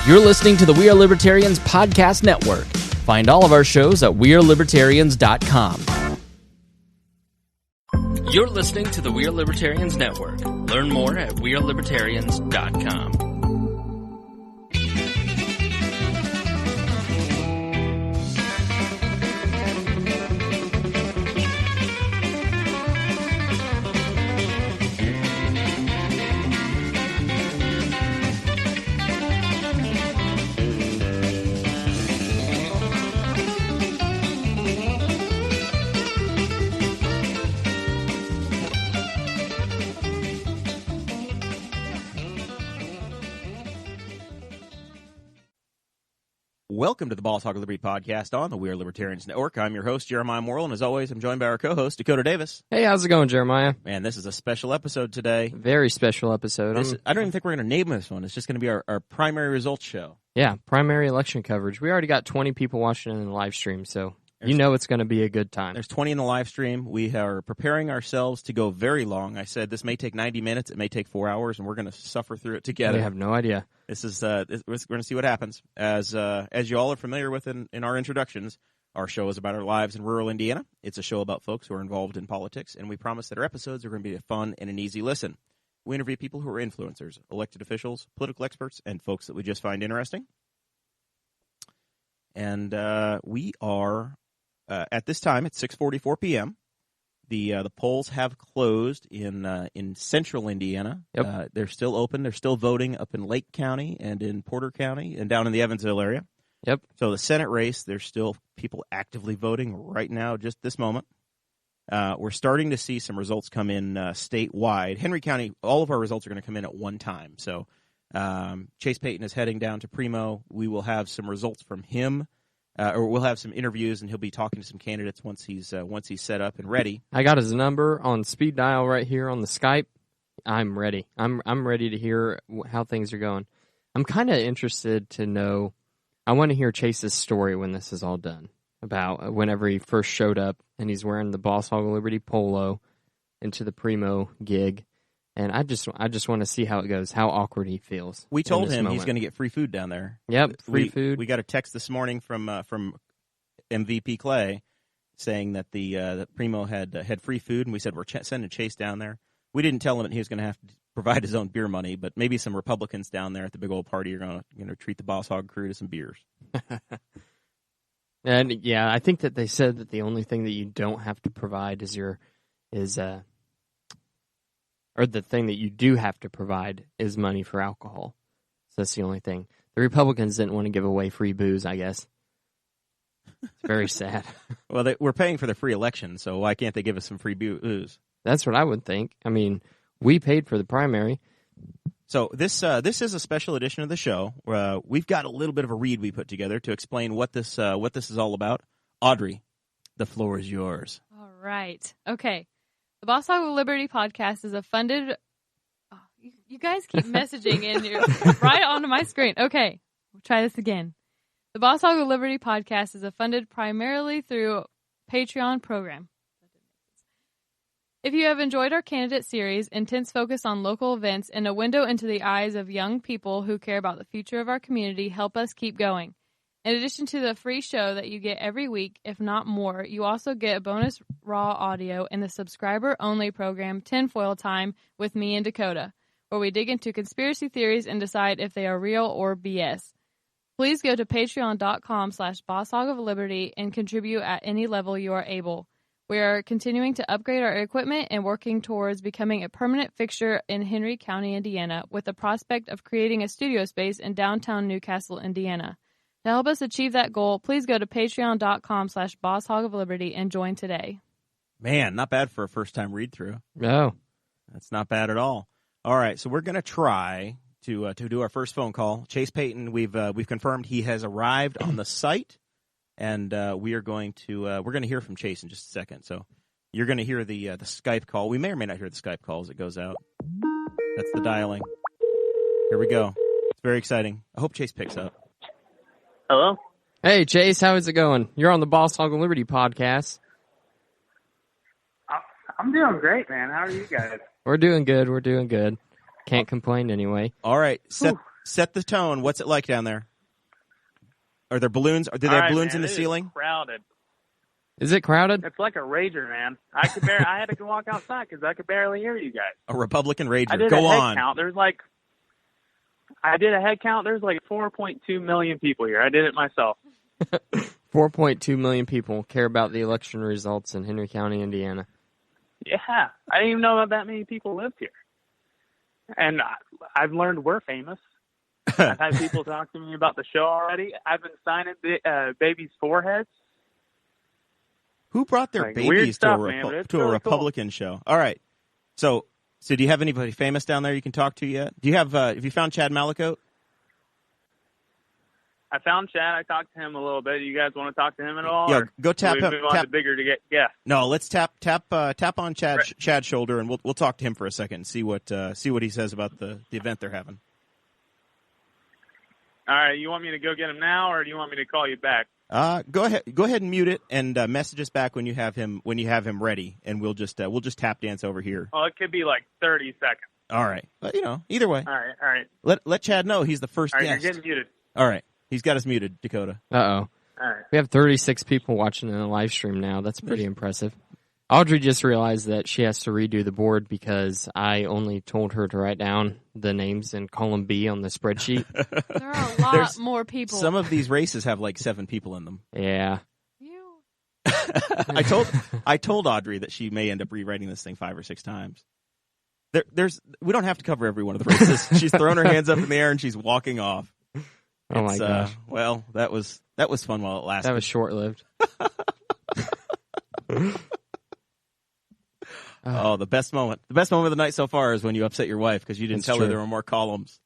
You're listening to the We Are Libertarians podcast network. Find all of our shows at wearelibertarians.com. You're listening to the We Are Libertarians network. Learn more at wearelibertarians.com. Welcome to the Ball Talk of Liberty podcast on the We Are Libertarians Network. I'm your host, Jeremiah Morrell, and as always, I'm joined by our co-host, Dakota Davis. Hey, how's it going, Jeremiah? Man, this is a special episode today. Very special episode. I don't even think we're going to name this one. It's just going to be our primary results show. Yeah, primary election coverage. We already got 20 people watching in the live stream, so you know it's going to be a good time. There's 20 in the live stream. We are preparing ourselves to go very long. I said this may take 90 minutes. It may take 4 hours, and we're going to suffer through it together. We have no idea. This is we're going to see what happens. As you all are familiar with in our introductions, our show is about our lives in rural Indiana. It's a show about folks who are involved in politics, and we promise that our episodes are going to be a fun and an easy listen. We interview people who are influencers, elected officials, political experts, and folks that we just find interesting. And we are at this time it's 6:44 p.m. The polls have closed in central Indiana. Yep. They're still open. They're still voting up in Lake County and in Porter County and down in the Evansville area. Yep. So the Senate race, there's still people actively voting right now, just this moment. We're starting to see some results come in statewide. Henry County, all of our results are going to come in at one time. So Chase Peyton is heading down to Primo. We will have some results from him. Or we'll have some interviews, and he'll be talking to some candidates once he's set up and ready. I got his number on speed dial right here on the Skype. I'm ready. I'm ready to hear how things are going. I'm kind of interested to know. I want to hear Chase's story when this is all done, about whenever he first showed up and he's wearing the Boss Hog of Liberty polo into the Primo gig. And I just want to see how it goes, how awkward he feels. We told him he's going to get free food down there. Yep, free food. We got a text this morning from MVP Clay saying that that Primo had free food, and we said we're sending Chase down there. We didn't tell him that he was going to have to provide his own beer money, but maybe some Republicans down there at the big old party are going to treat the Boss Hog crew to some beers. And yeah, I think that they said that the only thing that you don't have to provide or the thing that you do have to provide is money for alcohol. So that's the only thing. The Republicans didn't want to give away free booze, I guess. It's very sad. Well, we're paying for the free election, so why can't they give us some free booze? That's what I would think. I mean, we paid for the primary. So this is a special edition of the show. We've got a little bit of a read we put together to explain what this is all about. Audrey, the floor is yours. All right. Okay. The Boss Hog of Liberty podcast is a funded... Oh, you guys keep messaging in here right onto my screen. Okay, we'll try this again. The Boss Hog of Liberty podcast is funded primarily through Patreon program. If you have enjoyed our candidate series, intense focus on local events, and a window into the eyes of young people who care about the future of our community, help us keep going. In addition to the free show that you get every week, if not more, you also get a bonus raw audio in the subscriber-only program Tinfoil Time with me and Dakota, where we dig into conspiracy theories and decide if they are real or BS. Please go to patreon.com/BossHogOfLiberty and contribute at any level you are able. We are continuing to upgrade our equipment and working towards becoming a permanent fixture in Henry County, Indiana, with the prospect of creating a studio space in downtown Newcastle, Indiana. To help us achieve that goal, please go to patreon.com/BossHogOfLiberty and join today. Man, not bad for a first-time read-through. No. That's not bad at all. All right, so we're going to try to do our first phone call. Chase Peyton, we've confirmed he has arrived on the site, and we're going to hear from Chase in just a second. So you're going to hear the Skype call. We may or may not hear the Skype call as it goes out. That's the dialing. Here we go. It's very exciting. I hope Chase picks up. Hello? Hey, Chase, how is it going? You're on the Boss Hog of Liberty podcast. I'm doing great, man. How are you guys? We're doing good. Can't complain anyway. All right, Set the tone. What's it like down there? Are there balloons? Do they have balloons in the ceiling? Crowded. Is it crowded? It's like a rager, man. I had to walk outside because I could barely hear you guys. A Republican rager. I did Go a head on. count. I did a head count. There's like 4.2 million people here. I did it myself. 4.2 million people care about the election results in Henry County, Indiana. Yeah, I didn't even know that many people lived here. And I've learned we're famous. I've had people talk to me about the show already. I've been signing babies' foreheads. Who brought their Weird babies stuff, to a, man, but it's to a really Republican show? All right. So do you have anybody famous down there you can talk to yet? Do you have you found Chad Malicoat? I found Chad. I talked to him a little bit. You guys want to talk to him at all? Yeah, go tap him. Move on to bigger to get guests. No, let's tap on Chad's shoulder, and we'll talk to him for a second and see what he says about the event they're having. All right, you want me to go get him now, or do you want me to call you back? Go ahead and mute it and message us back when you have him ready, and we'll just tap dance over here. Well, it could be like 30 seconds. All right, but either way. All right. Let Chad know he's the first All right, guest. you're getting muted. All right, he's got us muted, Dakota. Uh-oh. All right. We have 36 people watching in the live stream now. That's pretty impressive. Audrey just realized that she has to redo the board because I only told her to write down the names in column B on the spreadsheet. There are a lot more people. Some of these races have like 7 people in them. Yeah. I told Audrey that she may end up rewriting this thing 5 or 6 times. We don't have to cover every one of the races. She's throwing her hands up in the air and she's walking off. Oh my gosh. Well, that was fun while it lasted. That was short-lived. Oh, the best moment of the night so far is when you upset your wife because you didn't tell her there were more columns.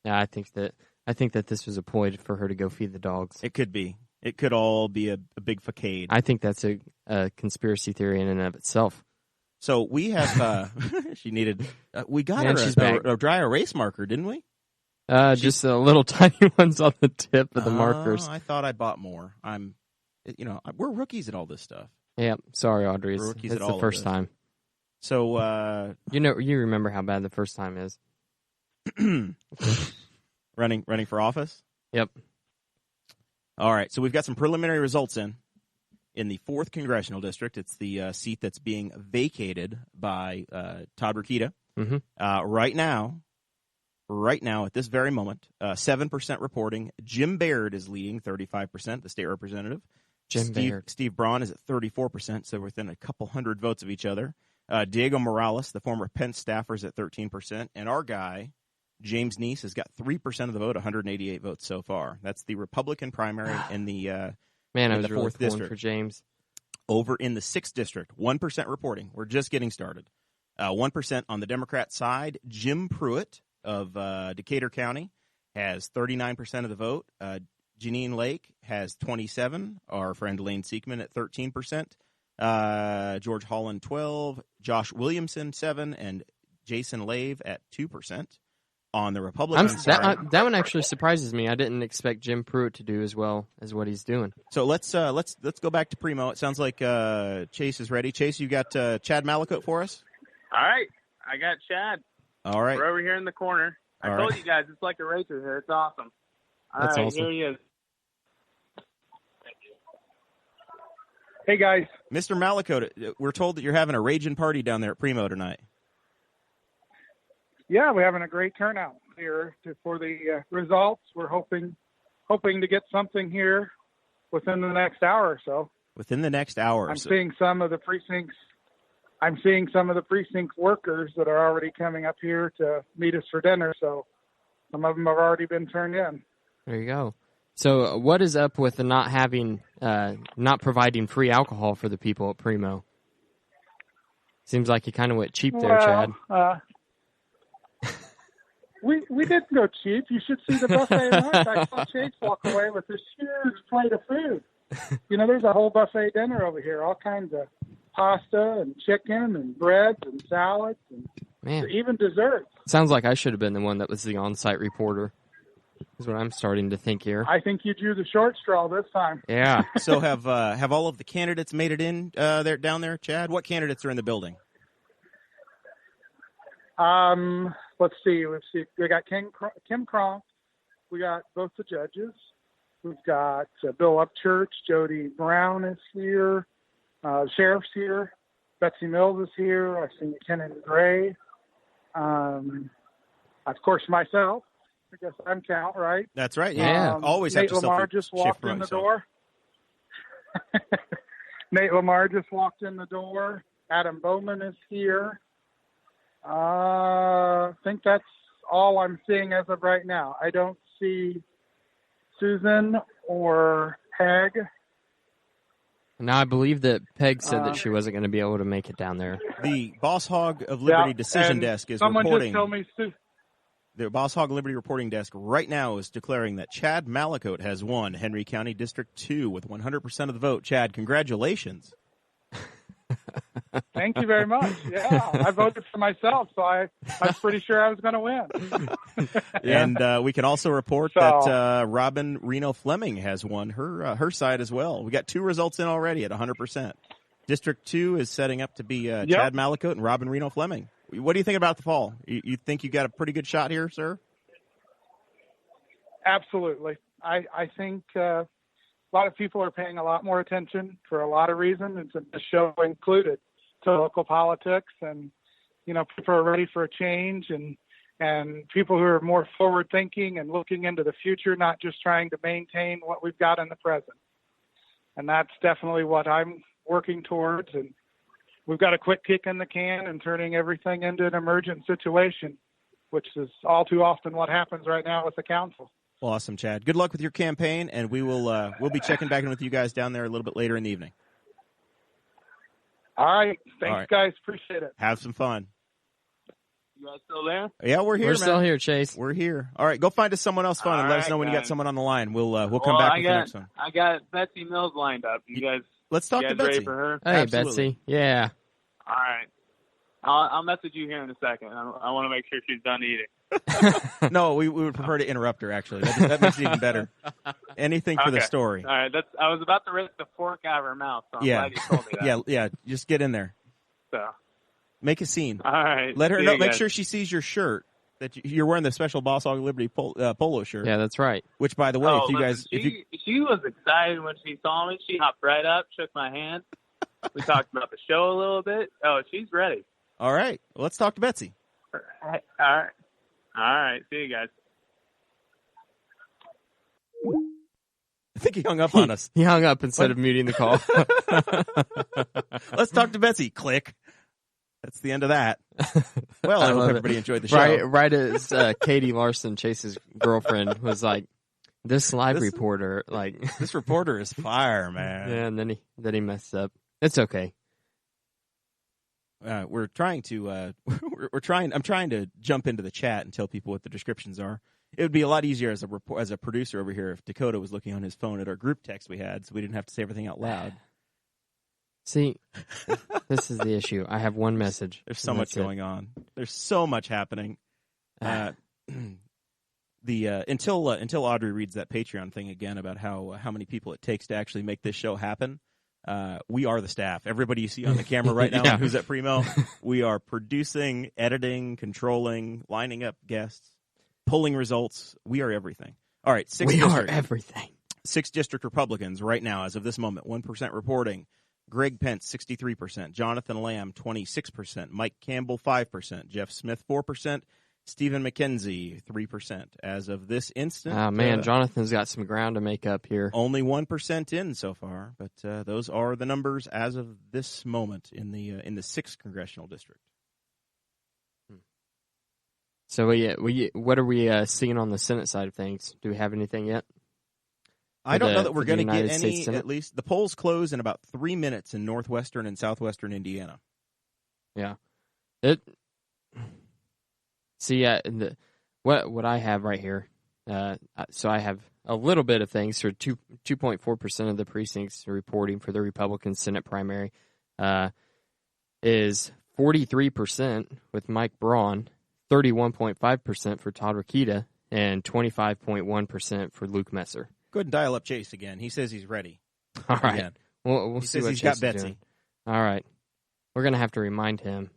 Yeah, I think that this was a ploy for her to go feed the dogs. It could be. It could all be a big facade. I think that's a conspiracy theory in and of itself. So we have. She needed. We got her a dry erase marker, didn't we? Just the little tiny ones on the tip of the markers. I thought I bought more. We're rookies at all this stuff. Yeah, sorry, Audrey. We're rookies it's at all the first time. So you remember how bad the first time is. running for office? Yep. All right, so we've got some preliminary results in the 4th Congressional District. It's the seat that's being vacated by Todd Rokita. Mm-hmm. Right now, at this very moment, 7% reporting. Jim Baird is leading 35%, the state representative. Steve Braun is at 34%, so within a couple hundred votes of each other. Diego Morales, the former Pence staffer, is at 13%. And our guy, James Neese, has got 3% of the vote, 188 votes so far. That's the Republican primary in the I was really 4th district. For James. Over in the 6th district, 1% reporting. We're just getting started. 1% on the Democrat side. Jim Pruett of Decatur County has 39% of the vote. Janine Lake has 27%. Our friend Lane Seekman at 13%. George Holland 12%. Josh Williamson 7%. And Jason Lave at 2%. On the Republican side, that one actually surprises me. I didn't expect Jim Pruett to do as well as what he's doing. So let's go back to Primo. It sounds like Chase is ready. Chase, you got Chad Malicoat for us? All right, I got Chad. All right, we're over here in the corner. I told you guys it's like a racer here. It's awesome. That's awesome. Here he is. Hey guys, Mr. Malicoat, we're told that you're having a raging party down there at Primo tonight. Yeah, we're having a great turnout here for the results. We're hoping to get something here within the next hour or so. Within the next hour, I'm seeing some of the precincts workers that are already coming up here to meet us for dinner. So some of them have already been turned in. There you go. So what is up with the not providing free alcohol for the people at Primo? Seems like you kind of went cheap there, Chad. We didn't go cheap. You should see the buffet lunch. I saw Chase walk away with this huge plate of food. There's a whole buffet dinner over here, all kinds of pasta and chicken and breads and salads and even desserts. Sounds like I should have been the one that was the on-site reporter, is what I'm starting to think here. I think you drew the short straw this time. Yeah. So have all of the candidates made it in down there, Chad? What candidates are in the building? Let's see. We got Kim Cronk, We got both the judges. We've got Bill Upchurch, Jody Brown is here, Sheriff's here, Betsy Mills is here. I've seen Kenon Gray. Of course, myself. I guess I'm count, right? That's right. Yeah. Always Nate have to LaMar just walked in the door. Nate LaMar just walked in the door. Adam Bowman is here. I think that's all I'm seeing as of right now. I don't see Susan or Peg. Now, I believe that Peg said that she wasn't going to be able to make it down there. The Boss Hog of Liberty decision desk is reporting. Someone just told me The Boss Hog Liberty reporting desk right now is declaring that Chad Malicoat has won Henry County District 2 with 100% of the vote. Chad, congratulations. Thank you very much. Yeah, I voted for myself, so I was pretty sure I was going to win. And we can also report that Robin Reno Fleming has won her side as well. We got 2 results in already at 100%. District 2 is setting up to be Chad Malicoat and Robin Reno Fleming. What do you think about the fall? You think you got a pretty good shot here, sir? Absolutely. I think a lot of people are paying a lot more attention for a lot of reasons, and the show included, to local politics. And, people are ready for a change, and people who are more forward-thinking and looking into the future, not just trying to maintain what we've got in the present. And that's definitely what I'm working towards. And we've got to quit kicking the can and turning everything into an emergent situation, which is all too often what happens right now with the council. Awesome, Chad. Good luck with your campaign, and we'll be checking back in with you guys down there a little bit later in the evening. All right. Thanks, guys. Appreciate it. Have some fun. You guys still there? Yeah, we're here, We're still here, Chase. We're here. All right, go find us someone else fun and let us know when you got someone on the line. We'll come back with the next one. I got Betsy Mills lined up. You guys, let's talk to Betsy. Ready for her? Hey, Absolutely. Betsy. Yeah. All right. I'll message you here in a second. I want to make sure she's done eating. No, we would prefer to interrupt her, actually. That makes it even better. Anything for the story. All right. I was about to rip the fork out of her mouth, so I'm glad you told me that. Yeah. Just get in there. So. Make a scene. All right. Let her know. Make sure she sees your shirt. That you're wearing the special Boss Hog Liberty polo shirt. Yeah, that's right. Which, by the way, she was excited when she saw me. She hopped right up, shook my hand. We talked about the show a little bit. Oh, she's ready. All right. Well, let's talk to Betsy. All right. See you guys. I think he hung up on us. He hung up instead of muting the call. Let's talk to Betsy. Click. That's the end of that. Well, I hope everybody enjoyed the show. Right as Katie Larson, Chase's girlfriend, was like, this reporter, like this reporter is fire, man. Yeah, and then he messed up. It's okay. I'm trying to jump into the chat and tell people what the descriptions are. It would be a lot easier as a producer over here if Dakota was looking on his phone at our group text we had, so we didn't have to say everything out loud. See, this is the issue. I have one message. There's so much going on. There's so much happening. Until Audrey reads that Patreon thing again about how many people it takes to actually make this show happen. We are the staff. Everybody you see on the camera right now who's at Primo, we are producing, editing, controlling, lining up guests, pulling results. We are everything. All right, we are everything. 6 district Republicans right now, as of this moment, 1% reporting. Greg Pence, 63%. Jonathan Lamb, 26%. Mike Campbell, 5%. Jeff Smith, 4%. Stephen McKenzie, 3%. As of this instant. Oh, man, Jonathan's got some ground to make up here. Only 1% in so far, but those are the numbers as of this moment in the 6th congressional district. So, what are we seeing on the Senate side of things? Do we have anything yet? I don't know that we're going to get any, at least. The polls close in about 3 minutes in northwestern and southwestern Indiana. Yeah. What I have right here, so I have a little bit of things. So 2.4% of the precincts reporting for the Republican Senate primary is 43% with Mike Braun, 31.5% for Todd Rokita, and 25.1% for Luke Messer. Go ahead and dial up Chase again. He says he's ready. All right. We'll he see says what he's Chase got Betsy. is doing. All right. We're going to have to remind him.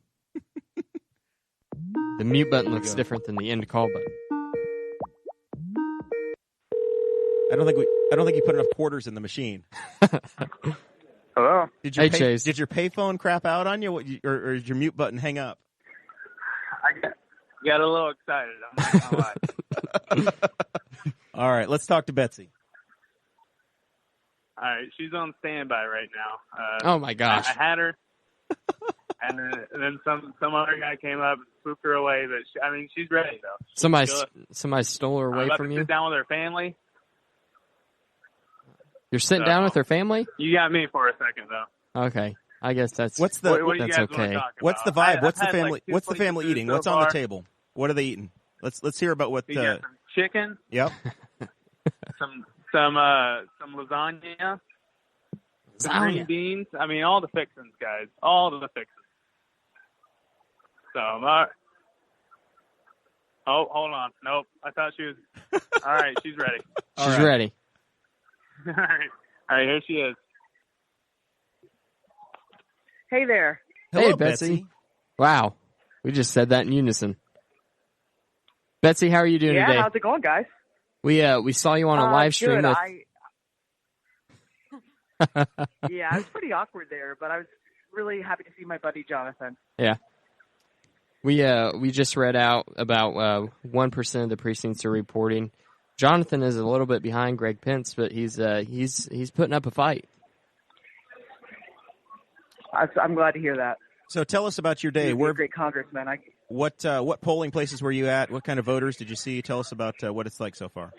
The mute button looks different than the end call button. I don't think you put enough quarters in the machine. Hello. Hey, Chase. Did your payphone crap out on you, or did your mute button hang up? I got a little excited. I'm not gonna lie. All right, let's talk to Betsy. All right, she's on standby right now. Oh my gosh! I had her, and then some other guy came up and swooped her away. But she's ready though. Somebody stole her away from you. Sit down with her family. You're sitting down with her family? You got me for a second though. Okay, I guess that's what that's you guys okay. talk What's the about? vibe? What's the I've had, family? like, two What's the family places eating? so What's on the far. table? What are they eating? Let's hear about what. You got some chicken, Yep. some lasagna, some green beans. All the fixings, guys. All the fixings. So, oh, hold on. Nope. I thought she was. All right, she's ready. She's ready. All right, here she is. Hey there. Hello, Hey, Betsy. Wow, we just said that in unison. Betsy, how are you doing Yeah, today? how's it going, guys? We saw you on a live stream. Good. With... Yeah, I was pretty awkward there, but I was really happy to see my buddy Jonathan. Yeah. We just read out about 1% of the precincts are reporting. Jonathan is a little bit behind Greg Pence, but he's putting up a fight. I'm glad to hear that. So tell us about your day. You're a great congressman. What polling places were you at? What kind of voters did you see? Tell us about what it's like so far.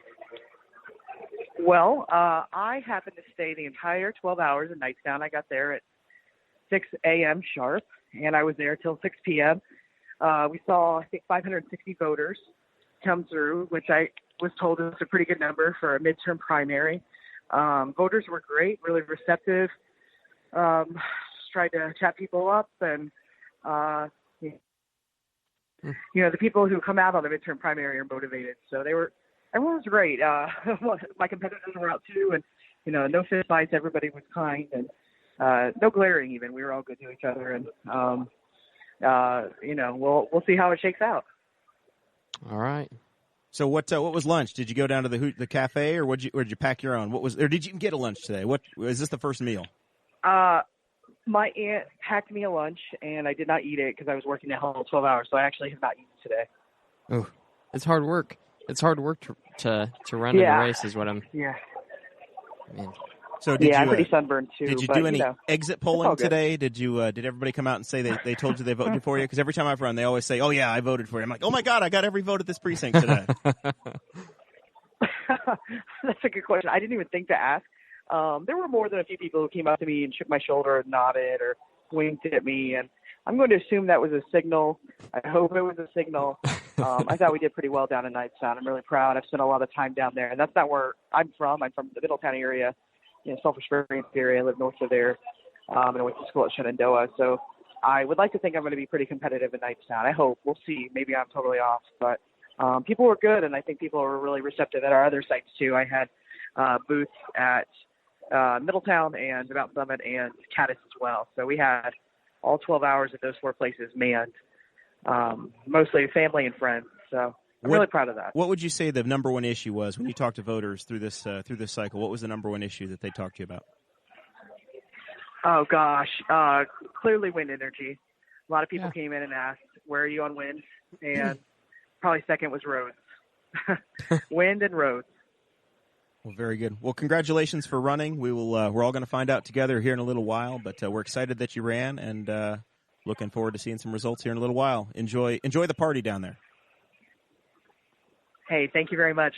Well, I happened to stay the entire 12 hours in Knightstown. I got there at 6 a.m. sharp, and I was there till 6 p.m. We saw, I think, 560 voters come through, which I was told was a pretty good number for a midterm primary. Voters were great, really receptive. Just tried to chat people up, and the people who come out on the midterm primary are motivated. So everyone was great. My competitors were out too, and no fist fights. Everybody was kind, and no glaring even. We were all good to each other, and we'll see how it shakes out. All right. So what was lunch? Did you go down to the cafe, or did you pack your own? Or did you even get a lunch today? What is this the first meal? My aunt packed me a lunch, and I did not eat it because I was working at home 12 hours, so I actually have not eaten today. Oh, it's hard work. It's hard work to run in a race, is what I'm. Yeah. Man. So I'm pretty sunburned too. Did you do any exit polling today? Did everybody come out and say they told you they voted for you? Because every time I've run, they always say, "Oh yeah, I voted for you." I'm like, "Oh my God, I got every vote at this precinct today." That's a good question. I didn't even think to ask. There were more than a few people who came up to me and shook my shoulder and nodded or winked at me, and I'm going to assume that was a signal. I hope it was a signal. I thought we did pretty well down in Knightstown. I'm really proud. I've spent a lot of time down there, and that's not where I'm from. I'm from the Middletown area, Sulphur Springs area. I live north of there, and I went to school at Shenandoah. So I would like to think I'm going to be pretty competitive in Knightstown. I hope. We'll see. Maybe I'm totally off, but people were good, and I think people were really receptive at our other sites too. I had booths at Middletown and Mount Summit and Caddis as well. So we had all 12 hours at those four places manned, mostly family and friends. So I'm really proud of that. What would you say the number one issue was when you talked to voters through this cycle? What was the number one issue that they talked to you about? Oh, gosh. Clearly wind energy. A lot of people came in and asked, where are you on wind? And probably second was roads. Wind and roads. Well, very good. Well, congratulations for running. We're all going to find out together here in a little while, but we're excited that you ran and looking forward to seeing some results here in a little while. Enjoy the party down there. Hey, thank you very much.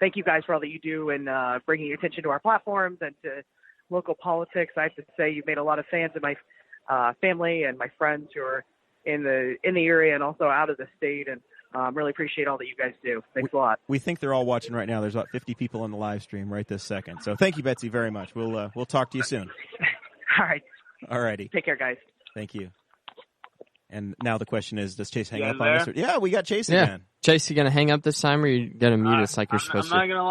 Thank you guys for all that you do and bringing attention to our platforms and to local politics. I have to say you've made a lot of fans of my family and my friends who are in the area and also out of the state, and really appreciate all that you guys do. Thanks a lot. We think they're all watching right now. There's about 50 people on the live stream right this second. So thank you, Betsy, very much. We'll talk to you soon. All right. All righty. Take care, guys. Thank you. And now the question is, does Chase hang up there? on us? Yeah, we got Chase again. Chase, you going to hang up this time, or you going to mute us like you're supposed to? I'm not going to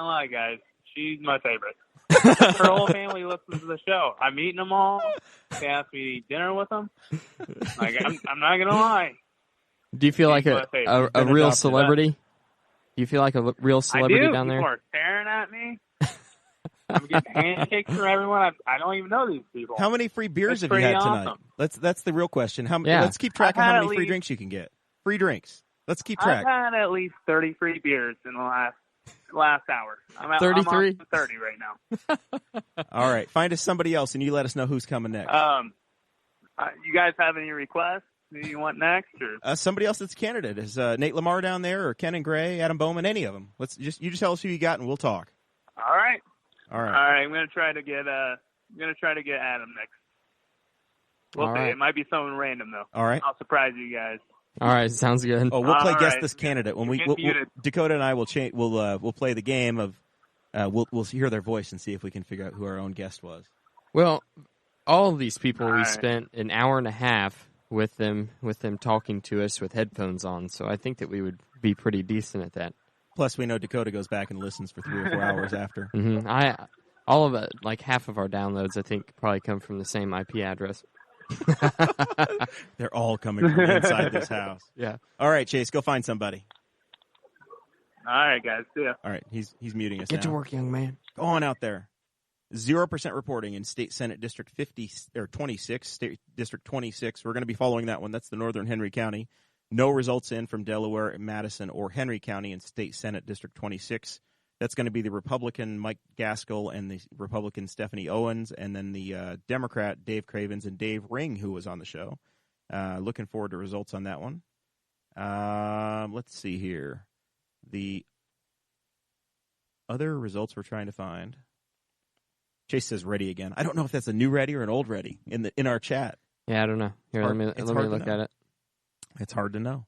lie, guys. She's my favorite. Her whole family listens to the show. I'm eating them all. They asked me to eat dinner with them. I'm not going to lie. Do you feel like a real celebrity? Do you feel like a real I celebrity do. down People there? are staring at me. I'm getting handshakes from everyone. I don't even know these people. How many free beers That's have you had pretty tonight? awesome. That's the real question. Yeah. Let's keep track I've of how had many at free least- drinks you can get. Free drinks. Let's keep track. I've had at least 30 free beers in the last hour. I'm 33? on 30 right now. All right. Find us somebody else, and you let us know who's coming next. You guys have any requests? Who you want next? Or Somebody else that's a candidate. Is Nate LaMar down there, or Kenon Gray, Adam Bowman, any of them? You just tell us who you got, and we'll talk. All right. All right. All right. I'm gonna try to get Adam next. We'll All see. right. It might be someone random though. All right. I'll surprise you guys. All right, sounds good. Oh, we'll play All guess right. this candidate when Get muted. Dakota and I will change. We'll play the game of we'll hear their voice and see if we can figure out who our own guest was. Well, all of these people, All we right. spent an hour and a half with them talking to us with headphones on, so I think that we would be pretty decent at that. Plus, we know Dakota goes back and listens for 3 or 4 hours after. All of it, like half of our downloads, I think, probably come from the same IP address. They're all coming from inside this house. Yeah. All right, Chase, go find somebody. All right, guys. See ya. All right, he's muting us Get now. to work, young man. Go on out there. 0% reporting in State Senate District 26, State District 26. We're going to be following that one. That's the Northern Henry County. No results in from Delaware, Madison, or Henry County in State Senate District 26. That's going to be the Republican Mike Gaskell and the Republican Stephanie Owens, and then the Democrat Dave Cravens and Dave Ring, who was on the show. Looking forward to results on that one. Let's see here. The other results we're trying to find. Chase says ready again. I don't know if that's a new ready or an old ready in our chat. Yeah, I don't know. Here, Hard- let me it's hard to look know. at it. It's hard to know.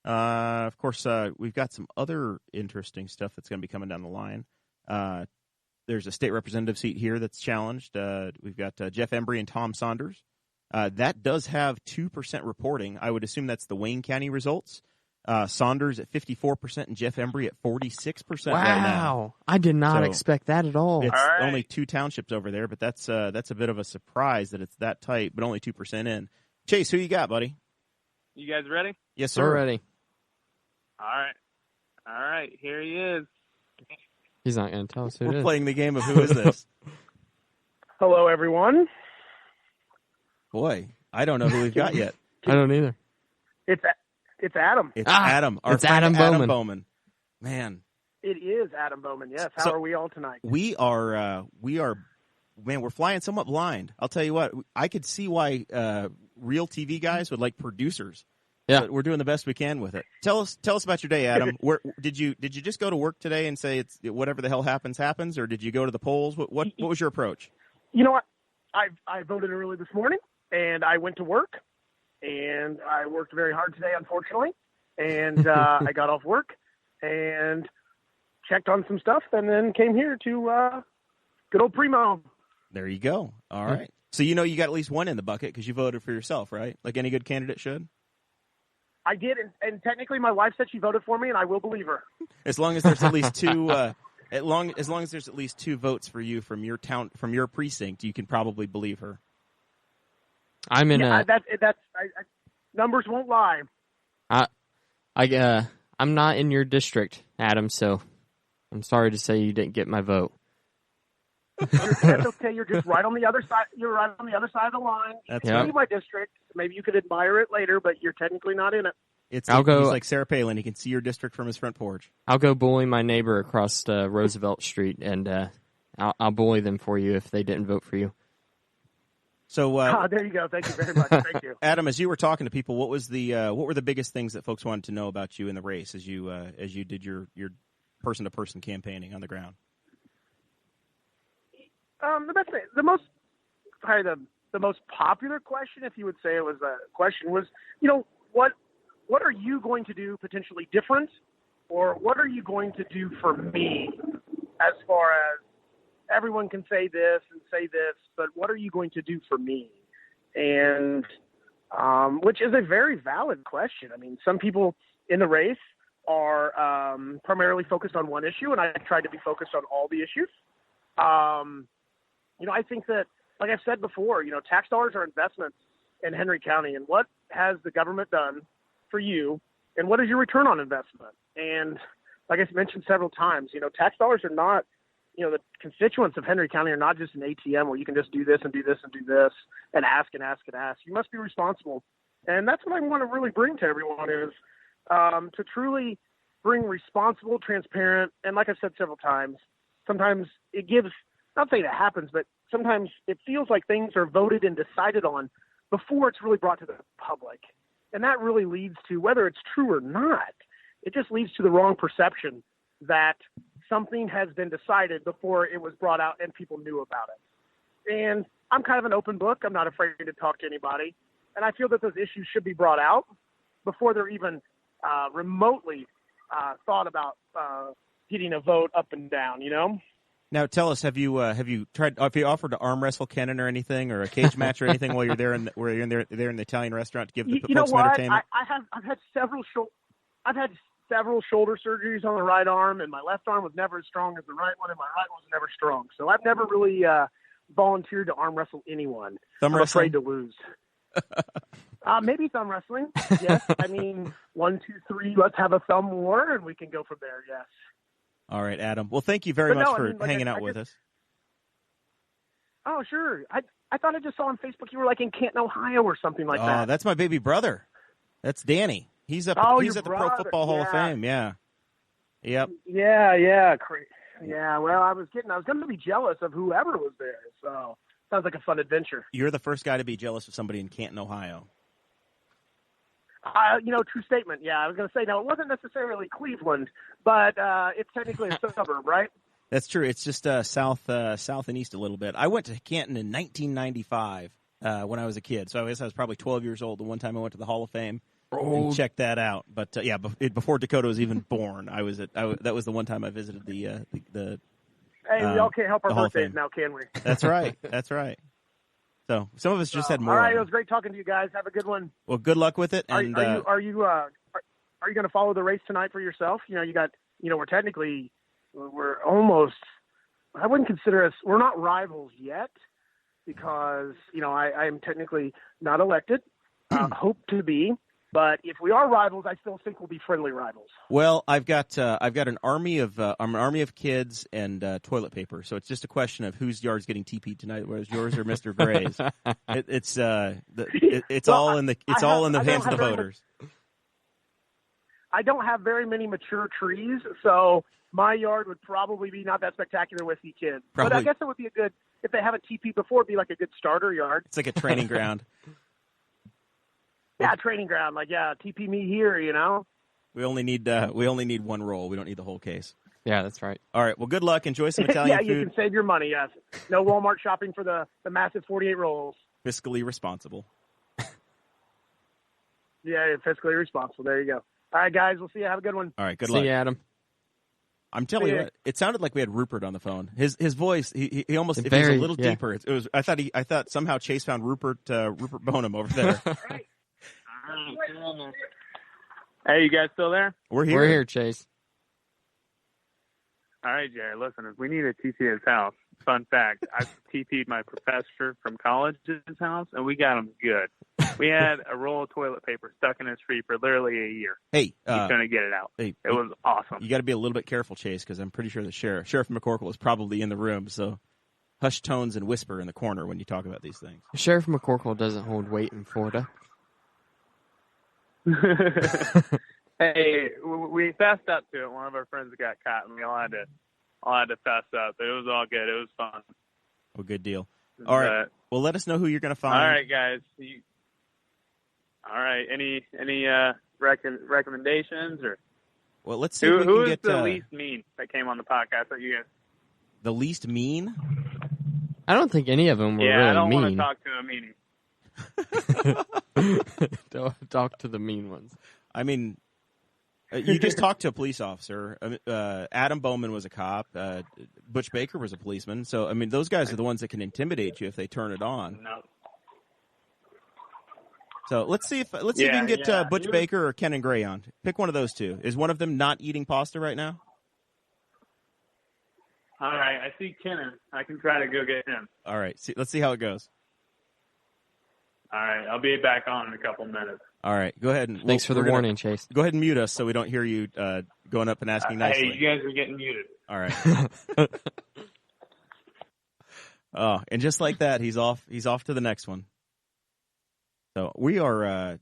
Of course, we've got some other interesting stuff that's going to be coming down the line. There's a state representative seat here that's challenged. We've got Jeff Embry and Tom Saunders. That does have 2% reporting. I would assume that's the Wayne County results. Saunders at 54% and Jeff Embry at 46% right now. Wow. I did not So, expect that at all. It's All right. only 2 townships over there, but that's a bit of a surprise that it's that tight, but only 2% in. Chase, who you got, buddy? You guys ready? Yes, sir. We're ready. All right. Here he is. He's not going to tell us who it We're is. playing the game of who is this? Hello, everyone. Boy, I don't know who we've got yet. I don't either. It's Adam. It's Adam. Our it's friend Adam Bowman. Man, It is Adam Bowman. Yes. How So- are we all tonight? we are, man, we're flying somewhat blind. I'll tell you what, I could see why real TV guys would like producers. Yeah. But we're doing the best we can with it. Tell us about your day, Adam. Where did you just go to work today and say it's whatever the hell happens, or did you go to the polls? What was your approach? You know what? I voted early this morning, and I went to work, and I worked very hard today, unfortunately. And I got off work and checked on some stuff, and then came here to good old Primo. There you go. All right. So you got at least one in the bucket because you voted for yourself, right? Like any good candidate should. I did, and technically my wife said she voted for me, and I will believe her. As long as there's at least two, as long as there's at least 2 votes for you from your town, from your precinct, you can probably believe her. I'm in Numbers won't lie. I'm not in your district, Adam, so I'm sorry to say you didn't get my vote. That's okay. You're just right on the other side. You're right on the other side of the line. That's You Yeah. see my district. Maybe you could admire it later, but you're technically not in it. I'll go- He's like Sarah Palin. He can see your district from his front porch. I'll go bully my neighbor across Roosevelt Street, and I'll bully them for you if they didn't vote for you. So, There you go. Thank you very much. Thank you. Adam, as you were talking to people, what were the biggest things that folks wanted to know about you in the race as you did your person to person campaigning on the ground? The best thing, the most popular question, if you would say it was a question, was, what are you going to do potentially different, or what are you going to do for me? As far as everyone can say this and say this, but what are you going to do for me? And which is a very valid question. I mean, some people in the race are primarily focused on one issue, and I tried to be focused on all the issues. I think that, like I've said before, tax dollars are investments in Henry County, and what has the government done for you, and what is your return on investment? And like I mentioned several times, tax dollars are not, the constituents of Henry County are not just an ATM where you can just do this and do this and do this and ask and ask and ask. You must be responsible. And that's what I want to really bring to everyone is to truly bring responsible, transparent, and like I said several times, sometimes it gives, not saying it happens, but sometimes it feels like things are voted and decided on before it's really brought to the public. And that really leads to, whether it's true or not, it just leads to the wrong perception that something has been decided before it was brought out and people knew about it. And I'm kind of an open book. I'm not afraid to talk to anybody. And I feel that those issues should be brought out before they're even remotely thought about getting a vote up and down, Now, tell us, have you offered to arm wrestle Kenon or anything, or a cage match or anything while you're there in the Italian restaurant to give the folks some entertainment? I've had several shoulder surgeries on the right arm, and my left arm was never as strong as the right one, and my right one was never strong. So I've never really volunteered to arm wrestle anyone. Thumb I'm wrestling? afraid to lose. Maybe thumb wrestling. Yes. I mean, 1, 2, 3, let's have a thumb war, and we can go from there. Yes. All right, Adam. Well, thank you very much for hanging out with us. Oh, sure. I thought I just saw on Facebook you were like in Canton, Ohio or something like that. Oh, that's my baby brother. That's Danny. He's at the Pro Football Hall of Fame. Yeah. Yep. Yeah. Yeah. Well, I was going to be jealous of whoever was there. So sounds like a fun adventure. You're the first guy to be jealous of somebody in Canton, Ohio. True statement. Yeah, I was going to say, no, it wasn't necessarily Cleveland, but it's technically a suburb, right? That's true. It's just south and east a little bit. I went to Canton in 1995 when I was a kid. So I guess I was probably 12 years old the one time I went to the Hall of Fame and checked that out. But before Dakota was even born, that was the one time I visited the. Hey, we all can't help our Hall of birthdays Fame. now, can we? That's right. That's right. So some of us just had more. All right, it was great talking to you guys. Have a good one. Well, good luck with it. And are you going to follow the race tonight for yourself? We're almost. I wouldn't consider us. We're not rivals yet because I am technically not elected. Hope to be. But if we are rivals, I still think we'll be friendly rivals. Well, I've got an army of kids and toilet paper, so it's just a question of whose yard's getting TP'd tonight, whether it's yours or Mr. Gray's. It's all in the hands of the voters. I don't have very many mature trees, so my yard would probably be not that spectacular with the kids. Probably. But I guess it would be if they haven't TP'd before, it'd be like a good starter yard. It's like a training ground. Yeah, training ground. Like, TP me here, We only need one roll. We don't need the whole case. Yeah, that's right. All right. Well, good luck. Enjoy some Italian food. Yeah, you can save your money, yes. No Walmart shopping for the massive 48 rolls. Fiscally responsible. Yeah, fiscally responsible. There you go. All right, guys. We'll see you. Have a good one. All right. Good luck. See you, Adam. I'm telling you what, it sounded like we had Rupert on the phone. His voice, he almost, if Very, it was a little deeper, it was. I thought somehow Chase found Rupert Bonham over there. Hey, you guys still there? We're here. We're here, Chase. All right, Jerry, listen, we need a TP at his house. Fun fact, I TP'd my professor from college at his house, and we got him good. We had a roll of toilet paper stuck in his tree for literally a year. Hey. He's going to get it out. Hey, it was awesome. You got to be a little bit careful, Chase, because I'm pretty sure the Sheriff McCorkle is probably in the room, so hush tones and whisper in the corner when you talk about these things. Sheriff McCorkle doesn't hold weight in Florida. Hey, we fessed up to it. One of our friends got caught, and we all had to fess up. But it was all good. It was fun. Well, good deal. All right. Well, let us know who you're going to find. All right, guys. All right. Any recommendations or? Well, let's see. Who is the least mean that came on the podcast that you guys? The least mean? I don't think any of them were really mean. Yeah, I don't want to talk to a meanie. Don't talk to the mean ones. I mean, you just talked to a police officer. Adam Bowman was a cop. Butch Baker was a policeman. So, I mean, those guys are the ones that can intimidate you if they turn it on. No. So let's see if we can get Butch Baker or Kenon Gray on. Pick one of those two. Is one of them not eating pasta right now? All right, I see Kenon. I can try to go get him. All right, let's see how it goes. All right, I'll be back on in a couple minutes. All right, go ahead and Thanks for the warning, Chase. Go ahead and mute us so we don't hear you going up and asking nicely. Hey, you guys are getting muted. All right. Oh, and just like that, he's off. He's off to the next one. So we are.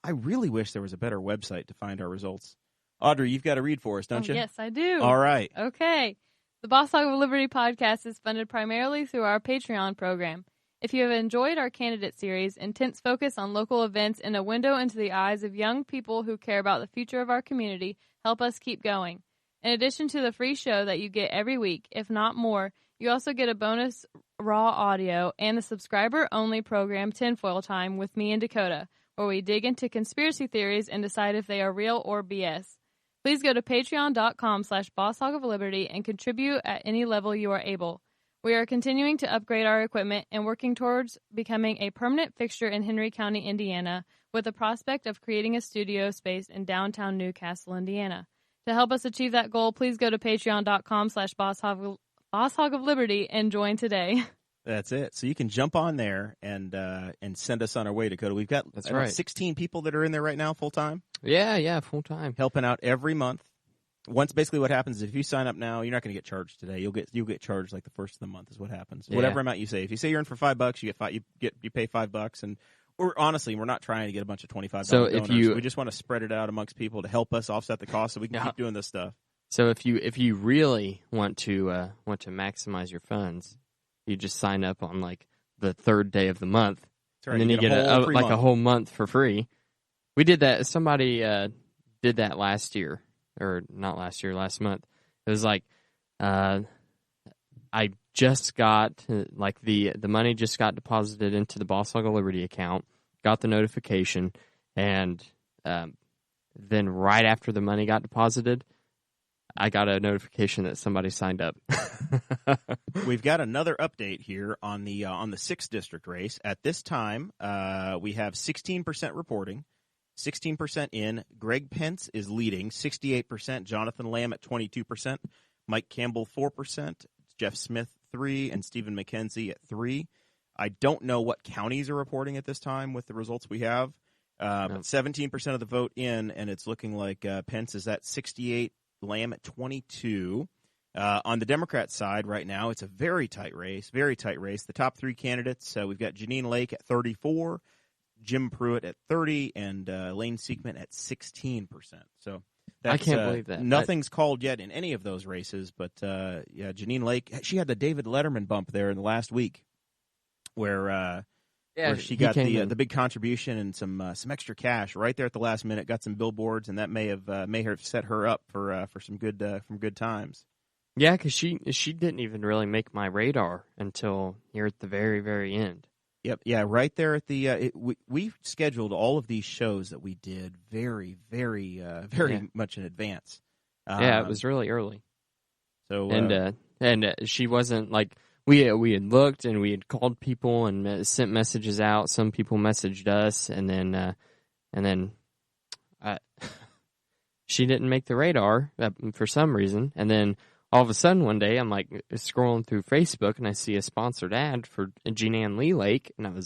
I really wish there was a better website to find our results. Audrey, you've got to read for us, don't you? Yes, I do. All right. Okay. The Boss Hog of Liberty podcast is funded primarily through our Patreon program. If you have enjoyed our candidate series, intense focus on local events and a window into the eyes of young people who care about the future of our community, help us keep going. In addition to the free show that you get every week, if not more, you also get a bonus raw audio and the subscriber-only program Tinfoil Time with me and Dakota, where we dig into conspiracy theories and decide if they are real or BS. Please go to patreon.com/BossHogOfLiberty and contribute at any level you are able. We are continuing to upgrade our equipment and working towards becoming a permanent fixture in Henry County, Indiana, with the prospect of creating a studio space in downtown Newcastle, Indiana. To help us achieve that goal, please go to patreon.com/BossHogOfLiberty and join today. That's it. So you can jump on there and send us on our way, Dakota. We've got 16 people that are in there right now, full time. Yeah, full time, helping out every month. Basically what happens is if you sign up now, you're not going to get charged today. You'll get charged like the first of the month is what happens. Yeah. Whatever amount you say. If you say you're in for $5, you pay $5, and we're not trying to get a bunch of $25 donors. We just want to spread it out amongst people to help us offset the cost so we can keep doing this stuff. So if you really want to maximize your funds, you just sign up on like the third day of the month, right. And then you get a whole month for free. We did that. Somebody did that last year, or not last year, last month. It was like I just got the money just got deposited into the Boss Hog of Liberty account. Got the notification, and then right after the money got deposited, I got a notification that somebody signed up. We've got another update here on the 6th district race. At this time, we have 16% reporting, 16% in. Greg Pence is leading, 68%. Jonathan Lamb at 22%. Mike Campbell 4%. Jeff Smith 3%, and Stephen McKenzie at 3%. I don't know what counties are reporting at this time with the results we have, but 17% of the vote in, and it's looking like Pence is at 68%. Lamb at 22%. On the Democrat side right now, it's a very tight race. The top three candidates, we've got Janine Lake at 34%, Jim Pruett at 30%, and Lane Siekman at 16%. So I can't believe that. Nothing's called yet in any of those races, but Janine Lake, she had the David Letterman bump there in the last week where she got the big contribution and some extra cash right there at the last minute. Got some billboards, and that may have set her up for some good times. Yeah, because she didn't even really make my radar until here at the very, very end. Yep, yeah, right there at the we scheduled all of these shows that we did very, very, very much in advance. It was really early. So and she wasn't like. We had looked and we had called people and sent messages out. Some people messaged us, and then she didn't make the radar for some reason. And then all of a sudden one day I'm like scrolling through Facebook and I see a sponsored ad for Jean Ann Lee Lake, and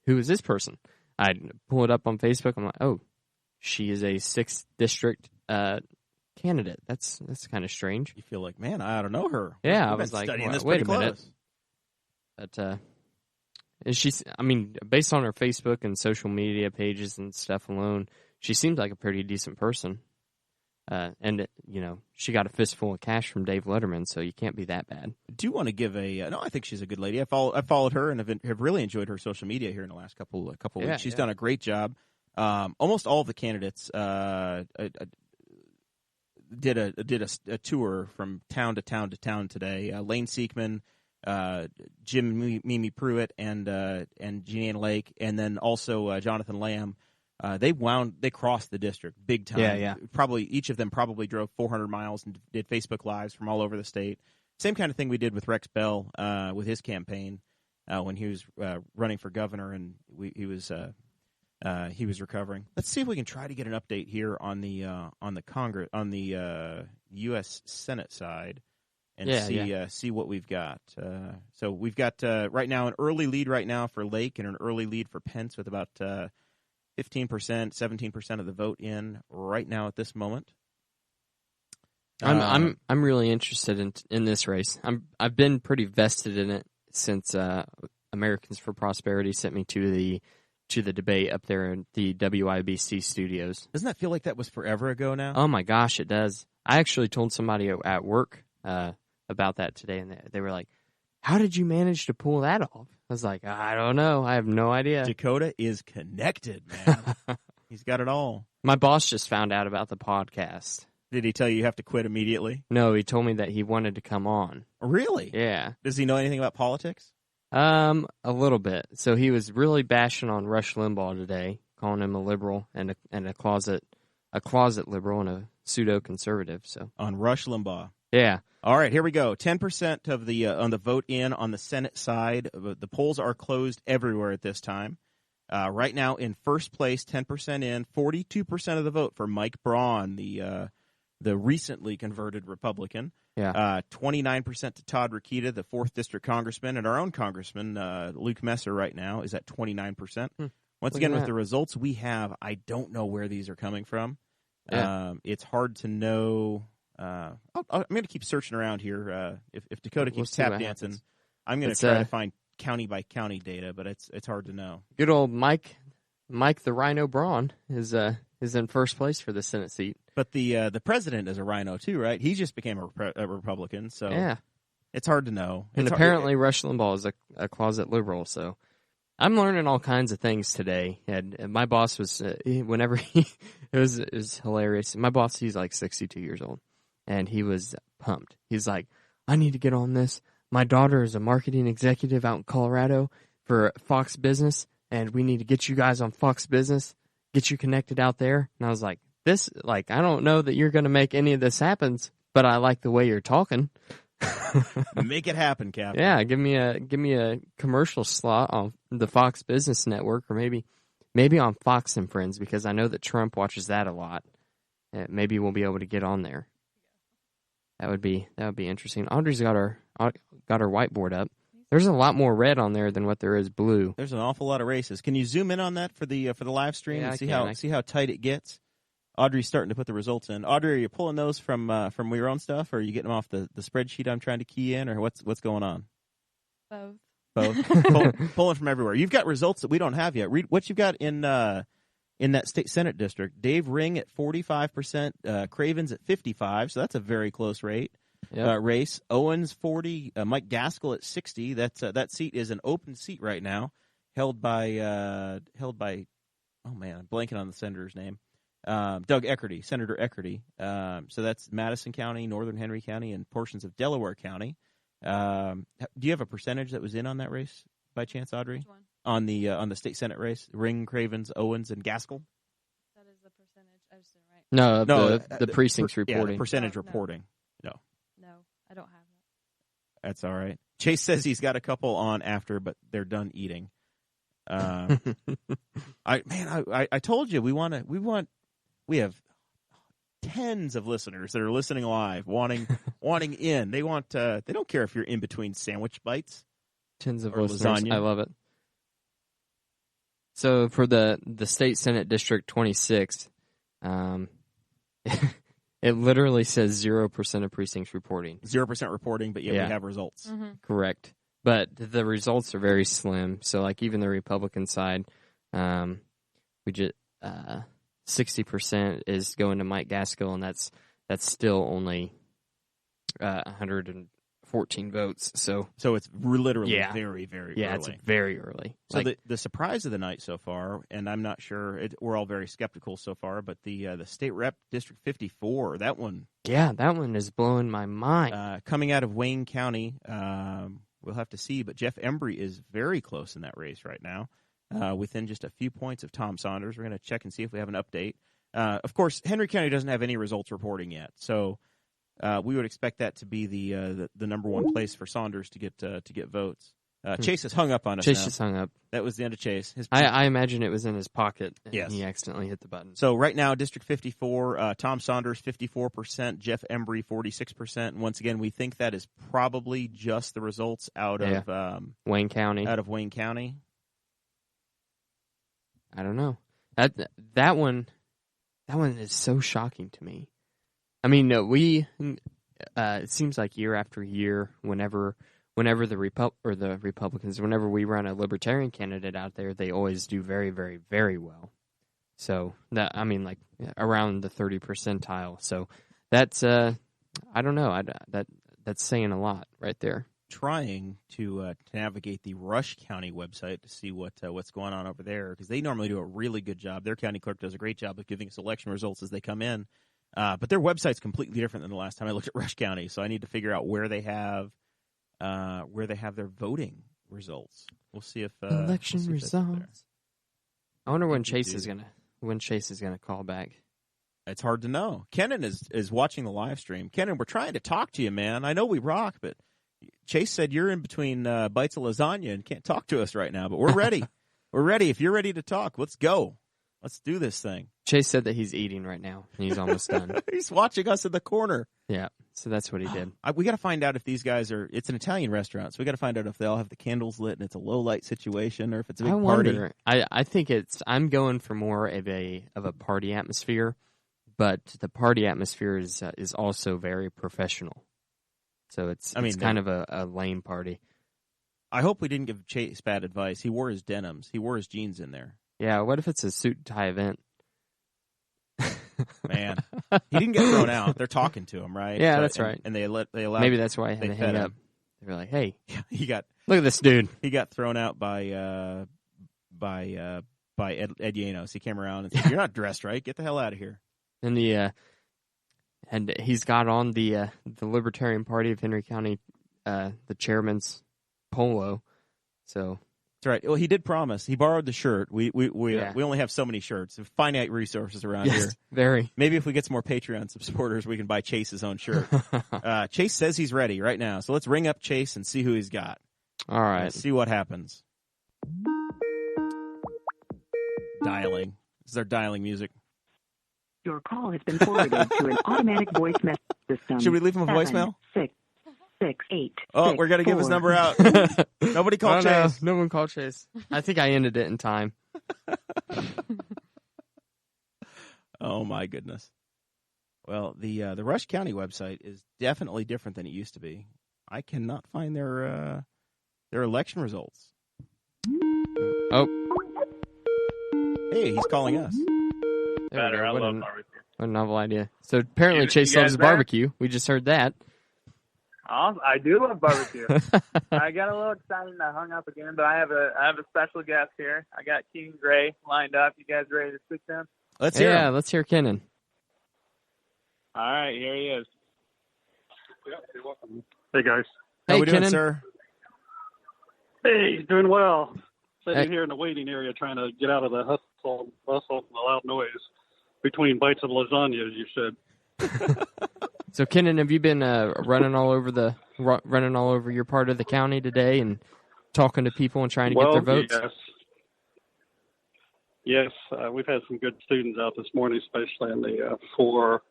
who is this person? I pull it up on Facebook. I'm like, oh, she is a 6th district candidate. That's kind of strange. You feel like, man, I ought to know her. Yeah, I was like, wait a minute. But based on her Facebook and social media pages and stuff alone, she seems like a pretty decent person. And she got a fistful of cash from Dave Letterman, so you can't be that bad. I do want to give I think she's a good lady. I followed her and have really enjoyed her social media here in the last couple weeks. She's done a great job. Almost all of the candidates did a tour from town to town to town today. Lane Siekman, Jim Mimi Pruett, and Jean Ann Lake, and then also Jonathan Lamb. They crossed the district big time. Yeah. Probably each of them drove 400 miles and did Facebook Lives from all over the state. Same kind of thing we did with Rex Bell with his campaign when he was running for governor, and he was recovering. Let's see if we can try to get an update here on the U.S. Senate side and see what we've got. So we've got right now an early lead right now for Lake and an early lead for Pence with about 15%, 17% of the vote in right now at this moment. I'm really interested in this race. I've been pretty vested in it since Americans for Prosperity sent me to the debate up there in the WIBC studios. Doesn't that feel like that was forever ago now? Oh my gosh, it does. I actually told somebody at work about that today, and they were like, "How did you manage to pull that off?" I was like, "I don't know. I have no idea." Dakota is connected, man. He's got it all. My boss just found out about the podcast. Did he tell you have to quit immediately? No, he told me that he wanted to come on. Really? Yeah. Does he know anything about politics? A little bit. So he was really bashing on Rush Limbaugh today, calling him a liberal and a closet liberal and a pseudo conservative. So on Rush Limbaugh. Yeah. All right, here we go. 10% of the on the vote in on the Senate side. The polls are closed everywhere at this time. Right now, in first place, 10% in, 42% of the vote for Mike Braun, the recently converted Republican. Yeah. 29% to Todd Rokita, the 4th District Congressman, and our own Congressman, Luke Messer, right now, is at 29%. Once again, with the results we have, I don't know where these are coming from. Yeah. It's hard to know. I'm going to keep searching around here. If Dakota keeps tap dancing, I'm going to try to find county-by-county data, but it's hard to know. Good old Mike the Rhino Braun is in first place for the Senate seat. But the president is a rhino too, right? He just became a Republican, so yeah, it's hard to know. And apparently Rush Limbaugh is a closet liberal, so I'm learning all kinds of things today. And my boss was whenever it was hilarious. My boss, he's like 62 years old, and he was pumped. He's like, "I need to get on this. My daughter is a marketing executive out in Colorado for Fox Business, and we need to get you guys on Fox Business, get you connected out there." And I was like, I don't know that you're going to make any of this happen, but I like the way you're talking. Make it happen, Captain. Yeah, give me a commercial slot on the Fox Business Network, or maybe on Fox and Friends, because I know that Trump watches that a lot. Maybe we'll be able to get on there. That would be interesting. Audrey's got her whiteboard up. There's a lot more red on there than what there is blue. There's an awful lot of races. Can you zoom in on that for the live stream and see how tight it gets? Audrey's starting to put the results in. Audrey, are you pulling those from your own stuff, or are you getting them off the spreadsheet I'm trying to key in, or what's going on? Both. Pulling from everywhere. You've got results that we don't have yet. Read what you've got in that state Senate district. Dave Ring at 45%, Cravens at 55%, so that's a very close race. Owens 40, Mike Gaskell at 60. That seat is an open seat right now, held by oh man, I'm blanking on the senator's name. Doug Eckerty, Senator Eckerty. So that's Madison County, Northern Henry County, and portions of Delaware County. Do you have a percentage that was in on that race by chance, Audrey? Which one? On the state Senate race, Ring, Cravens, Owens, and Gaskell. That is the percentage. I just didn't write. No, the precincts reporting. Yeah, the percentage reporting. No, I don't have that. That's all right. Chase says he's got a couple on after, but they're done eating. I told you we have tens of listeners that are listening live, wanting in. They don't care if you're in between sandwich bites. Tens of or listeners. lasagna. I love it. So for the state Senate District 26, it literally says 0% of precincts reporting. 0% reporting, but yet we have results. Mm-hmm. Correct. But the results are very slim. So like even the Republican side, we just 60% is going to Mike Gaskell, and that's still only 114 votes. So it's literally very, very early. Yeah, it's very early. So the surprise of the night so far, and I'm not sure, we're all very skeptical so far, but the state rep District 54, that one. Yeah, that one is blowing my mind. Coming out of Wayne County, we'll have to see, but Jeff Embry is very close in that race right now. Within just a few points of Tom Saunders. We're going to check and see if we have an update. Of course, Henry County doesn't have any results reporting yet, so we would expect that to be the number one place for Saunders to get votes. Chase has hung up on us. Chase now. just hung up. That was the end of Chase. I imagine it was in his pocket, and yes. He accidentally hit the button. So right now, District 54, Tom Saunders 54%, Jeff Embry 46%. And once again, we think that is probably just the results out of Wayne County. Out of Wayne County. I don't know. That one is so shocking to me. I mean, it seems like year after year, whenever the Republicans, whenever we run a Libertarian candidate out there, they always do very, very, very well. So around the 30th percentile. So that's I don't know. That's saying a lot right there. Trying to navigate the Rush County website to see what's going on over there, because they normally do a really good job. Their county clerk does a great job of giving us election results as they come in, but their website's completely different than the last time I looked at Rush County. So I need to figure out where they have their voting results. We'll see if election results. I wonder when Chase is gonna call back. It's hard to know. Kenon is watching the live stream. Kenon, we're trying to talk to you, man. I know we rock, but Chase said you're in between bites of lasagna and can't talk to us right now, but we're ready. We're ready. If you're ready to talk, let's go. Let's do this thing. Chase said that he's eating right now, and he's almost done. He's watching us in the corner. Yeah, so that's what he did. We got to find out if these guys are – it's an Italian restaurant, so we got to find out if they all have the candles lit and it's a low-light situation or if it's a big party. I think I'm going for more of a party atmosphere, but the party atmosphere is also very professional. So it's kind of a lame party. I hope we didn't give Chase bad advice. He wore his denims. He wore his jeans in there. Yeah, what if it's a suit and tie event? Man, he didn't get thrown out. They're talking to him, right? Yeah, that's right. And they allowed. Maybe that's why they hang up. They were like, "Hey, look at this dude." He got thrown out by Ed Yanos. He came around and said, "You're not dressed right. Get the hell out of here." And and he's got on the Libertarian Party of Henry County, the chairman's polo. So. That's right. Well, he did promise. He borrowed the shirt. We only have so many shirts. Finite resources around here. Very. Maybe if we get some more Patreon supporters, we can buy Chase's own shirt. Chase says he's ready right now. So let's ring up Chase and see who he's got. All right. Let's see what happens. Dialing. This is our dialing music. Your call has been forwarded to an automatic voice message system. Should we leave him a voicemail? 668. Oh, we're gonna give his number out. Nobody called Chase. No one called Chase. I think I ended it in time. Oh my goodness. Well, the Rush County website is definitely different than it used to be. I cannot find their election results. Oh. Hey, he's calling us. There we go. I love barbecue. What a novel idea. So apparently Chase loves barbecue. We just heard that. I do love barbecue. I got a little excited and I hung up again, but I have a special guest here. I got Kenon Gray lined up. You guys ready to speak to him? Let's hear him. Let's hear Kenon. All right, here he is. Yeah, you're welcome. Hey, guys. How we doing, Kenon? sir? Hey, doing well. Sitting here in the waiting area trying to get out of the hustle, bustle, and the loud noise between bites of lasagna, as you said. So, Kenon, have you been running all over your part of the county today and talking to people and trying to get their votes? Yes. We've had some good students out this morning, especially in the four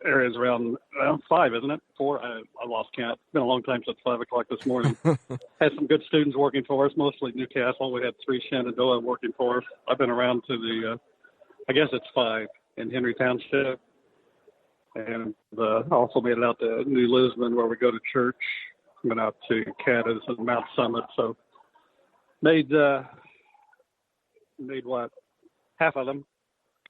areas around 5, isn't it? 4? I lost count. It's been a long time since 5 o'clock this morning. Had some good students working for us, mostly Newcastle. We had 3 Shenandoah working for us. I've been around to the, I guess it's 5 in Henry Township. And also made it out to New Lisbon where we go to church. Went out to Caddis and Mount Summit. So made what? Half of them,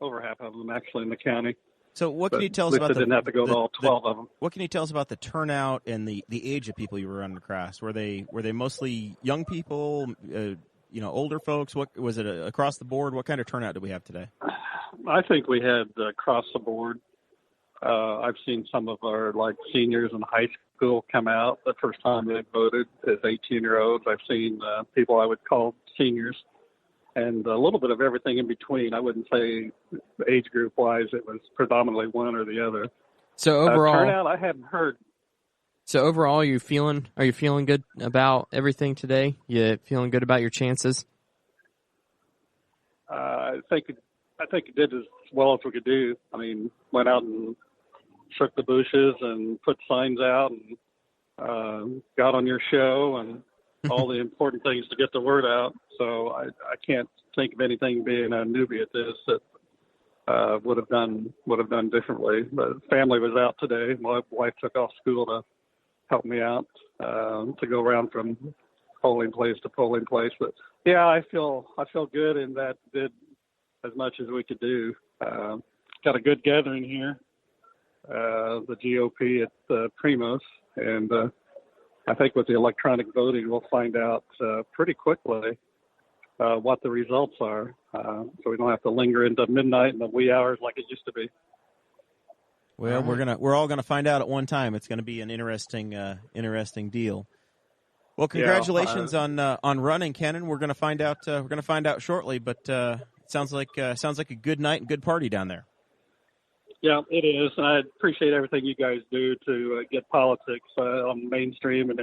over half of them actually in the county. So what can you tell us about didn't have to go to all 12 of them. What can you tell us about the turnout and the age of people you were running across? Were they mostly young people, older folks? What was it across the board? What kind of turnout did we have today? I think we had across the board. I've seen some of our seniors in high school come out the first time they voted as 18-year-olds. I've seen people I would call seniors, and a little bit of everything in between. I wouldn't say age group wise it was predominantly one or the other. So overall, turnout I hadn't heard. So overall, are you feeling good about everything today? You feeling good about your chances? I think it did as well as we could do. I mean, went out and shook the bushes and put signs out and got on your show and all the important things to get the word out. So I can't think of anything being a newbie at this that would have done differently. But family was out today. My wife took off school to help me out to go around from polling place to polling place. But yeah, I feel good in that did as much as we could do. Got a good gathering here. The GOP at Primos, and I think with the electronic voting, we'll find out pretty quickly what the results are, so we don't have to linger into midnight and the wee hours like it used to be. Well, we're all gonna find out at one time. It's gonna be an interesting deal. Well, congratulations on running, Kenon. We're gonna find out. We're gonna find out shortly, but it sounds like a good night and good party down there. Yeah, it is. And I appreciate everything you guys do to get politics on mainstream and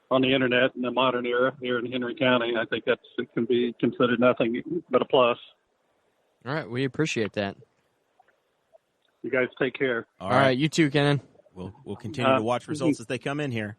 on the internet in the modern era here in Henry County. I think it can be considered nothing but a plus. All right, we appreciate that. You guys take care. All right, you too, Kenon. We'll continue to watch results as they come in here.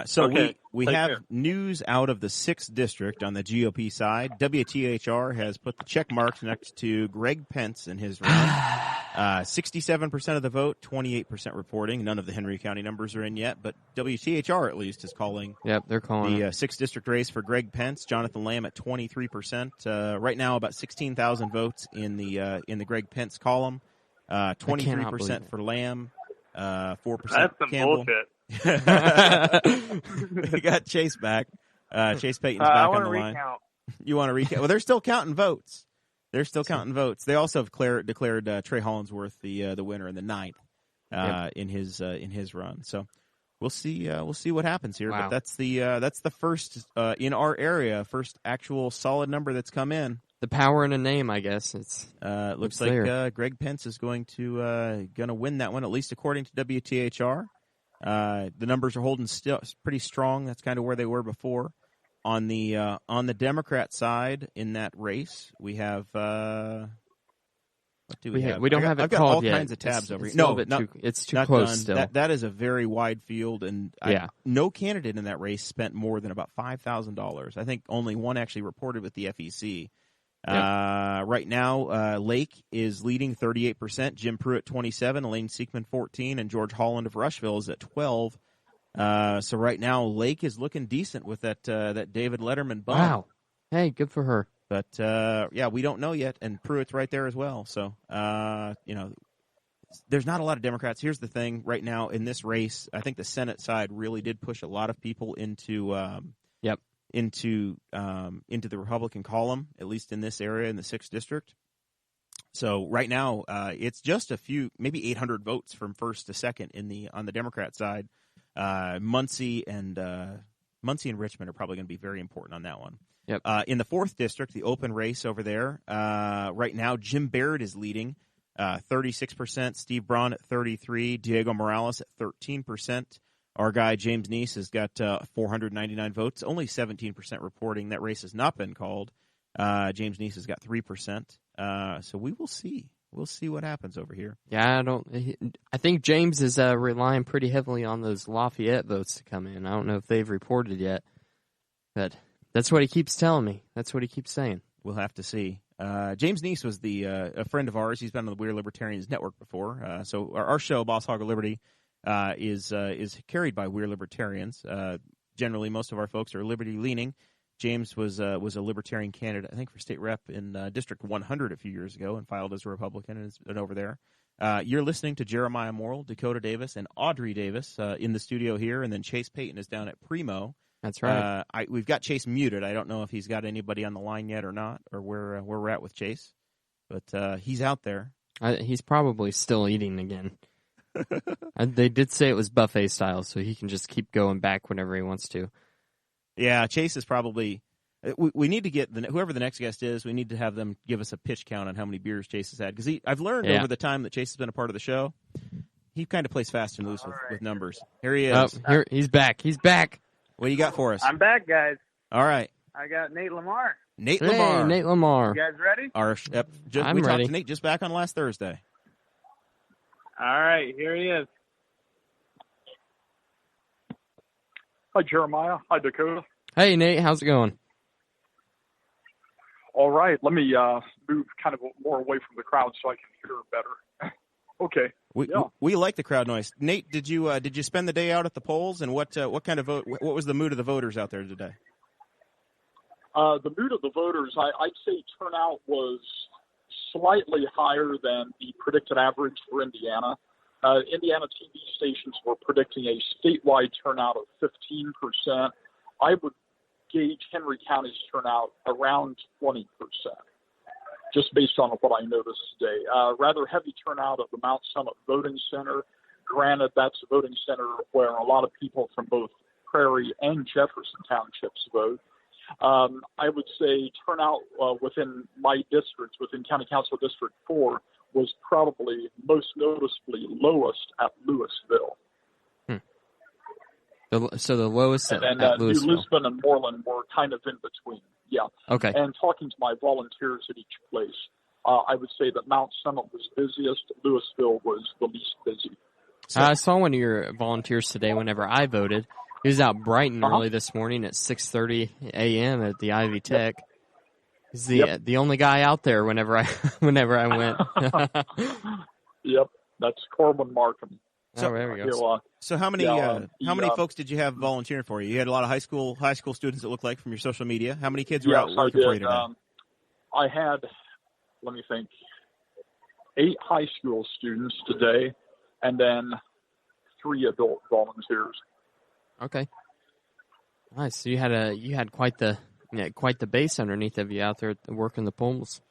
So okay. we Take have care. news out of the 6th District on the GOP side. WTHR has put the check marks next to Greg Pence in his run. 67% of the vote, 28% reporting. None of the Henry County numbers are in yet, but WTHR at least is calling. Yep, they're calling the 6th District race for Greg Pence. Jonathan Lamb at 23%. Right now, about 16,000 votes in the Greg Pence column. 23% for Lamb. 4% That's some Campbell. bullshit. We got Chase back. Chase Peyton's back on the line. Recount. You want to recount? Well, they're still counting votes. They also have declared Trey Hollinsworth the winner in the 9th in his run. So we'll see what happens here. Wow. But that's the first in our area, first actual solid number that's come in. The power in a name, I guess. Looks like Greg Pence is going to win that one, at least according to WTHR. The numbers are holding still pretty strong. That's kind of where they were before. On the Democrat side in that race, we have what do we have? We don't have it I've got called all yet. kinds of tabs over here. No, No, it's too not close done. still. That is a very wide field, and no candidate in that race spent more than about $5,000. I think only one actually reported with the FEC. Right now, Lake is leading 38%, Jim Pruett 27%, Elaine Seekman 14%, and George Holland of Rushville is at 12%. So right now, Lake is looking decent with that David Letterman bump. Wow. Hey, good for her. But we don't know yet, and Pruitt's right there as well. So there's not a lot of Democrats. Here's the thing: right now in this race, I think the Senate side really did push a lot of people into the Republican column, at least in this area in the 6th District. So right now, it's just a few, maybe 800 votes from first to second on the Democrat side. Muncie and Richmond are probably going to be very important on that one. Yep. In the 4th District, the open race over there, right now, Jim Barrett is leading, 36%. Steve Braun at 33%. Diego Morales at 13%. Our guy, James Neese, has got 499 votes, only 17% reporting. That race has not been called. James Neese has got 3%. So we will see. We'll see what happens over here. Yeah, I think James is relying pretty heavily on those Lafayette votes to come in. I don't know if they've reported yet, but that's what he keeps telling me. That's what he keeps saying. We'll have to see. James Neese was a friend of ours. He's been on the We're Libertarians Network before. So our show, Boss Hog of Liberty, is carried by We're Libertarians. Generally, most of our folks are liberty-leaning. James was a Libertarian candidate, I think, for state rep in District 100 a few years ago and filed as a Republican and has been over there. You're listening to Jeremiah Morrell, Dakota Davis, and Audrey Davis in the studio here, and then Chase Peyton is down at Primo. That's right. We've got Chase muted. I don't know if he's got anybody on the line yet or not, or where we're at with Chase, but he's out there. He's probably still eating again. They did say it was buffet style, so he can just keep going back whenever he wants to. Yeah, Chase is probably. We need to get whoever the next guest is. We need to have them give us a pitch count on how many beers Chase has had, because I've learned over the time that Chase has been a part of the show, he kind of plays fast and loose with numbers. Here he is. Here he's back. He's back. What do you got for us? I'm back, guys. All right. I got Nate LaMar. Nate LaMar. Nate LaMar. You guys ready? I'm we ready. talked to Nate just back on last Thursday. All right, here he is. Hi, Jeremiah. Hi, Dakota. Hey, Nate. How's it going? All right, let me move kind of more away from the crowd so I can hear better. Okay. We like the crowd noise. Nate, did you spend the day out at the polls, and what kind of vote? What was the mood of the voters out there today? The mood of the voters, I'd say turnout was slightly higher than the predicted average for Indiana. Indiana TV stations were predicting a statewide turnout of 15%. I would gauge Henry County's turnout around 20%, just based on what I noticed today. Rather heavy turnout of the Mount Summit Voting Center. Granted, that's a voting center where a lot of people from both Prairie and Jefferson Townships vote. I would say turnout within my district, within County Council District 4, was probably most noticeably lowest at Louisville. So the lowest and at Louisville. New Lisbon and Moreland were kind of in between. Yeah. Okay. And talking to my volunteers at each place, I would say that Mount Summit was busiest. Louisville was the least busy. So, I saw one of your volunteers today whenever I voted. He was out bright and early this morning at 6:30 a.m. at the Ivy Tech. He's the only guy out there whenever I went. Yep, that's Corbin Markham. So there we go. So how many folks did you have volunteering for you? You had a lot of high school students, it looked like, from your social media. How many kids were out working for you today? I had, let me think, 8 high school students today, and then 3 adult volunteers. Okay. Nice. So you had quite the base underneath of you out there working the polls.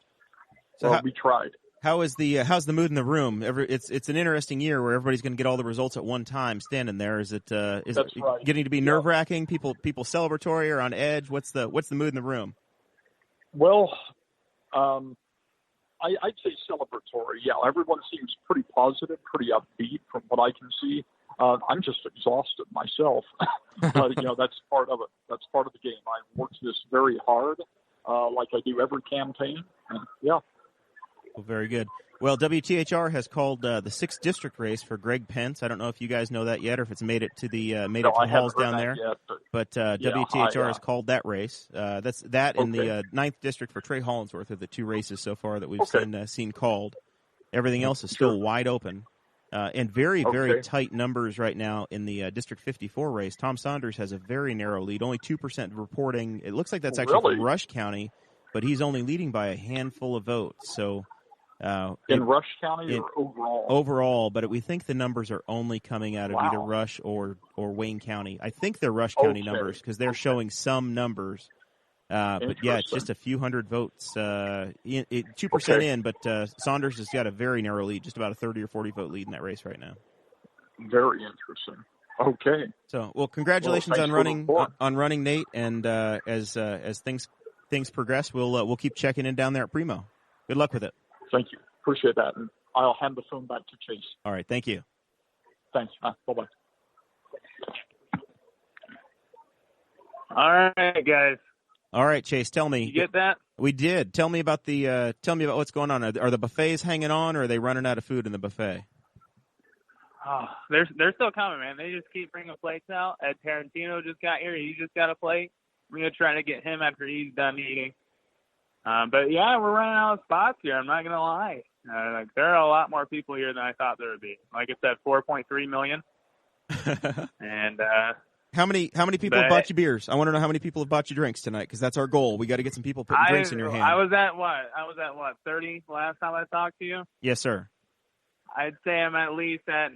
So we tried. How's the mood in the room? It's an interesting year where everybody's going to get all the results at one time standing there. Is it getting to be nerve-wracking? People celebratory or on edge? What's the mood in the room? Well, I'd say celebratory. Yeah, everyone seems pretty positive, pretty upbeat from what I can see. I'm just exhausted myself, but that's part of it. That's part of the game. I worked this very hard, like I do every campaign. And, yeah. Well, very good. Well, WTHR has called the 6th district race for Greg Pence. I don't know if you guys know that yet, or if it's made it to the halls down there. Yet, but WTHR has called that race. That's that in the 9th district for Trey Hollinsworth are the 2 races so far that we've seen called. Everything else is still wide open. And very tight numbers right now in the District 54 race. Tom Saunders has a very narrow lead, only 2% reporting. It looks like that's actually from Rush County, but he's only leading by a handful of votes. So in Rush County or overall? Overall, but we think the numbers are only coming out of either Rush or Wayne County. I think they're Rush County numbers because they're showing some numbers. But yeah, it's just a few hundred votes, 2% in, but Saunders has got a very narrow lead, just about a 30 or 40 vote lead in that race right now. Very interesting. Okay. So, well, congratulations on running, Nate, and as things progress, we'll keep checking in down there at Primo. Good luck with it. Thank you. Appreciate that, and I'll hand the phone back to Chase. All right. Thank you. Thanks. Bye-bye. All right, guys. All right, Chase, tell me. You get that? We did. Tell me about what's going on. Are the buffets hanging on, or are they running out of food in the buffet? Oh, they're still coming, man. They just keep bringing plates out. Ed Tarantino just got here. He just got a plate. We're going to try to get him after he's done eating. But, yeah, we're running out of spots here. I'm not going to lie. There are a lot more people here than I thought there would be. Like I said, 4.3 million. And How many people have bought you beers? I want to know how many people have bought you drinks tonight, because that's our goal. We got to get some people putting drinks in your hand. I was at what, 30 last time I talked to you? Yes, sir. I'd say I'm at least at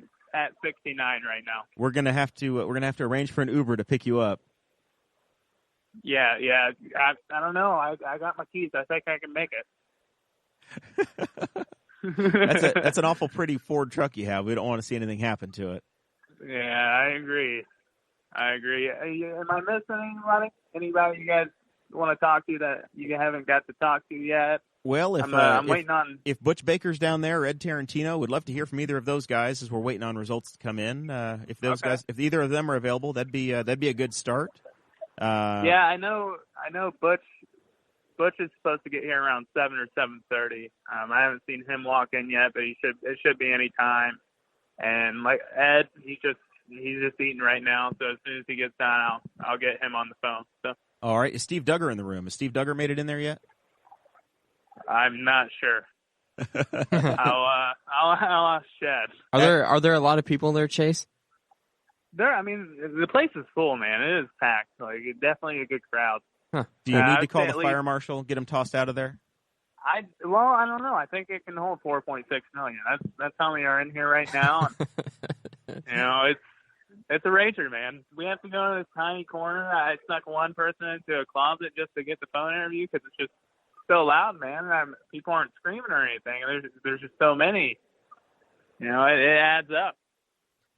69 right now. We're gonna have to arrange for an Uber to pick you up. Yeah. I don't know. I got my keys. I think I can make it. That's an awful pretty Ford truck you have. We don't want to see anything happen to it. Yeah, I agree. Am I missing anybody? Anybody you guys want to talk to that you haven't got to talk to yet? Well, I'm waiting on. If Butch Baker's down there, or Ed Tarantino, would love to hear from either of those guys as we're waiting on results to come in. If those guys, if either of them are available, that'd be a good start. Yeah, I know. Butch is supposed to get here around 7 or 7:30. I haven't seen him walk in yet, but it should be any time. And like Ed, he's just eating right now. So as soon as he gets done, I'll get him on the phone. So. All right. Is Steve Duggar in the room? Has Steve Duggar made it in there yet? I'm not sure. I'll ask Chad. Are there a lot of people there, Chase? The place is full, man. It is packed. Like, it's definitely a good crowd. Huh. Do you need to I'd call say the at fire least- marshal, get him tossed out of there? I don't know. I think it can hold 4.6 million. That's how many are in here right now. And, it's a rager, man. We have to go to this tiny corner. I snuck one person into a closet just to get the phone interview because it's just so loud, man. People aren't screaming or anything. There's just so many. It adds up.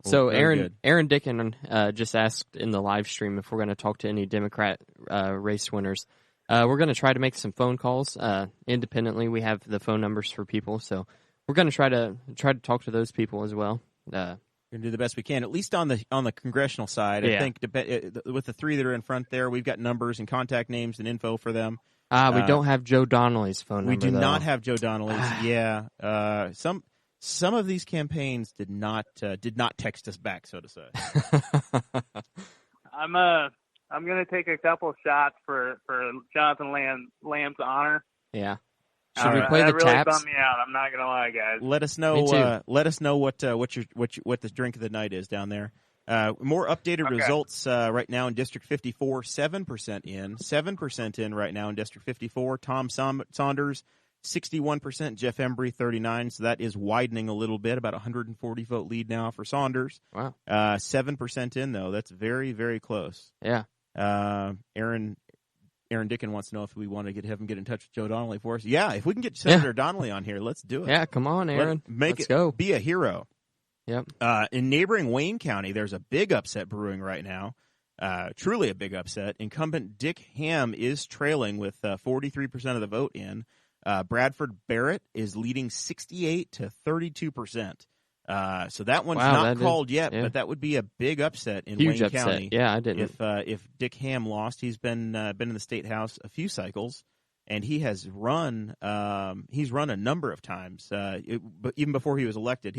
So Very good. Aaron Dicken just asked in the live stream if we're going to talk to any Democrat race winners. We're going to try to make some phone calls independently. We have the phone numbers for people, so we're going to try to talk to those people as well. We're going to do the best we can, at least on the congressional side. Yeah. I think with the three that are in front there, we've got numbers and contact names and info for them. We don't have Joe Donnelly's phone number. We do though. not have Joe Donnelly's. Yeah, some of these campaigns did not text us back, so to say. I'm gonna take a couple shots for Jonathan Lamb's honor. Yeah. Should we play the really taps? bummed me out. I'm not gonna lie, guys. Let us know. What the drink of the night is down there. More updated results right now in District 54. 7% in. 7% in right now in District 54. Tom Saunders, 61%. Jeff Embry, 39%. So that is widening a little bit. About 140 vote lead now for Saunders. Wow. 7% in though. That's very, very close. Yeah. Aaron Dicken wants to know if we want to have him get in touch with Joe Donnelly for us. Yeah, if we can get Senator Donnelly on here, let's do it. Yeah, come on, Aaron. Let's go. Be a hero. Yep. In neighboring Wayne County, there's a big upset brewing right now. Truly a big upset. Incumbent Dick Ham is trailing with 43% of the vote in. Bradford Barrett is leading 68 to 32%. So that one's not called yet, but that would be a big upset in Huge Wayne upset. County. Yeah, I didn't. If Dick Ham lost, he's been in the state house a few cycles, and he has run. He's run a number of times. But even before he was elected,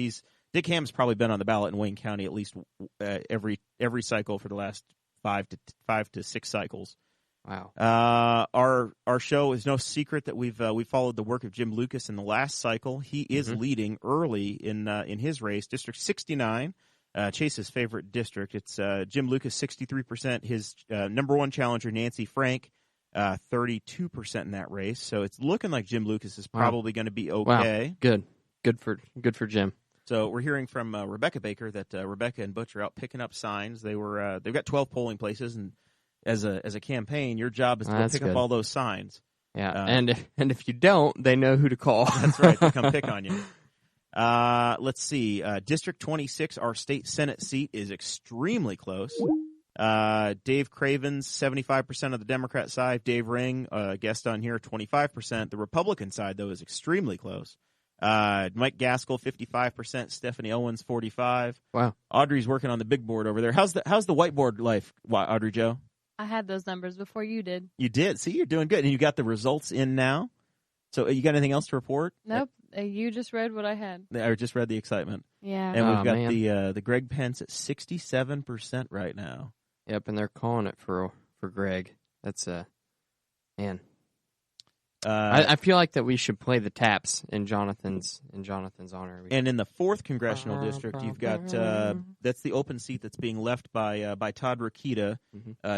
Dick Ham's probably been on the ballot in Wayne County at least every cycle for the last 5 to 6 cycles. Wow. Our show is no secret that we followed the work of Jim Lucas in the last cycle. He is leading early in his race, District 69, Chase's favorite district. It's Jim Lucas 63%. His number one challenger Nancy Frank 32% in that race. So it's looking like Jim Lucas is probably going to be okay. Wow. Good for Jim. So we're hearing from Rebecca Baker that Rebecca and Butch are out picking up signs. They've got 12 polling places, and as a campaign, your job is to go pick up all those signs. Yeah, and if you don't, they know who to call. That's right. They come pick on you. Let's see. District 26, our state Senate seat, is extremely close. Dave Craven's 75% of the Democrat side. Dave Ring, guest on here, 25%. The Republican side, though, is extremely close. Mike Gaskell, 55%. Stephanie Owens, 45%. Wow. Audrey's working on the big board over there. How's the whiteboard life, Audrey Jo? I had those numbers before you did. You did. See, you're doing good, and you got the results in now. So, you got anything else to report? Nope. You just read what I had. I just read the excitement. Yeah. And we've got the Greg Pence at 67% right now. Yep, and they're calling it for Greg. That's man. I feel like that we should play the taps in Jonathan's honor. And in the 4th congressional district, you've got that's the open seat that's being left by Todd Rokita.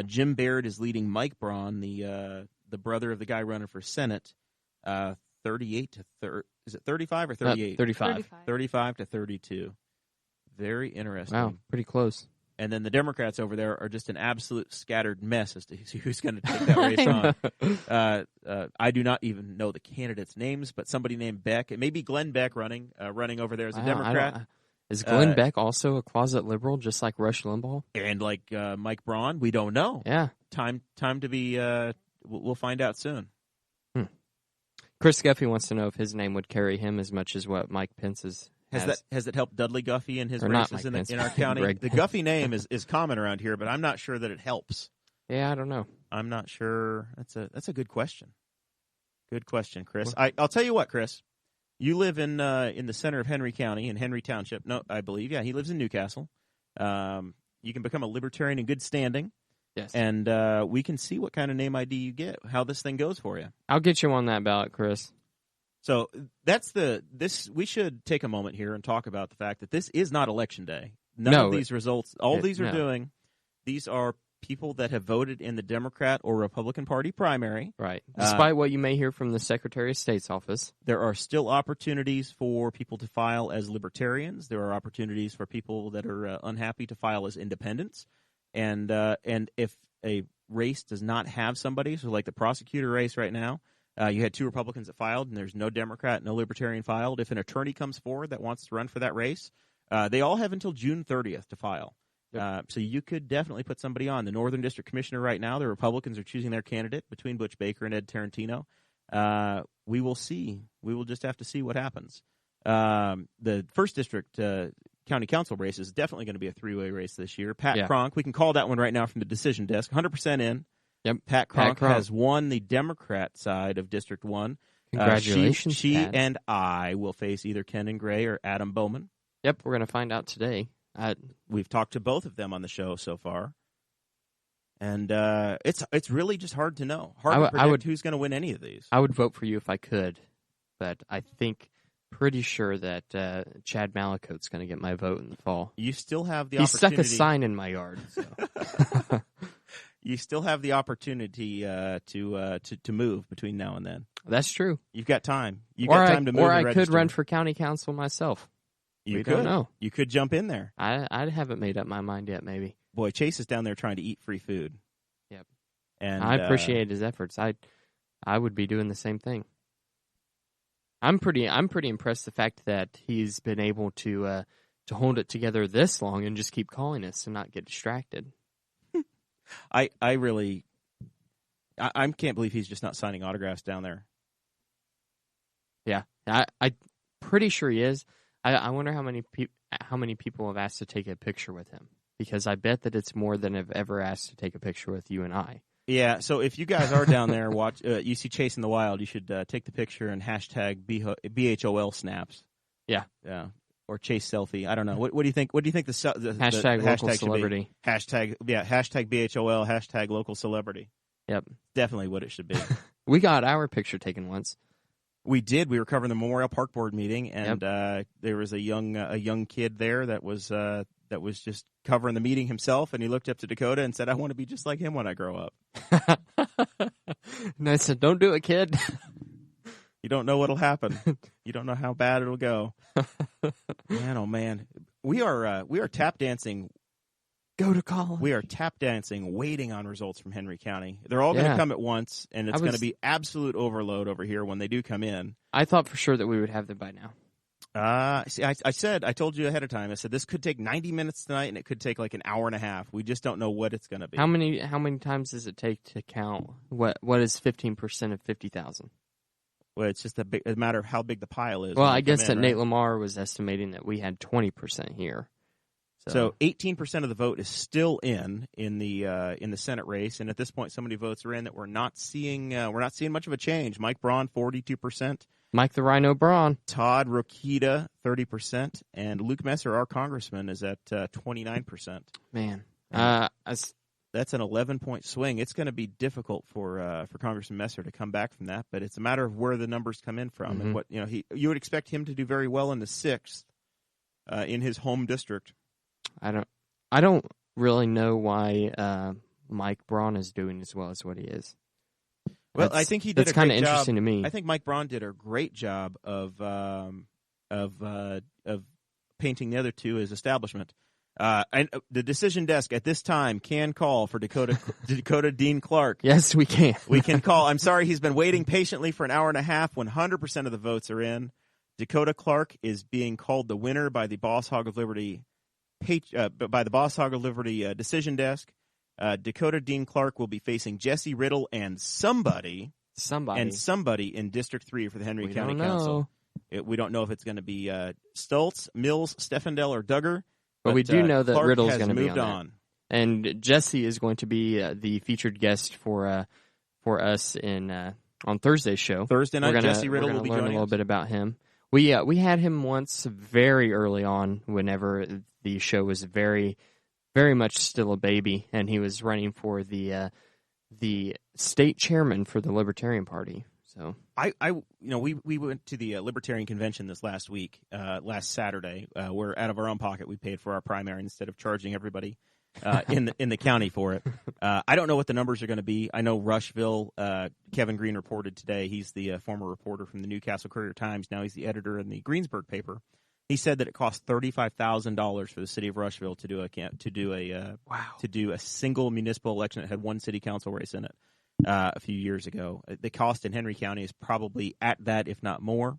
Jim Baird is leading Mike Braun, the brother of the guy running for Senate, 38 to 30. Is it 35 or 38? 35 to 32. Very interesting. Wow, pretty close. And then the Democrats over there are just an absolute scattered mess as to who's going to take that race on. I do not even know the candidates' names, but somebody named Beck. It may be Glenn Beck running over there as a Democrat. Is Glenn Beck also a closet liberal, just like Rush Limbaugh? And like Mike Braun? We don't know. Yeah. Time to be we'll find out soon. Chris Guffey wants to know if his name would carry him as much as what Mike Pence's has it helped Dudley Guffey in his races in our county? The Guffey name is common around here, but I'm not sure that it helps. Yeah, I don't know. I'm not sure. That's a good question. Good question, Chris. I'll tell you what, Chris. You live in the center of Henry County in Henry Township. No, I believe. Yeah, he lives in Newcastle. You can become a libertarian in good standing. Yes. And we can see what kind of name ID you get, how this thing goes for you. I'll get you on that ballot, Chris. So we should take a moment here and talk about the fact that this is not Election Day. None of these results, these are people that have voted in the Democrat or Republican Party primary. Right. Despite what you may hear from the Secretary of State's office. There are still opportunities for people to file as libertarians. There are opportunities for people that are unhappy to file as independents. And if a race does not have somebody, so like the prosecutor race right now, you had 2 Republicans that filed, and there's no Democrat, no Libertarian filed. If an attorney comes forward that wants to run for that race, they all have until June 30th to file. Yep. So you could definitely put somebody on. The Northern District Commissioner right now, the Republicans are choosing their candidate between Butch Baker and Ed Tarantino. We will see. We will just have to see what happens. The 1st District County Council race is definitely going to be a 3-way race this year. Pat Cronk, we can call that one right now from the decision desk, 100% in. Yep. Pat Cronk has won the Democrat side of District 1. Congratulations, she Pat. and I will face either Kenon Gray or Adam Bowman. Yep, we're going to find out today. We've talked to both of them on the show so far, and it's really just hard to know. Hard to predict who's going to win any of these. I would vote for you if I could, but I think pretty sure that Chad Malicoat's going to get my vote in the fall. You still have the opportunity. He stuck a opportunity. sign in my yard. So. You still have the opportunity to move between now and then. That's true. You've got time. You've got time to move. Or and I register. could run for county council myself. You don't know. You could jump in there. I haven't made up my mind yet, maybe. Boy, Chase is down there trying to eat free food. Yep. And I appreciate his efforts. I would be doing the same thing. I'm pretty impressed the fact that he's been able to hold it together this long and just keep calling us and not get distracted. I can't believe he's just not signing autographs down there. Yeah, I pretty sure he is. I wonder how many people have asked to take a picture with him, because I bet that it's more than have ever asked to take a picture with you and I. Yeah, so if you guys are down there, watch. You see Chase in the Wild, you should take the picture and hashtag BHOL snaps. Yeah, or Chase selfie. I don't know. What do you think? What do you think the hashtag local celebrity? Hashtag BHOL. Hashtag local celebrity. Yep, definitely what it should be. We got our picture taken once. We did. We were covering the Memorial Park Board meeting, and there was a young kid there that was just covering the meeting himself, and he looked up to Dakota and said, "I want to be just like him when I grow up." And I said, "Don't do it, kid. You don't know what'll happen. You don't know how bad it'll go." Man, oh man, we are tap dancing. Go to college. We are tap dancing, waiting on results from Henry County. They're all going to come at once, and it's going to be absolute overload over here when they do come in. I thought for sure that we would have them by now. See, I told you ahead of time. I said this could take 90 minutes tonight, and it could take like an hour and a half. We just don't know what it's going to be. How many times does it take to count? What is 15% of 50,000? Well, it's just a matter of how big the pile is. Well, I guess that Nate LaMar was estimating that we had 20% here. So 18% of the vote is still in the Senate race, and at this point, so many votes are in that we're not seeing much of a change. Mike Braun, 42%. Mike the Rhino Braun. Todd Rokita, 30%, and Luke Messer, our congressman, is at 29%. Man, that's an 11-point swing. It's going to be difficult for Congressman Messer to come back from that, but it's a matter of where the numbers come in from, and what you would expect him to do very well in the 6th in his home district. I don't really know why Mike Braun is doing as well as what he is. Well, I think he did. That's kind of interesting to me. I think Mike Braun did a great job of painting the other two as establishment. And the decision desk at this time can call for Dakota Dean Clark. Yes, we can. We can call. I'm sorry, he's been waiting patiently for an hour and a half. 100% of the votes are in. Dakota Clark is being called the winner by the Boss Hog of Liberty. By the Boss Hog of Liberty decision desk. Dakota Dean Clark will be facing Jesse Riddle and somebody in District 3 for the Henry County Council. We don't know if it's going to be Stultz, Mills, Stefandel, or Duggar. But we do know that Clark Riddle's going to be on. And Jesse is going to be the featured guest for us on Thursday's show. Thursday night, Jesse Riddle will be joining us. We're going to learn a little bit about him. We had him once very early on, whenever the show was very, very much still a baby, and he was running for the state chairman for the Libertarian Party. So we went to the Libertarian Convention this last week, last Saturday, where out of our own pocket we paid for our primary instead of charging everybody in the county for it. I don't know what the numbers are going to be. I know Rushville. Kevin Green reported today. He's the former reporter from the Newcastle Courier-Times. Now he's the editor in the Greensburg paper. He said that it cost $35,000 for the city of Rushville to do a single municipal election that had one city council race in it a few years ago. The cost in Henry County is probably at that, if not more.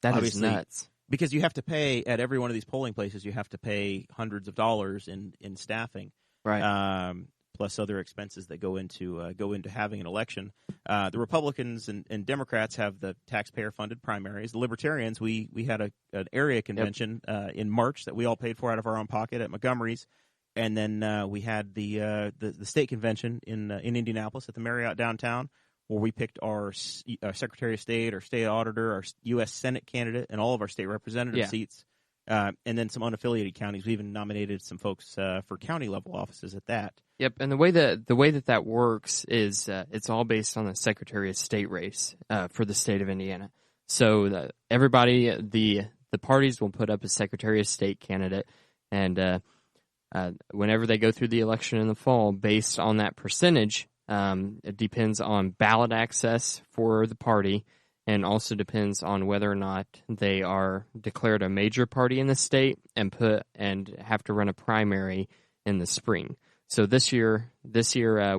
That is nuts. Because you have to pay at every one of these polling places. You have to pay hundreds of dollars in staffing, right? Plus other expenses that go into having an election. The Republicans and Democrats have the taxpayer-funded primaries. The Libertarians, we had an area convention in March that we all paid for out of our own pocket at Montgomery's, and then we had the state convention in Indianapolis at the Marriott downtown, where we picked our Secretary of State, our state auditor, our U.S. Senate candidate, and all of our state representative seats. And then some unaffiliated counties. We even nominated some folks for county-level offices at that. Yep, and the way that works is it's all based on the Secretary of State race for the state of Indiana. So everybody, the parties will put up a Secretary of State candidate, and whenever they go through the election in the fall, based on that percentage, it depends on ballot access for the party, and also depends on whether or not they are declared a major party in the state and have to run a primary in the spring. So this year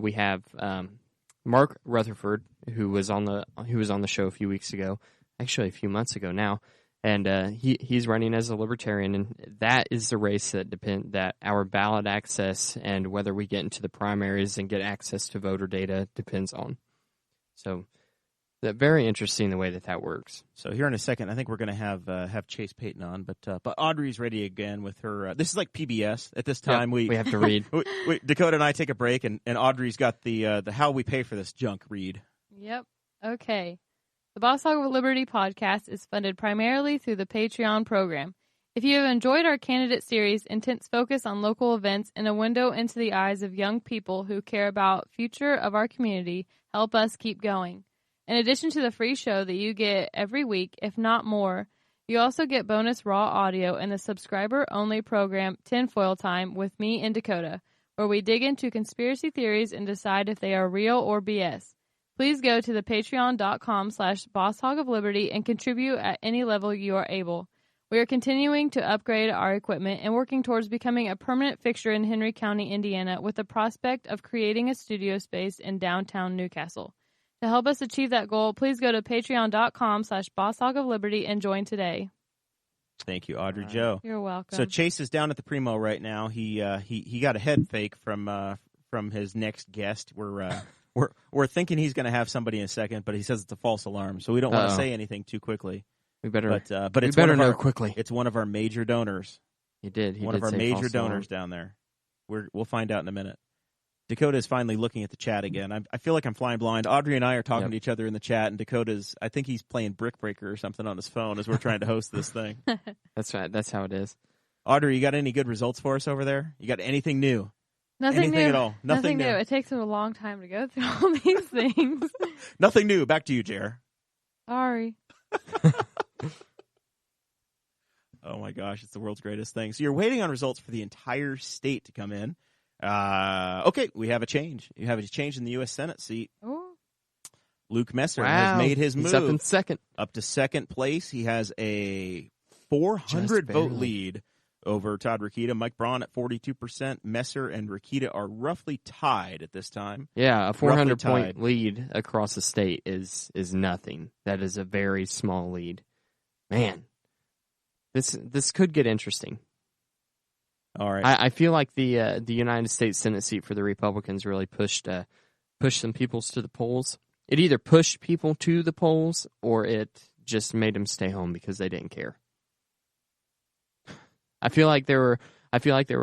we have Mark Rutherford, who was on the show a few weeks ago, actually a few months ago now, and he's running as a Libertarian, and that is the race that our ballot access and whether we get into the primaries and get access to voter data depends on. So. Very interesting the way that works. So here in a second, I think we're going to have Chase Peyton on, but Audrey's ready again with her. This is like PBS at this time. We have to read. Dakota and I take a break, and Audrey's got the how we pay for this junk read. Yep. Okay. The Boss Hog of Liberty podcast is funded primarily through the Patreon program. If you have enjoyed our candidate series, intense focus on local events and a window into the eyes of young people who care about future of our community, help us keep going. In addition to the free show that you get every week, if not more, you also get bonus raw audio in the subscriber-only program Tinfoil Time with me and Dakota, where we dig into conspiracy theories and decide if they are real or BS. Please go to the patreon.com/BossHogOfLiberty and contribute at any level you are able. We are continuing to upgrade our equipment and working towards becoming a permanent fixture in Henry County, Indiana, with the prospect of creating a studio space in downtown Newcastle. To help us achieve that goal, please go to patreon.com/BossHogOfLiberty and join today. Thank you, Audrey Jo. You're welcome. So Chase is down at the Primo right now. He got a head fake from his next guest. We're thinking he's going to have somebody in a second, but he says it's a false alarm, so we don't want to say anything too quickly. We better, but it's know quickly. It's one of our major donors. He did. One of our major donors down there. We'll find out in a minute. Dakota is finally looking at the chat again. I feel like I'm flying blind. Audrey and I are talking to each other in the chat, and Dakota's, I think he's playing Brick Breaker or something on his phone as we're trying to host this thing. That's right. That's how it is. Audrey, you got any good results for us over there? You got anything new? Nothing anything new at all? Nothing new. It takes a long time to go through all these things. Nothing new. Back to you, Jer. Sorry. Oh, my gosh. It's the world's greatest thing. So you're waiting on results for the entire state to come in. Okay, we have a change. You have a change in the U.S. Senate seat. Ooh. Luke Messer has made his move. He's up in second. Up to second place. He has a 400-vote lead over Todd Rokita. Mike Braun at 42%. Messer and Rokita are roughly tied at this time. Yeah, a 400-point lead across the state is nothing. That is a very small lead. Man, this could get interesting. All right. I feel like the United States Senate seat for the Republicans really pushed some people to the polls. It either pushed people to the polls or it just made them stay home because they didn't care. I feel like there were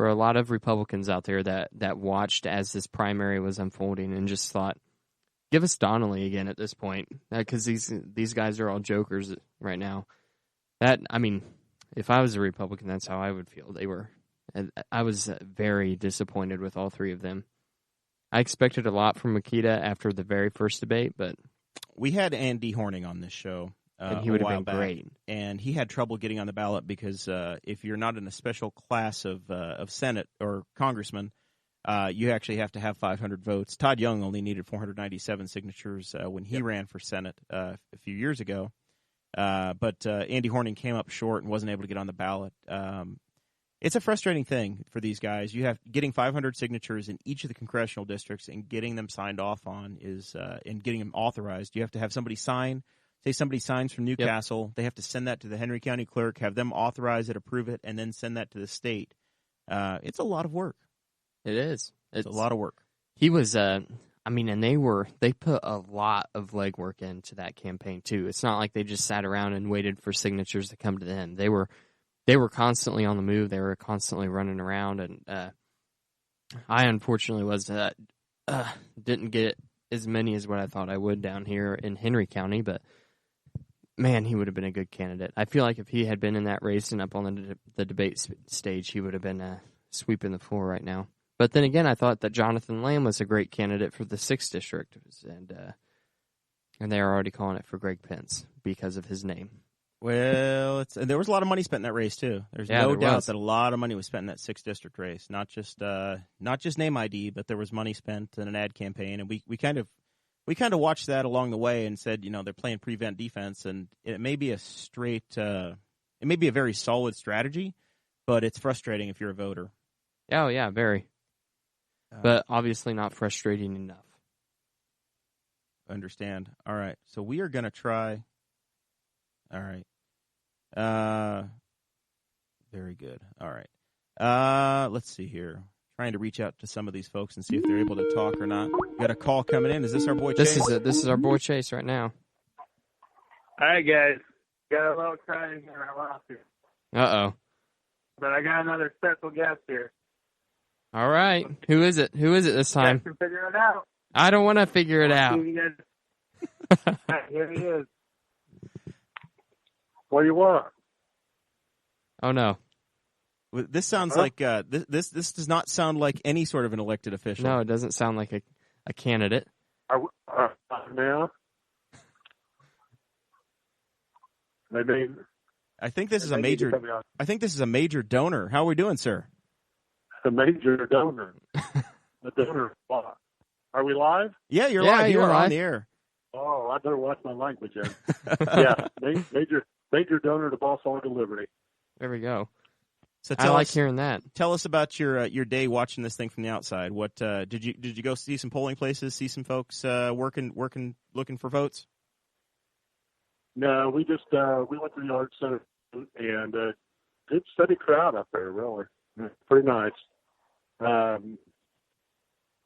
a lot of Republicans out there that watched as this primary was unfolding and just thought, give us Donnelly again at this point, because these guys are all jokers right now. If I was a Republican, that's how I would feel. I was very disappointed with all three of them. I expected a lot from Rokita after the very first debate, but we had Andy Horning on this show. And he would have been back, great. And he had trouble getting on the ballot because if you're not in a special class of Senate or congressman, you actually have to have 500 votes. Todd Young only needed 497 signatures when he ran for Senate a few years ago. But Andy Horning came up short and wasn't able to get on the ballot. It's a frustrating thing for these guys. You have getting 500 signatures in each of the congressional districts and getting them signed off on and getting them authorized. You have to have somebody sign. Say somebody signs from Newcastle, They have to send that to the Henry County clerk, have them authorize it, approve it, and then send that to the state. It's a lot of work. It is. It's a lot of work. He was, and they put a lot of legwork into that campaign too. It's not like they just sat around and waited for signatures to come to them. They were constantly on the move. They were constantly running around, and I unfortunately didn't get as many as what I thought I would down here in Henry County, but man, he would have been a good candidate. I feel like if he had been in that race and up on the debate stage, he would have been sweeping the floor right now. But then again, I thought that Jonathan Lamb was a great candidate for the 6th district, and they are already calling it for Greg Pence because of his name. Well, there was a lot of money spent in that race too. There's no doubt that a lot of money was spent in that 6th district race. Not just name ID, but there was money spent in an ad campaign, and we kind of watched that along the way and said, they're playing prevent defense, and it may be it may be a very solid strategy, but it's frustrating if you're a voter. Oh yeah, very. But obviously not frustrating enough. Understand. All right, so we are going to try. All right. Very good. All right. Let's see here. Trying to reach out to some of these folks and see if they're able to talk or not. We got a call coming in. Is this our boy Chase? This is our boy Chase right now. All right, guys. Got a little crying here. I lost you. Uh-oh. But I got another special guest here. All right. Who is it? Who is it this time? You guys can figure it out. I don't want to figure it out. Here he is. What do you want? Oh, no. This sounds like this does not sound like any sort of an elected official. No, it doesn't sound like a candidate. Now? Maybe. I think this is a major donor. How are we doing, sir? A major donor. A donor spot. Are we live? Yeah, you're live. You are on the air. Oh, I better watch my language then. Yeah, major donor to Boss Hog of Liberty. There we go. So I like hearing that. Tell us about your day watching this thing from the outside. What did you go see some polling places? See some folks working, looking for votes? No, we just we went to the Art Center and good steady crowd up there. Really, pretty nice.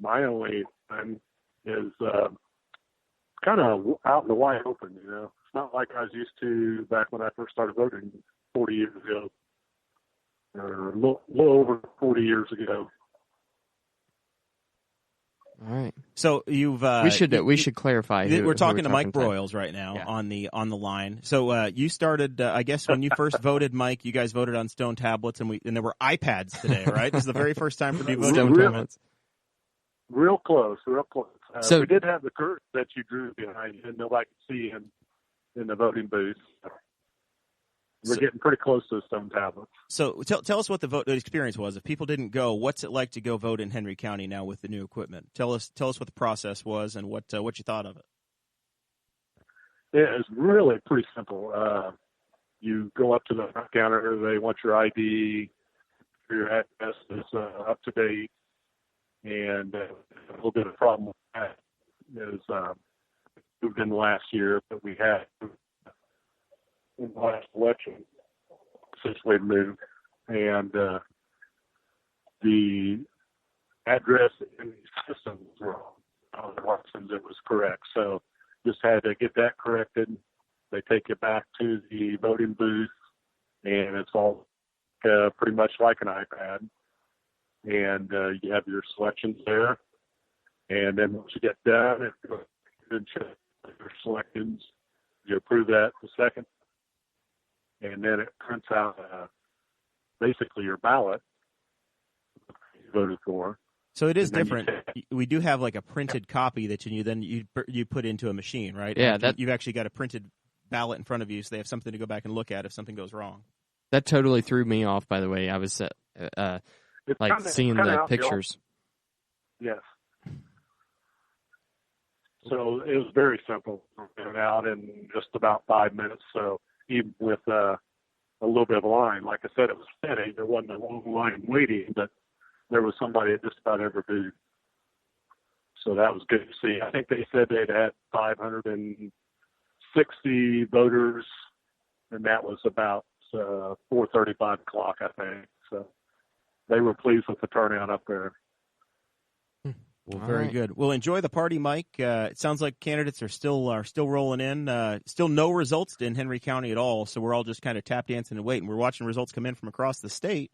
My only time is kind of out in the wide open. It's not like I was used to back when I first started voting 40 years ago, or a little over 40 years ago. All right. So you've we should clarify. We're talking to Mike Broyles right now on the line. So you started, I guess, when you first voted, Mike. You guys voted on stone tablets, and there were iPads today, right? This is the very first time for you voting on tablets. Real close. So we did have the curtain that you drew behind you, and nobody could see in the voting booth. We're getting pretty close to the stone tablets. So tell us what the vote experience was. If people didn't go, what's it like to go vote in Henry County now with the new equipment? Tell us what the process was and what you thought of it. Yeah, it's really pretty simple. You go up to the front counter. They want your ID. Your address is up to date. And a little bit of problem with that is moved in last year, but we had in the last election since we moved, and the address in the system was wrong. On the Watsons, it was correct, so just had to get that corrected. They take you back to the voting booth, and it's all pretty much like an iPad. And you have your selections there. And then once you get done, if you check your selections, you approve that the second. And then it prints out basically your ballot you voted for. So it is And then different. We do have like a printed copy that you put into a machine, right? Yeah, you've actually got a printed ballot in front of you, so they have something to go back and look at if something goes wrong. That totally threw me off. By the way, I was seeing the pictures. Yes. So it was very simple. We went out in just about 5 minutes. So even with a little bit of a line, like I said, it was steady. There wasn't a long line waiting, but there was somebody at just about every booth. So that was good to see. I think they said they'd had 560 voters, and that was about 4:30, 5 o'clock, I think. So they were pleased with the turnout up there. Well, very good. Well, enjoy the party, Mike. It sounds like candidates are still rolling in. Still no results in Henry County at all, so we're all just kind of tap dancing and waiting. We're watching results come in from across the state.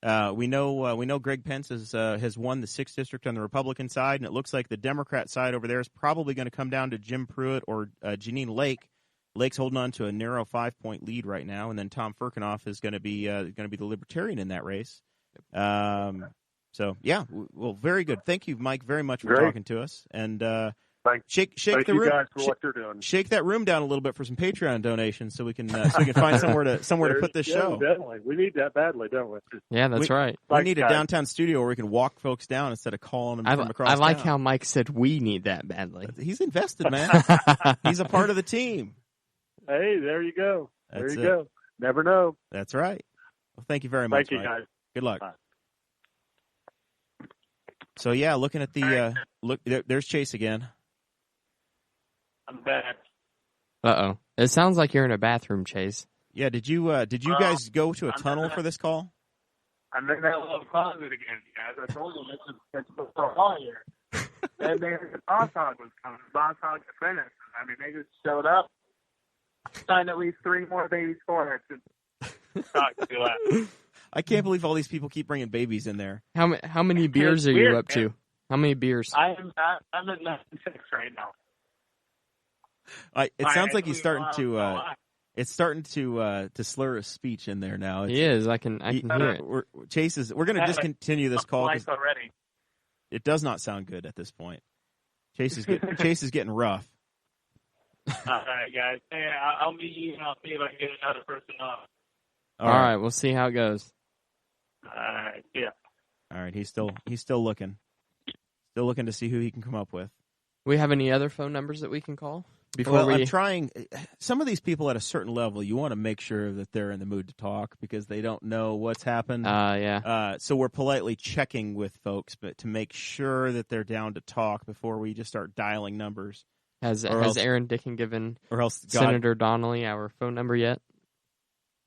We know Greg Pence has won the 6th district on the Republican side, and it looks like the Democrat side over there is probably going to come down to Jim Pruett or Jeanine Lake. Lake's holding on to a narrow 5-point lead right now, and then Tom Furkinoff is going to be the Libertarian in that race. So yeah, well, very good. Thank you, Mike, very much for talking to us. And shake Thank the you room. guys for what you're doing. Shake that room down a little bit for some Patreon donations, so we can find somewhere to put this show. Definitely, we need that badly, don't we? Yeah, that's right. We need a downtown studio where we can walk folks down instead of calling them from across. I like town. how Mike said we need that badly. He's invested, man. He's a part of the team. Hey, there you go. That's there you go. Never know. That's right. Well, thank you very much. Thank you, Mike. guys. Good luck. Bye. So yeah, looking at the look, there's Chase again. I'm back. Uh-oh. It sounds like you're in a bathroom, Chase. Yeah, did you guys go to a tunnel for this call? I'm in that little closet again, guys. I told you it's so hot here. And then the boss hog was coming. The boss hog to finish. I mean, they just showed up, signed at least 3 more babies for it. I can't believe all these people keep bringing babies in there. How many beers are you up to? How many beers? I'm at 96 right now. It sounds like he's starting to. It's starting to slur his speech in there now. He is. I can hear it. We're going to discontinue this call. Already. It does not sound good at this point. Chase is getting rough. All right, guys. Hey, I'll meet you and I'll see if I can get another person on. All right, we'll see how it goes. All right, yeah. All right, he's still looking. Still looking to see who he can come up with. We have any other phone numbers that we can call? I'm trying. Some of these people at a certain level, you want to make sure that they're in the mood to talk because they don't know what's happened. Yeah. So we're politely checking with folks, but to make sure that they're down to talk before we just start dialing numbers. Has Aaron Dickin given Senator Donnelly our phone number yet?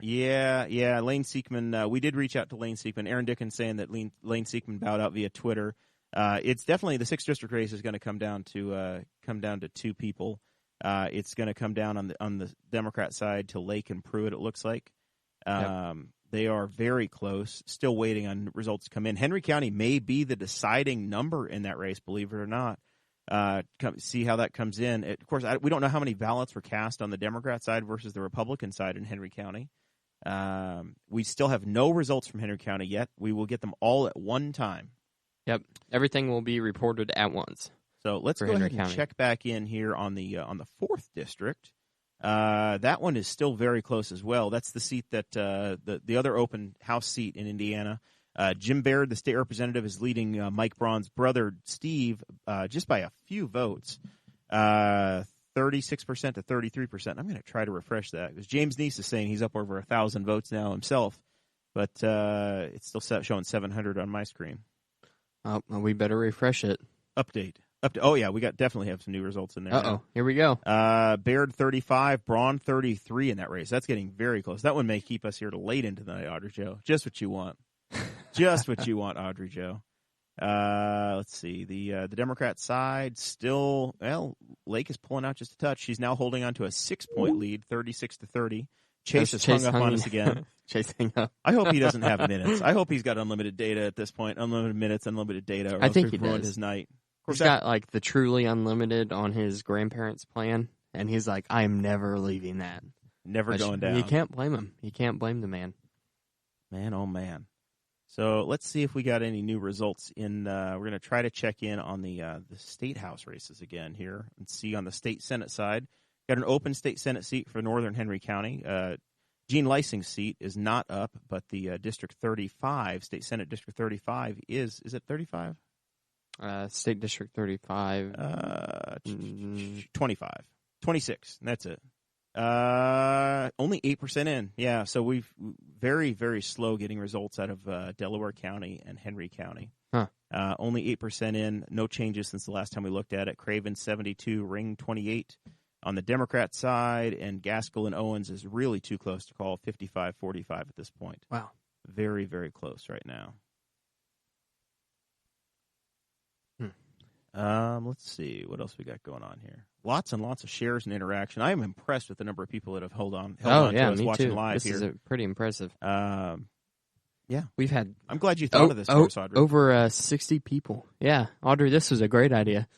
Yeah. Lane Siekman. We did reach out to Lane Siekman. Aaron Dickin saying that Lane Siekman bowed out via Twitter. It's definitely the 6th district race is going to come down to 2 people. It's going to come down on the Democrat side to Lake and Pruett. It looks like they are very close. Still waiting on results to come in. Henry County may be the deciding number in that race, believe it or not. See how that comes in. Of course, we don't know how many ballots were cast on the Democrat side versus the Republican side in Henry County. We still have no results from Henry County yet. We will get them all at one time. Yep, everything will be reported at once. So let's go ahead and check back in here on the 4th district. That one is still very close as well. That's the seat that the other open House seat in Indiana. Jim Baird, the state representative, is leading Mike Braun's brother Steve just by a few votes, 36% to 33%. I'm going to try to refresh that because James Neese is saying he's up over 1,000 votes now himself, but it's still showing 700 on my screen. Oh, well, we better refresh it. Update. Oh yeah, we definitely have some new results in there. Here we go. Baird 35, Braun 33 in that race. That's getting very close. That one may keep us here till late into the night, Audrey Jo. Just what you want. Just what you want, Audrey Jo. Let's see. The Democrat side still, Lake is pulling out just a touch. She's now holding on to a 6-point lead, 36 to 30. Chase has hung up on us again. Chase hung up. I hope he doesn't have minutes. I hope he's got unlimited data at this point. Unlimited minutes, unlimited data. Or I think he ruined does. His night. He's got like the truly unlimited on his grandparents' plan, and he's like, I am never leaving that. Never going down. You can't blame him. You can't blame the man. Man, oh man. So let's see if we got any new results in. We're going to try to check in on the state house races again here and see on the state senate side. Got an open state senate seat for Northern Henry County. Gene Lysing's seat is not up, but the District 35, State Senate District 35 is it 35? State District 35. 25. 26, that's it. Only 8% in. Yeah, so we've very, very slow getting results out of Delaware County and Henry County. Huh. Only 8% in. No changes since the last time we looked at it. Craven 72, Ring 28 on the Democrat side, and Gaskell and Owens is really too close to call, 55-45 at this point. Wow. Very, very close right now. Let's see. What else we got going on here? Lots and lots of shares and interaction. I am impressed with the number of people that have held on to us watching too. live this here. This is pretty impressive. Yeah. We've had... I'm glad you thought of this for us, Audrey. Over 60 people. Yeah. Audrey, this was a great idea.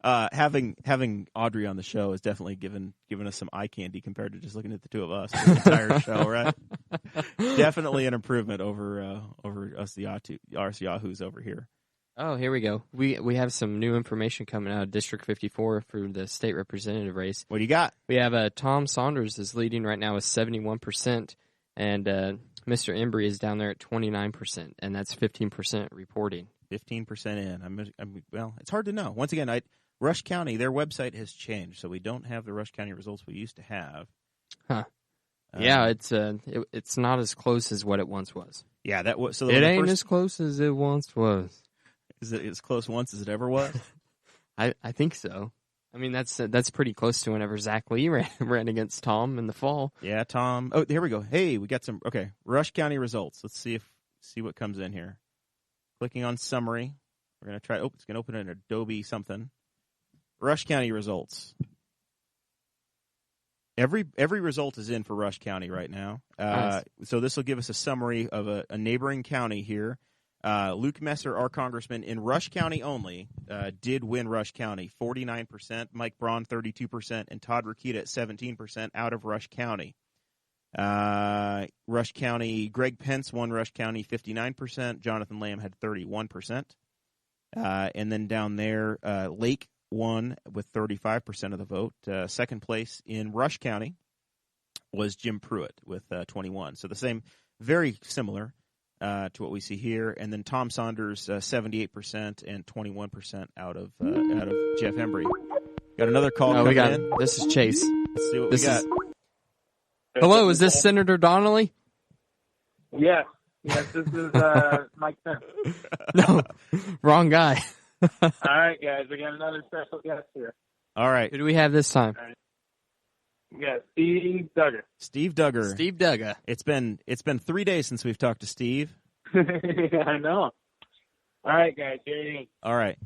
Having Audrey on the show has definitely given us some eye candy compared to just looking at the two of us for the entire show, right? Definitely an improvement over us Yahoos over here. Oh, here we go. We have some new information coming out of District 54 for the state representative race. What do you got? We have Tom Saunders is leading right now with 71%, and Mr. Embry is down there at 29%, and that's 15% reporting. 15% in. Well, it's hard to know. Once again, Rush County, their website has changed, so we don't have the Rush County results we used to have. Huh. Yeah, it's not as close as what it once was. Yeah, that was. So it ain't as close as it once was. Is it as close once as it ever was? I think so. I mean, that's pretty close to whenever Zach Lee ran against Tom in the fall. Yeah, Tom. Oh, here we go. Hey, we got some. Okay, Rush County results. Let's see what comes in here. Clicking on summary. We're going to try. Oh, it's going to open an Adobe something. Rush County results. Every result is in for Rush County right now. Nice. So this will give us a summary of a neighboring county here. Luke Messer, our congressman, in Rush County only, did win Rush County, 49%, Mike Braun, 32%, and Todd Rokita at 17% out of Rush County. Rush County, Greg Pence won Rush County, 59%. Jonathan Lamb had 31%. And then down there, Lake won with 35% of the vote. Second place in Rush County was Jim Pruett with 21%. So the same, very similar to what we see here. And then Tom Saunders, 78% and 21% out of Jeff Embry. Got another call coming in. This is Chase. Let's see what we got. Hello, is this Senator Donnelly? Yes, this is Mike Pence. No, wrong guy. All right, guys, we got another special guest here. All right. Who do we have this time? All right. We got Steve Duggar. Steve Duggar. Steve Duggar. It's been 3 days since we've talked to Steve. I know. All right, guys, here he is. All right.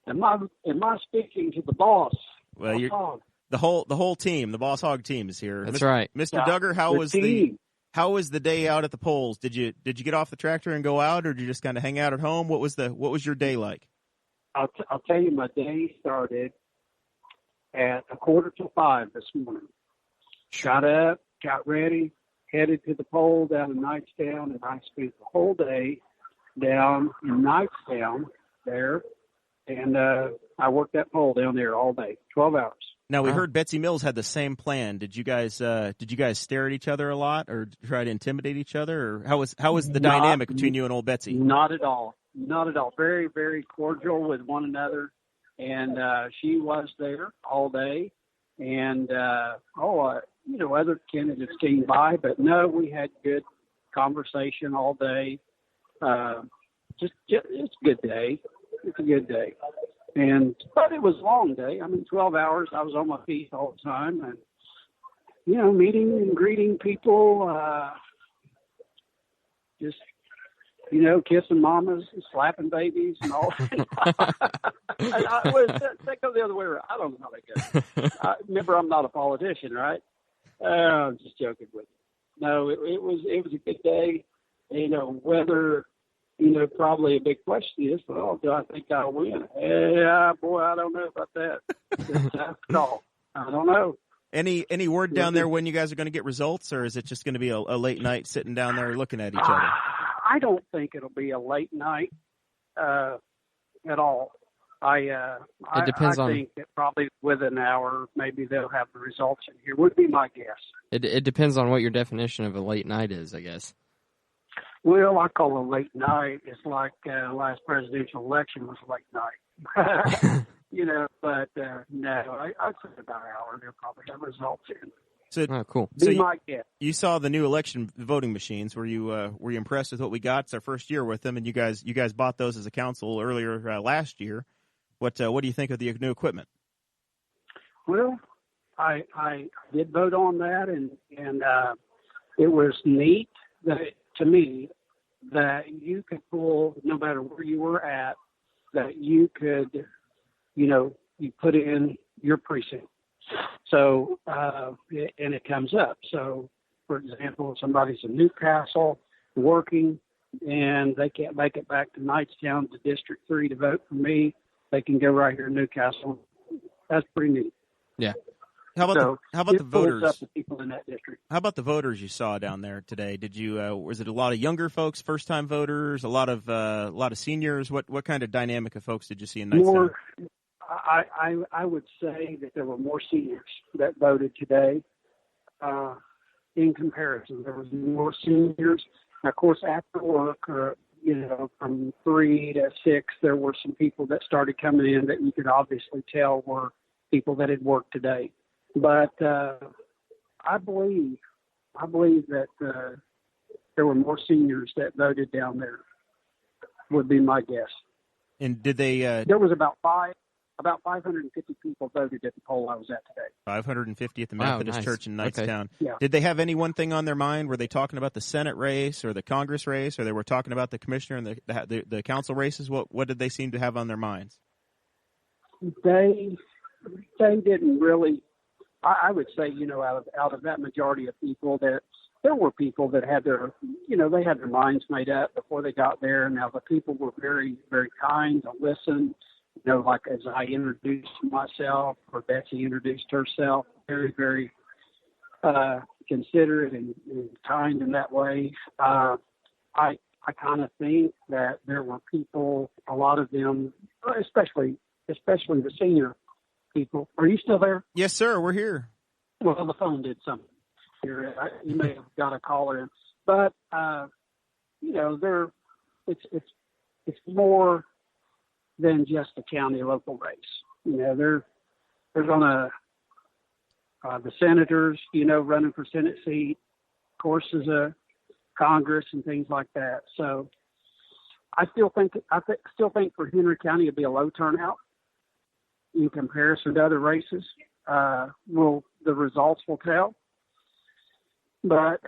Am I speaking to the boss? Well, the whole team, the Boss Hog team is here. That's right. Mr. Duggar, how was the day out at the polls? Did you get off the tractor and go out, or did you just kind of hang out at home? What was your day like? I'll tell you, my day started at 4:45 this morning. Got up, got ready, headed to the poll down in Knightstown, and I spent the whole day down in Knightstown there, and I worked that poll down there all day, 12 hours. Now, we heard Betsy Mills had the same plan. Did you guys stare at each other a lot, or try to intimidate each other, or how was the dynamic between you and old Betsy? Not at all. Not at all. Very, very cordial with one another, and she was there all day. And other candidates came by, but no, we had good conversation all day. Just it's a good day. It's a good day. But it was a long day. I mean, 12 hours. I was on my feet all the time, and meeting and greeting people, just kissing mamas and slapping babies and all. That goes the other way around. I don't know how that goes. Remember, I'm not a politician, right? I'm just joking with you. No, it was a good day. Whether. Probably a big question is, well, do I think I'll win? Yeah, boy, I don't know about that. It's a tough call. I don't know. Any word down there when you guys are going to get results, or is it just going to be a late night sitting down there looking at each other? I don't think it'll be a late night at all. It depends I think that probably within an hour, maybe they'll have the results in here, would be my guess. It depends on what your definition of a late night is, I guess. Well, I call a late night. It's like last presidential election was a late night. But no, I'd say about an hour. They'll probably have results in. So, cool. Be my guess. You saw the new election voting machines. Were you impressed with what we got? It's our first year with them, and you guys bought those as a council earlier last year. What do you think of the new equipment? Well, I did vote on that, and it was neat to me that you could pull, no matter where you were at, that you could, you put in your precinct. So, and it comes up. So, for example, if somebody's in Newcastle working and they can't make it back to Knightstown to District 3 to vote for me, they can go right here in Newcastle. That's pretty neat. Yeah. How about the voters? Up the people in that district. How about the voters you saw down there today? Did you was it a lot of younger folks, first time voters, a lot of seniors? What kind of dynamic of folks did you see in Knightstown? I would say that there were more seniors that voted today. In comparison, there was more seniors. Now, of course, after work, from 3 to 6, there were some people that started coming in that you could obviously tell were people that had worked today. But I believe that there were more seniors that voted down there. Would be my guess. And did they? There was about 550 people voted at the poll I was at today. 550 at the Methodist Church in Knightstown. Okay. Yeah. Did they have any one thing on their mind? Were they talking about the Senate race or the Congress race, or they were talking about the commissioner and the council races? What did they seem to have on their minds? They didn't really. I would say, out of that majority of people, that there were people that had their, they had their minds made up before they got there. Now the people were very, very kind to listen. Like as I introduced myself, or Betsy introduced herself, very, very considerate and kind in that way. I kind of think that there were people, a lot of them, especially the senior people. Are you still there? Yes, sir. We're here. Well, the phone did something here. You may have got a caller in, but it's more than just a county local race. There's on the senators, running for Senate seat, of course, there's a Congress and things like that. So I still think for Henry County it'd be a low turnout in comparison to other races. The results will tell. But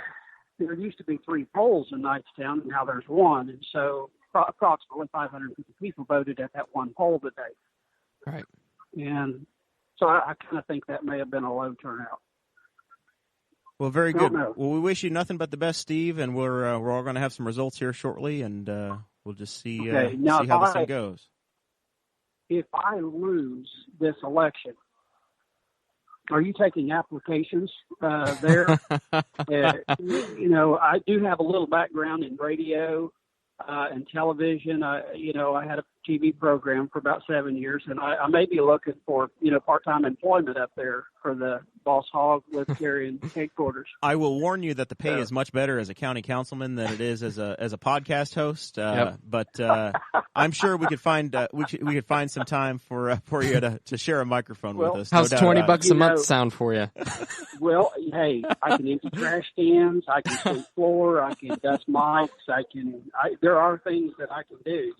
there used to be 3 polls in Knightstown, and now there's 1, and so approximately 550 people voted at that one poll today. Right. And so I kind of think that may have been a low turnout. Well, very good. Well, we wish you nothing but the best, Steve, and we're all going to have some results here shortly, and we'll just see how this thing goes. If I lose this election, are you taking applications there? I do have a little background in radio and television. I had a TV program for about 7 years, and I may be looking for, part-time employment up there for the Boss Hog Libertarian headquarters. I will warn you that the pay is much better as a county councilman than it is as a podcast host. But I'm sure we could find some time for you to share a microphone with us. How's $20 a month sound for you? Well, hey, I can empty trash cans, I can sweep floor, I can dust mics, there are things that I can do.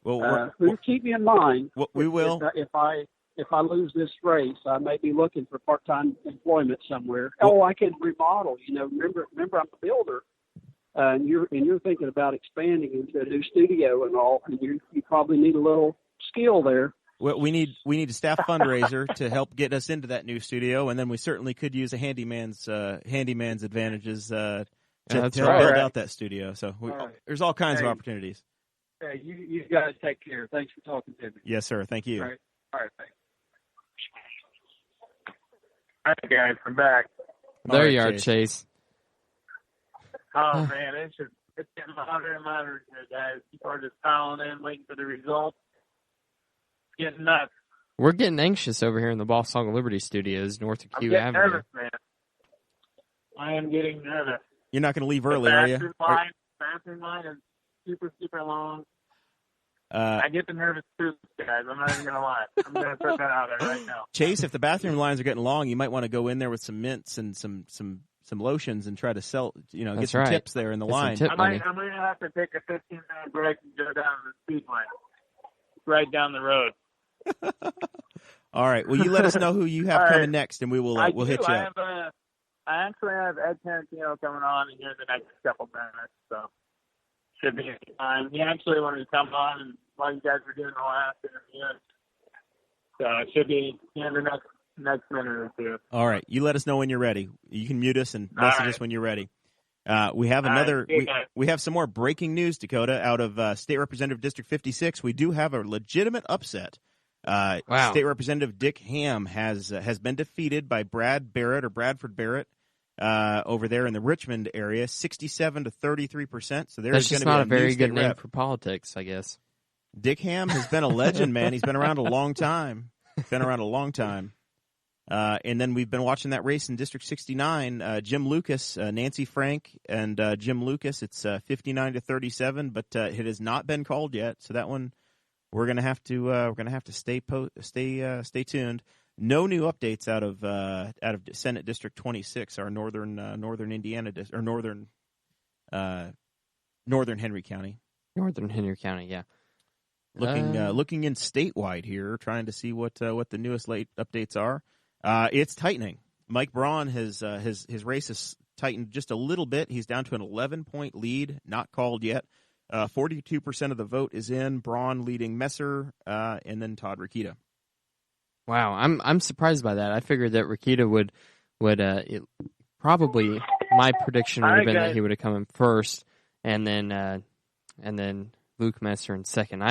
Well, keep me in mind. We will. If I lose this race, I may be looking for part-time employment somewhere. I can remodel. Remember I'm a builder, and you're thinking about expanding into a new studio and all, and you probably need a little skill there. Well, we need a staff fundraiser to help get us into that new studio, and then we certainly could use a handyman's advantages to help build out that studio. So there's all kinds of opportunities. Hey, you guys take care. Thanks for talking to me. Yes, sir. Thank you. All right. Thanks. All right, guys, I'm back. There right, you are, Chase. Chase. Oh, man, it's getting louder and louder here, guys. People are just piling in, waiting for the results. It's getting nuts. We're getting anxious over here in the Boss Hog of Liberty studios, north of I'm Q getting Avenue. nervous, man. I am getting nervous. You're not going to leave early, are you? Bathroom line is super, super long. I get the nervous too, guys. I'm not even going to lie. I'm going to put that out there right now. Chase, if the bathroom lines are getting long, you might want to go in there with some mints and some lotions and try to sell, get some tips there in the line. I might have to take a 15-minute break and go down to the speedway. It's right down the road. All right. Well, you let us know who you have coming next, and we'll hit you up. I actually have Ed Tarantino coming on here in the next couple minutes, so should be a time. He actually wanted to come on and while you guys were doing the last interview, so it should be in the next minute or two. All right. You let us know when you're ready. You can mute us and message us when you're ready. We have another. We have some more breaking news, Dakota, out of State Representative District 56. We do have a legitimate upset. Wow. State Representative Dick Ham has been defeated by Bradford Barrett over there in the Richmond area, 67 to 33%. So that's just not a very good name for politics, I guess. Dick Ham has been a legend, man. He's been around a long time. And then we've been watching that race in District 69. Jim Lucas, Nancy Frank, and Jim Lucas. It's 59 to 37, but it has not been called yet. So that one we're gonna have to stay tuned. No new updates out of Senate District 26, our northern Indiana or northern Henry County. Northern Henry County, yeah. Looking in statewide here, trying to see what the newest late updates are. It's tightening. Mike Braun his race has tightened just a little bit. He's down to an 11-point lead, not called yet. 42% of the vote is in. Braun leading Messer, and then Todd Rokita. Wow, I'm surprised by that. I figured that Rokita would probably my prediction would have been that he would have come in first, and then Luke Messer in second.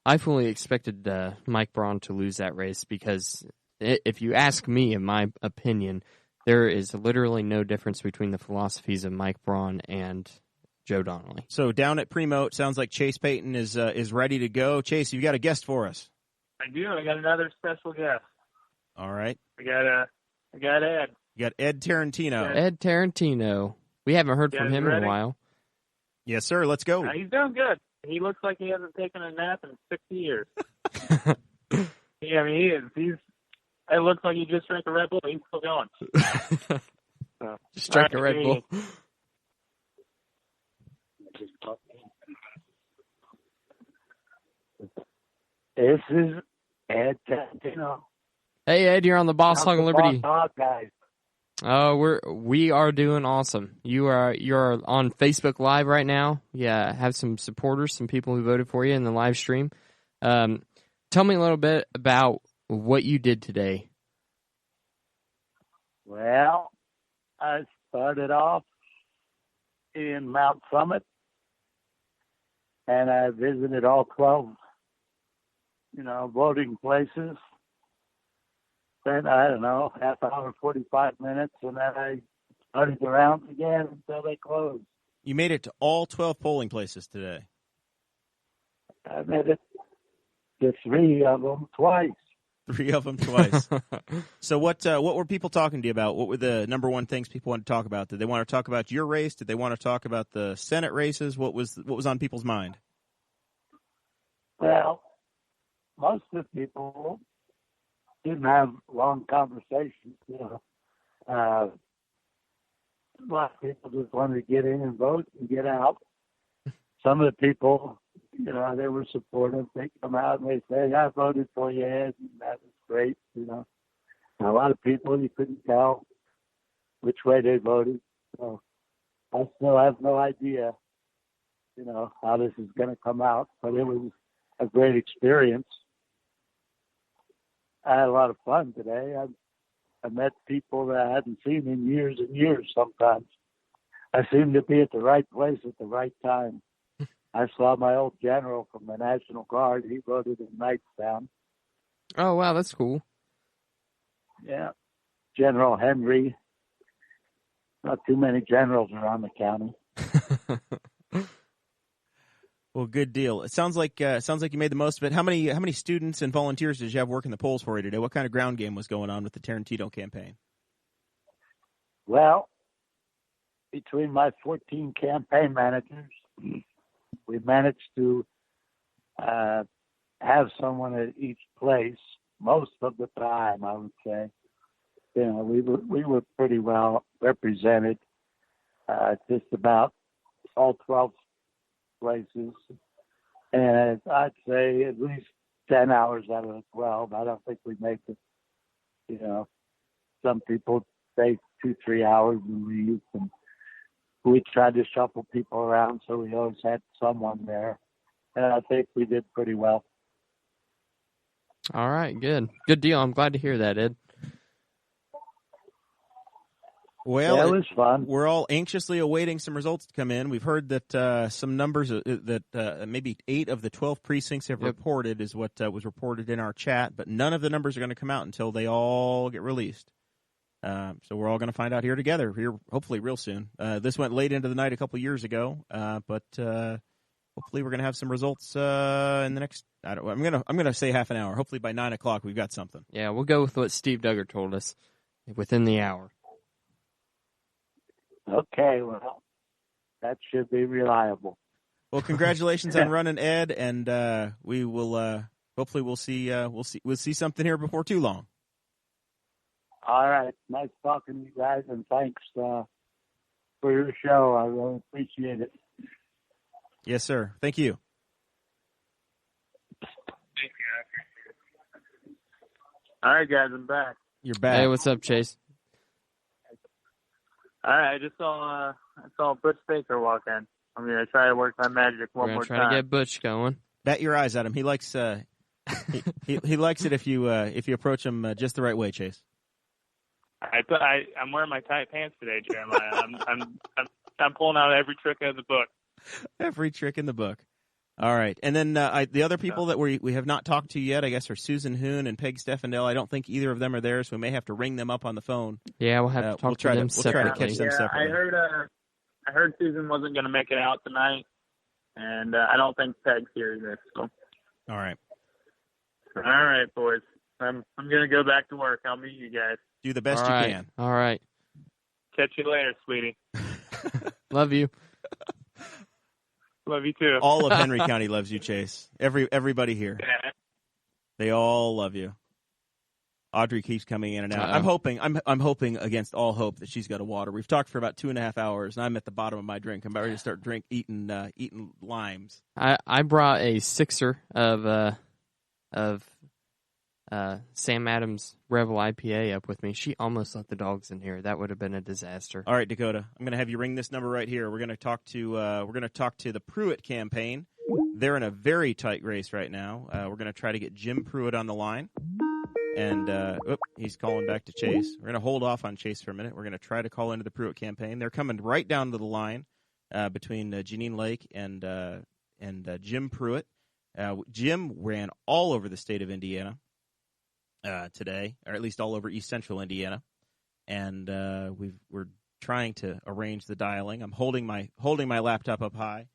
I fully expected Mike Braun to lose that race because if you ask me, in my opinion, there is literally no difference between the philosophies of Mike Braun and Joe Donnelly. So down at Primo, it sounds like Chase Peyton is ready to go. Chase, you've got a guest for us. I do. I got another special guest. All right. I got Ed. You got Ed Tarantino. Ed Tarantino. We haven't heard from him in a while. Yes, sir. Let's go. He's doing good. He looks like he hasn't taken a nap in 60 years. Yeah, I mean, he is. It looks like he just drank a Red Bull. He's still going. Just drank a Red Bull. This is Ed Tarantino. Hey Ed, you're on the Boss Hog of Liberty. Boss Hog, guys. We are doing awesome. You're on Facebook Live right now. Yeah, have some supporters, some people who voted for you in the live stream. Tell me a little bit about what you did today. Well, I started off in Mount Summit, and I visited all 12, voting places. Spent, half hour, 45 minutes, and then I started the rounds again until they closed. You made it to all 12 polling places today. I made it to 3 of them twice. 3 of them twice. So what were people talking to you about? What were the number one things people wanted to talk about? Did they want to talk about your race? Did they want to talk about the Senate races? What was on people's mind? Well, most of the people didn't have long conversations. A lot of people just wanted to get in and vote and get out. Some of the people, they were supportive. They come out and they say, I voted for you, Ed, and that was great, And a lot of people, you couldn't tell which way they voted. So I still have no idea, how this is going to come out. But it was a great experience. I had a lot of fun today. I met people that I hadn't seen in years and years sometimes. I seemed to be at the right place at the right time. I saw my old general from the National Guard. He voted in Knightstown. Oh, wow, that's cool. Yeah. General Henry. Not too many generals around the county. Well, good deal. It sounds like you made the most of it. How many students and volunteers did you have working the polls for you today? What kind of ground game was going on with the Tarantino campaign? Well, between my 14 campaign managers, we managed to have someone at each place most of the time, I would say. You know, we were pretty well represented, just about all 12 places, and I'd say at least 10 hours out of the 12. I don't think we make it. You know, some people stay 2-3 hours and leave, and we tried to shuffle people around, so we always had someone there, and I think we did pretty well. All right, good deal. I'm glad to hear that, Ed. Well, yeah, it was fun. We're all anxiously awaiting some results to come in. We've heard that some numbers that maybe 8 of the 12 precincts have reported is what was reported in our chat, but none of the numbers are going to come out until they all get released. So we're all going to find out here together, hopefully real soon. This went late into the night a couple years ago, but hopefully we're going to have some results in the next. I'm gonna say half an hour. Hopefully by 9 o'clock we've got something. Yeah, we'll go with what Steve Duggar told us within the hour. Okay, well, that should be reliable. Well, congratulations on running, Ed, and we will hopefully we'll see something here before too long. All right, nice talking to you guys, and thanks for your show. I really appreciate it. Yes, sir. Thank you. All right, guys, I'm back. You're back. Hey, what's up, Chase? All right, I just saw Butch Baker walk in. I'm gonna try to work my magic one more time. We're gonna try to get Butch going. Bet your eyes at him. He likes he likes it if you approach him just the right way, Chase. I'm wearing my tight pants today, Jeremiah. I'm pulling out every trick out of the book. Every trick in the book. All right, and then the other people that we have not talked to yet, I guess, are Susan Hoon and Peg Stefandel. I don't think either of them are there, so we may have to ring them up on the phone. Yeah, we'll have to talk to them separately. We'll try to catch them separately. I heard Susan wasn't going to make it out tonight, and I don't think Peg's here either. So. All right. All right, boys. I'm going to go back to work. I'll meet you guys. Do the best you can. All right. Catch you later, sweetie. Love you. Love you too. All of Henry County loves you, Chase. Everybody here. Yeah. They all love you. Audrey keeps coming in and out. I'm hoping against all hope that she's got a water. We've talked for about 2.5 hours, and I'm at the bottom of my drink. I'm about ready to start eating limes. I brought a sixer of Sam Adams Revel IPA up with me. She almost let the dogs in here. That would have been a disaster. All right, Dakota, I'm going to have you ring this number right here. We're going to talk to the Pruett campaign. They're in a very tight race right now. We're going to try to get Jim Pruett on the line, and he's calling back to Chase. We're going to hold off on Chase for a minute. We're going to try to call into the Pruett campaign. They're coming right down to the line between Jeanine Lake and Jim Pruett. Jim ran all over the state of Indiana today, or at least all over East Central Indiana, and we're trying to arrange the dialing. I'm holding my laptop up high,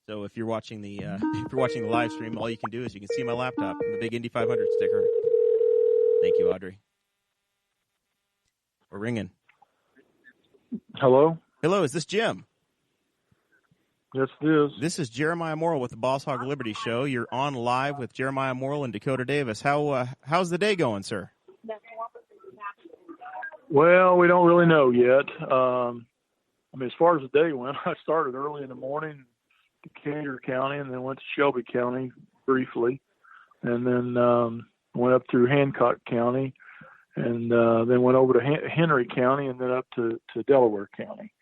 so if you're watching the live stream, all you can do is you can see my laptop and the big Indy 500 sticker. Thank you, Audrey. We're ringing. Hello, is this Jim? Yes, it is. This is Jeremiah Morrell with the Boss Hog Liberty Show. You're on live with Jeremiah Morrell and Dakota Davis. How's the day going, sir? Well, we don't really know yet. As far as the day went, I started early in the morning in Decatur County and then went to Shelby County briefly, and then went up through Hancock County, and then went over to Henry County and then up to Delaware County.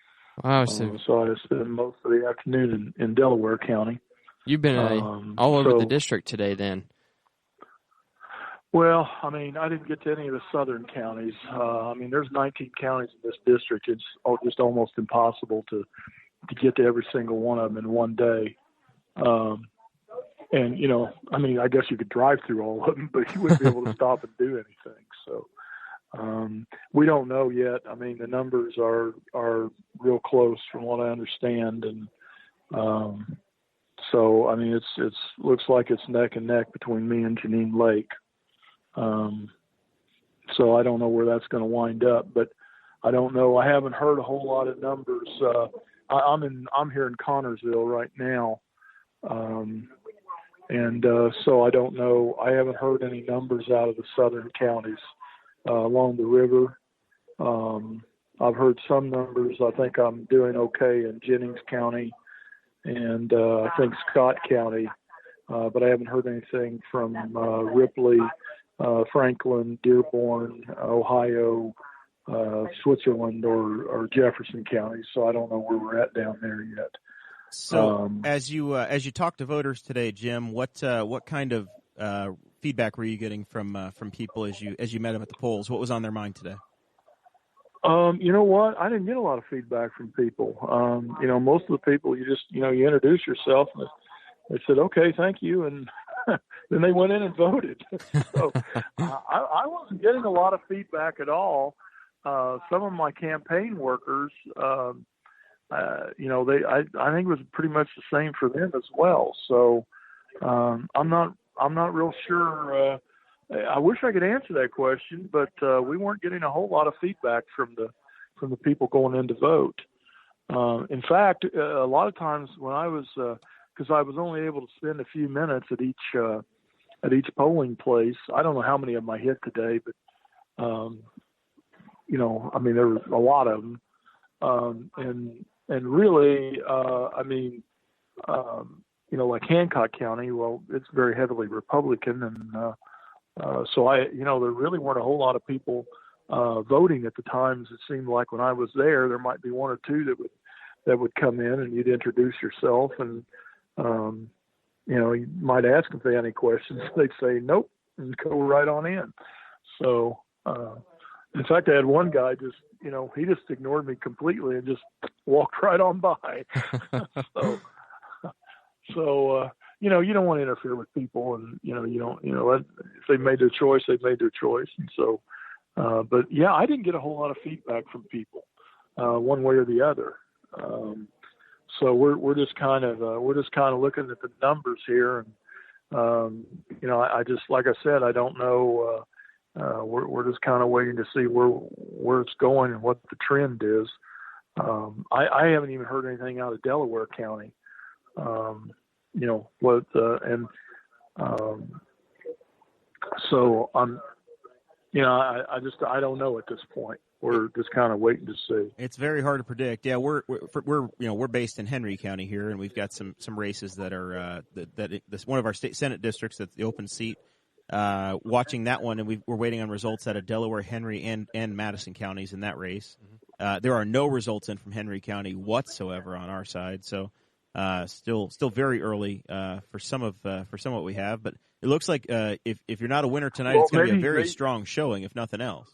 Wow, so I spent most of the afternoon in Delaware County. You've been all over the district today, then. Well, I didn't get to any of the southern counties. There's 19 counties in this district. It's just almost impossible to get to every single one of them in one day. I guess you could drive through all of them, but you wouldn't be able to stop and do anything. So We don't know yet. I mean, the numbers are real close from what I understand, and so I mean, it's looks like it's neck and neck between me and Janine Lake. So I don't know where that's going to wind up, but I don't know. I haven't heard a whole lot of numbers. I'm here in Connorsville right now, and so I don't know. I haven't heard any numbers out of the southern counties along the river. I've heard some numbers. I think I'm doing okay in Jennings County and I think Scott County, but I haven't heard anything from Ripley, Franklin, Dearborn, Ohio, Switzerland, or Jefferson County. So I don't know where we're at down there yet. So as you talk to voters today, Jim, what kind of feedback were you getting from people as you met them at the polls? What was on their mind today? You know what? I didn't get a lot of feedback from people. Most of the people, you just, you introduce yourself and they said, okay, thank you. And then they went in and voted. So I wasn't getting a lot of feedback at all. Some of my campaign workers, I think it was pretty much the same for them as well. So I'm not real sure. I wish I could answer that question, but we weren't getting a whole lot of feedback from the people going in to vote. In fact, a lot of times when I was, because I was only able to spend a few minutes at each polling place. I don't know how many of them I hit today, but I mean there was a lot of them, and really, like Hancock County, well, it's very heavily Republican, and so there really weren't a whole lot of people voting at the times. It seemed like when I was there might be one or two that would come in and you'd introduce yourself and, you might ask if they had any questions. They'd say nope and go right on in. So, in fact, I had one guy he just ignored me completely and just walked right on by. So, you don't want to interfere with people, and you don't. If they made their choice, they've made their choice. And so, but yeah, I didn't get a whole lot of feedback from people, one way or the other. So we're just kind of looking at the numbers here, and I just, like I said, I don't know. We're just kind of waiting to see where it's going and what the trend is. I haven't even heard anything out of Delaware County. So I'm, I don't know at this point. We're just kind of waiting to see. It's very hard to predict. Yeah, we're based in Henry County here, and we've got some races that are this one of our state Senate districts that's the open seat. Watching that one, and we're waiting on results out of Delaware, Henry, and Madison counties in that race. There are no results in from Henry County whatsoever on our side, so still very early for some of what we have. But it looks like if you're not a winner tonight, it's going to be a very strong showing, if nothing else.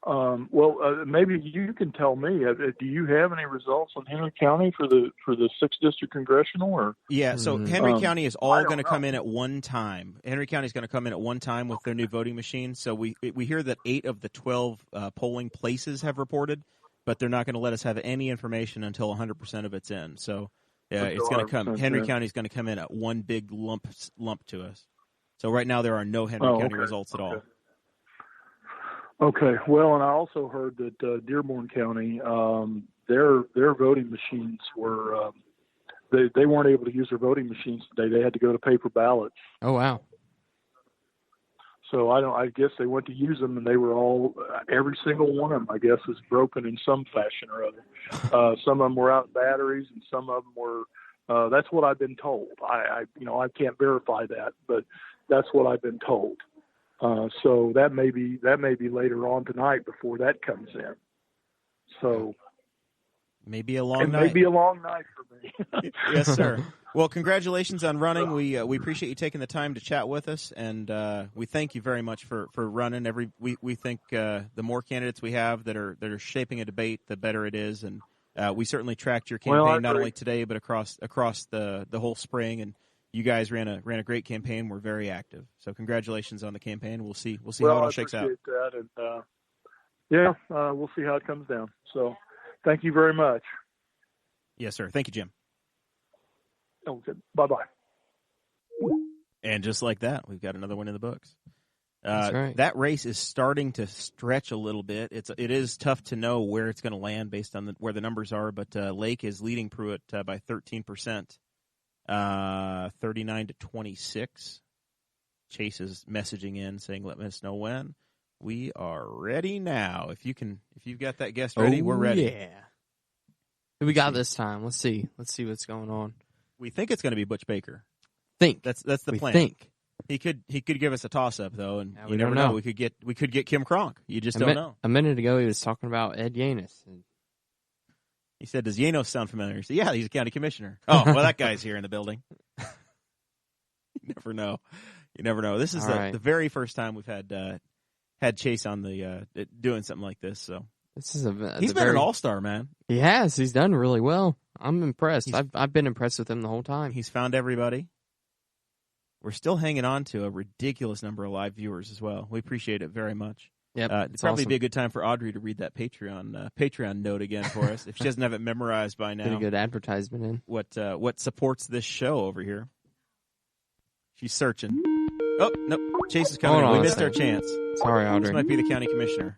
Maybe you can tell me. Do you have any results on Henry County for the 6th District Congressional? Or yeah, so Henry County is all going to come in at one time. Henry County is going to come in at one time with their new voting machine. So we hear that 8 of the 12 polling places have reported, but they're not going to let us have any information until 100% of it's in. So it's going to come. Henry County is going to come in at one big lump to us. So right now there are no Henry County results at all. Okay. Well, and I also heard that Dearborn County, their voting machines were they weren't able to use their voting machines today. They had to go to paper ballots. Oh wow! So I guess they went to use them, and they were all every single one of them, I guess, is broken in some fashion or other. Some of them were out in batteries, and some of them were. That's what I've been told. I can't verify that, but that's what I've been told. So that may be later on tonight before that comes in. So maybe a long night. Maybe a long night for me. Yes, sir. Well, congratulations on running. We appreciate you taking the time to chat with us, and we thank you very much for running. We think the more candidates we have that are shaping a debate, the better it is. And we certainly tracked your campaign not only today but across the whole spring. And you guys ran a great campaign. We're very active. So congratulations on the campaign. We'll see how it all shakes out. I appreciate that, and we'll see how it comes down. So thank you very much. Yes, sir. Thank you, Jim. Okay. Bye-bye. And just like that, we've got another one in the books. That's right. That race is starting to stretch a little bit. It is tough to know where it's going to land based on where the numbers are, but Lake is leading Pruett by 13%, 39-26. Chase is messaging in saying, "Let us know when." We are ready now. If you've got that guest ready, we're ready. Yeah. Who we got this time? Let's see what's going on. We think it's going to be Butch Baker. That's the plan. Think. He could give us a toss up though, and Yeah, you we never don't know. know. We could get Kim Kronk. You just don't know. A minute ago, he was talking about Ed Yanis. He said, "Does Yanos sound familiar?" He said, "Yeah, he's a county commissioner." Oh, well, that guy's here in the building. You never know. This is the very first time we've had Chase on the doing something like this. So this is he's been an all-star, man. He has. He's done really well. I'm impressed. I've been impressed with him the whole time. He's found everybody. We're still hanging on to a ridiculous number of live viewers as well. We appreciate it very much. Yep, it'd probably be a good time for Audrey to read that Patreon note again for us if she doesn't have it memorized by now. Get a good advertisement in. What supports this show over here? She's searching. Oh no, Chase is coming. We missed our chance. Sorry, Audrey. This might be the county commissioner.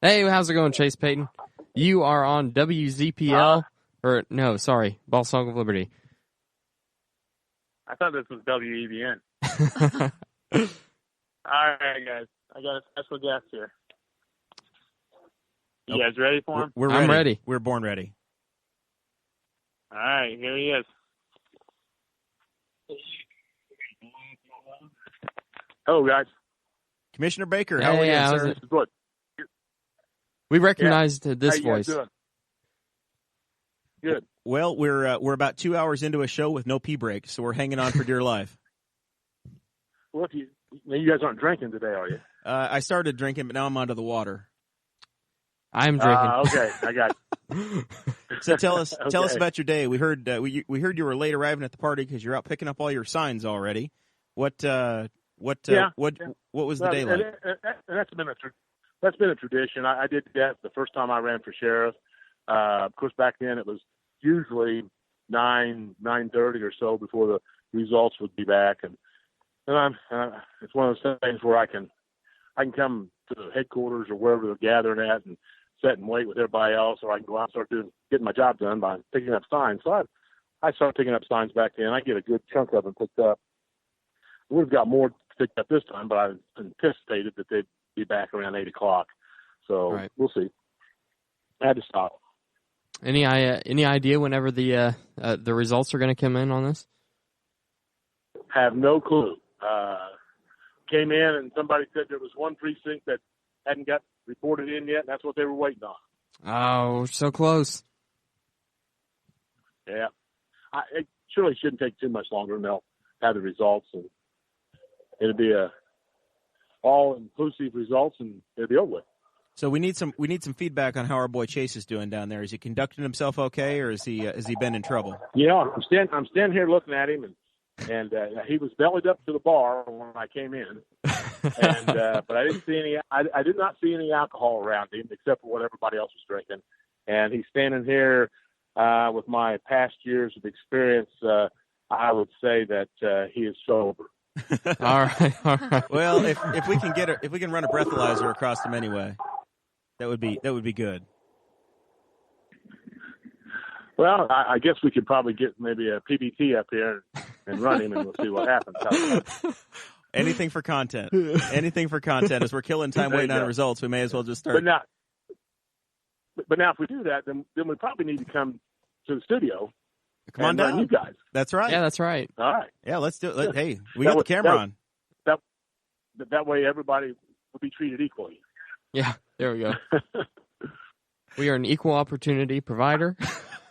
Hey, how's it going, Chase Peyton? You are on WZPL Ball Song of Liberty. I thought this was WEBN. All right, guys. I got a special guest here. You guys ready for him? I'm ready. We're born ready. All right, here he is. Hello, guys. Commissioner Baker, how are you, sir? Good. We recognized this How you guys voice. doing? Good. Well, we're about 2 hours into a show with no pee break, so we're hanging on for dear life. Well, you guys aren't drinking today, are you? I started drinking, but now I'm onto the water. I'm drinking. Okay, I got you. So tell us about your day. We heard we heard you were late arriving at the party because you're out picking up all your signs already. What was the day like? And that's been a tradition. I did that the first time I ran for sheriff. Of course, back then it was usually 9:30 or so before the results would be back, and it's one of those things where I can come to the headquarters or wherever they're gathering at and sit and wait with everybody else, or I can go out and start getting my job done by picking up signs. So I started picking up signs back then. I get a good chunk of them picked up. We've got more picked up this time, but I anticipated that they'd be back around 8 o'clock. So We'll see. I had to stop. Any idea whenever the results are going to come in on this? Have no clue. Came in and somebody said there was one precinct that hadn't got reported in yet, and that's what they were waiting on. Oh, so close. Yeah. It surely shouldn't take too much longer, and they'll have the results, and it'll be a all-inclusive results, and it'll be over with. So we need some feedback on how our boy Chase is doing down there. Is he conducting himself okay, or has he been in trouble? Yeah, I'm standing here looking at him, and he was bellied up to the bar when I came in, but I didn't see any. I did not see any alcohol around him except for what everybody else was drinking. And he's standing here with my past years of experience. I would say that he is sober. All right. Well, if we can run a breathalyzer across him anyway, that would be good. Well, I guess we could probably get maybe a PBT up here and run him, and we'll see what happens. Anything for content. Anything for content. As we're killing time waiting on results, we may as well just start. But now if we do that, then we probably need to come to the studio. Come on down, you guys. That's right. Yeah, that's right. All right. Yeah, let's do it. Hey, we got the camera on. That way, everybody will be treated equally. Yeah, there we go. We are an equal opportunity provider.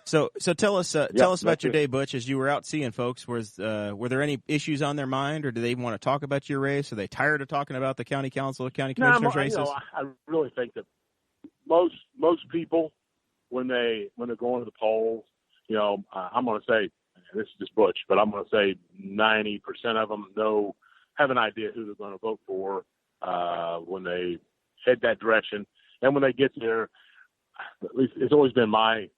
So tell us about your day, Butch. As you were out seeing folks, were there any issues on their mind, or do they want to talk about your race? Are they tired of talking about the county council or county commissioners races? I really think that most people when they're going to the polls, I'm going to say this is just Butch, but I'm going to say 90% of them have an idea who they're going to vote for when they head that direction. And when they get there, at least it's always been my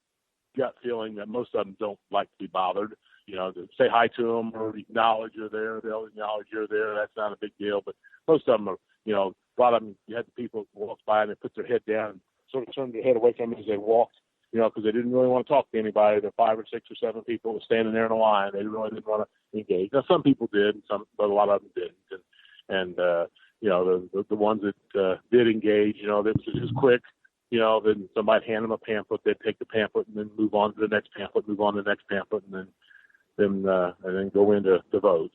gut feeling that most of them don't like to be bothered. To say hi to them or acknowledge you're there, they'll acknowledge you're there. That's not a big deal. But most of them are, a lot of them, you had the people walk by and they put their head down and sort of turned their head away from them as they walked, because they didn't really want to talk to anybody. The 5 or 6 or 7 people were standing there in a line. They really didn't want to engage. Now, some people did, but a lot of them didn't. And the ones that did engage, it was just quick. Then somebody hand them a pamphlet. They'd take the pamphlet and then move on to the next pamphlet, move on to the next pamphlet, and then go in to vote.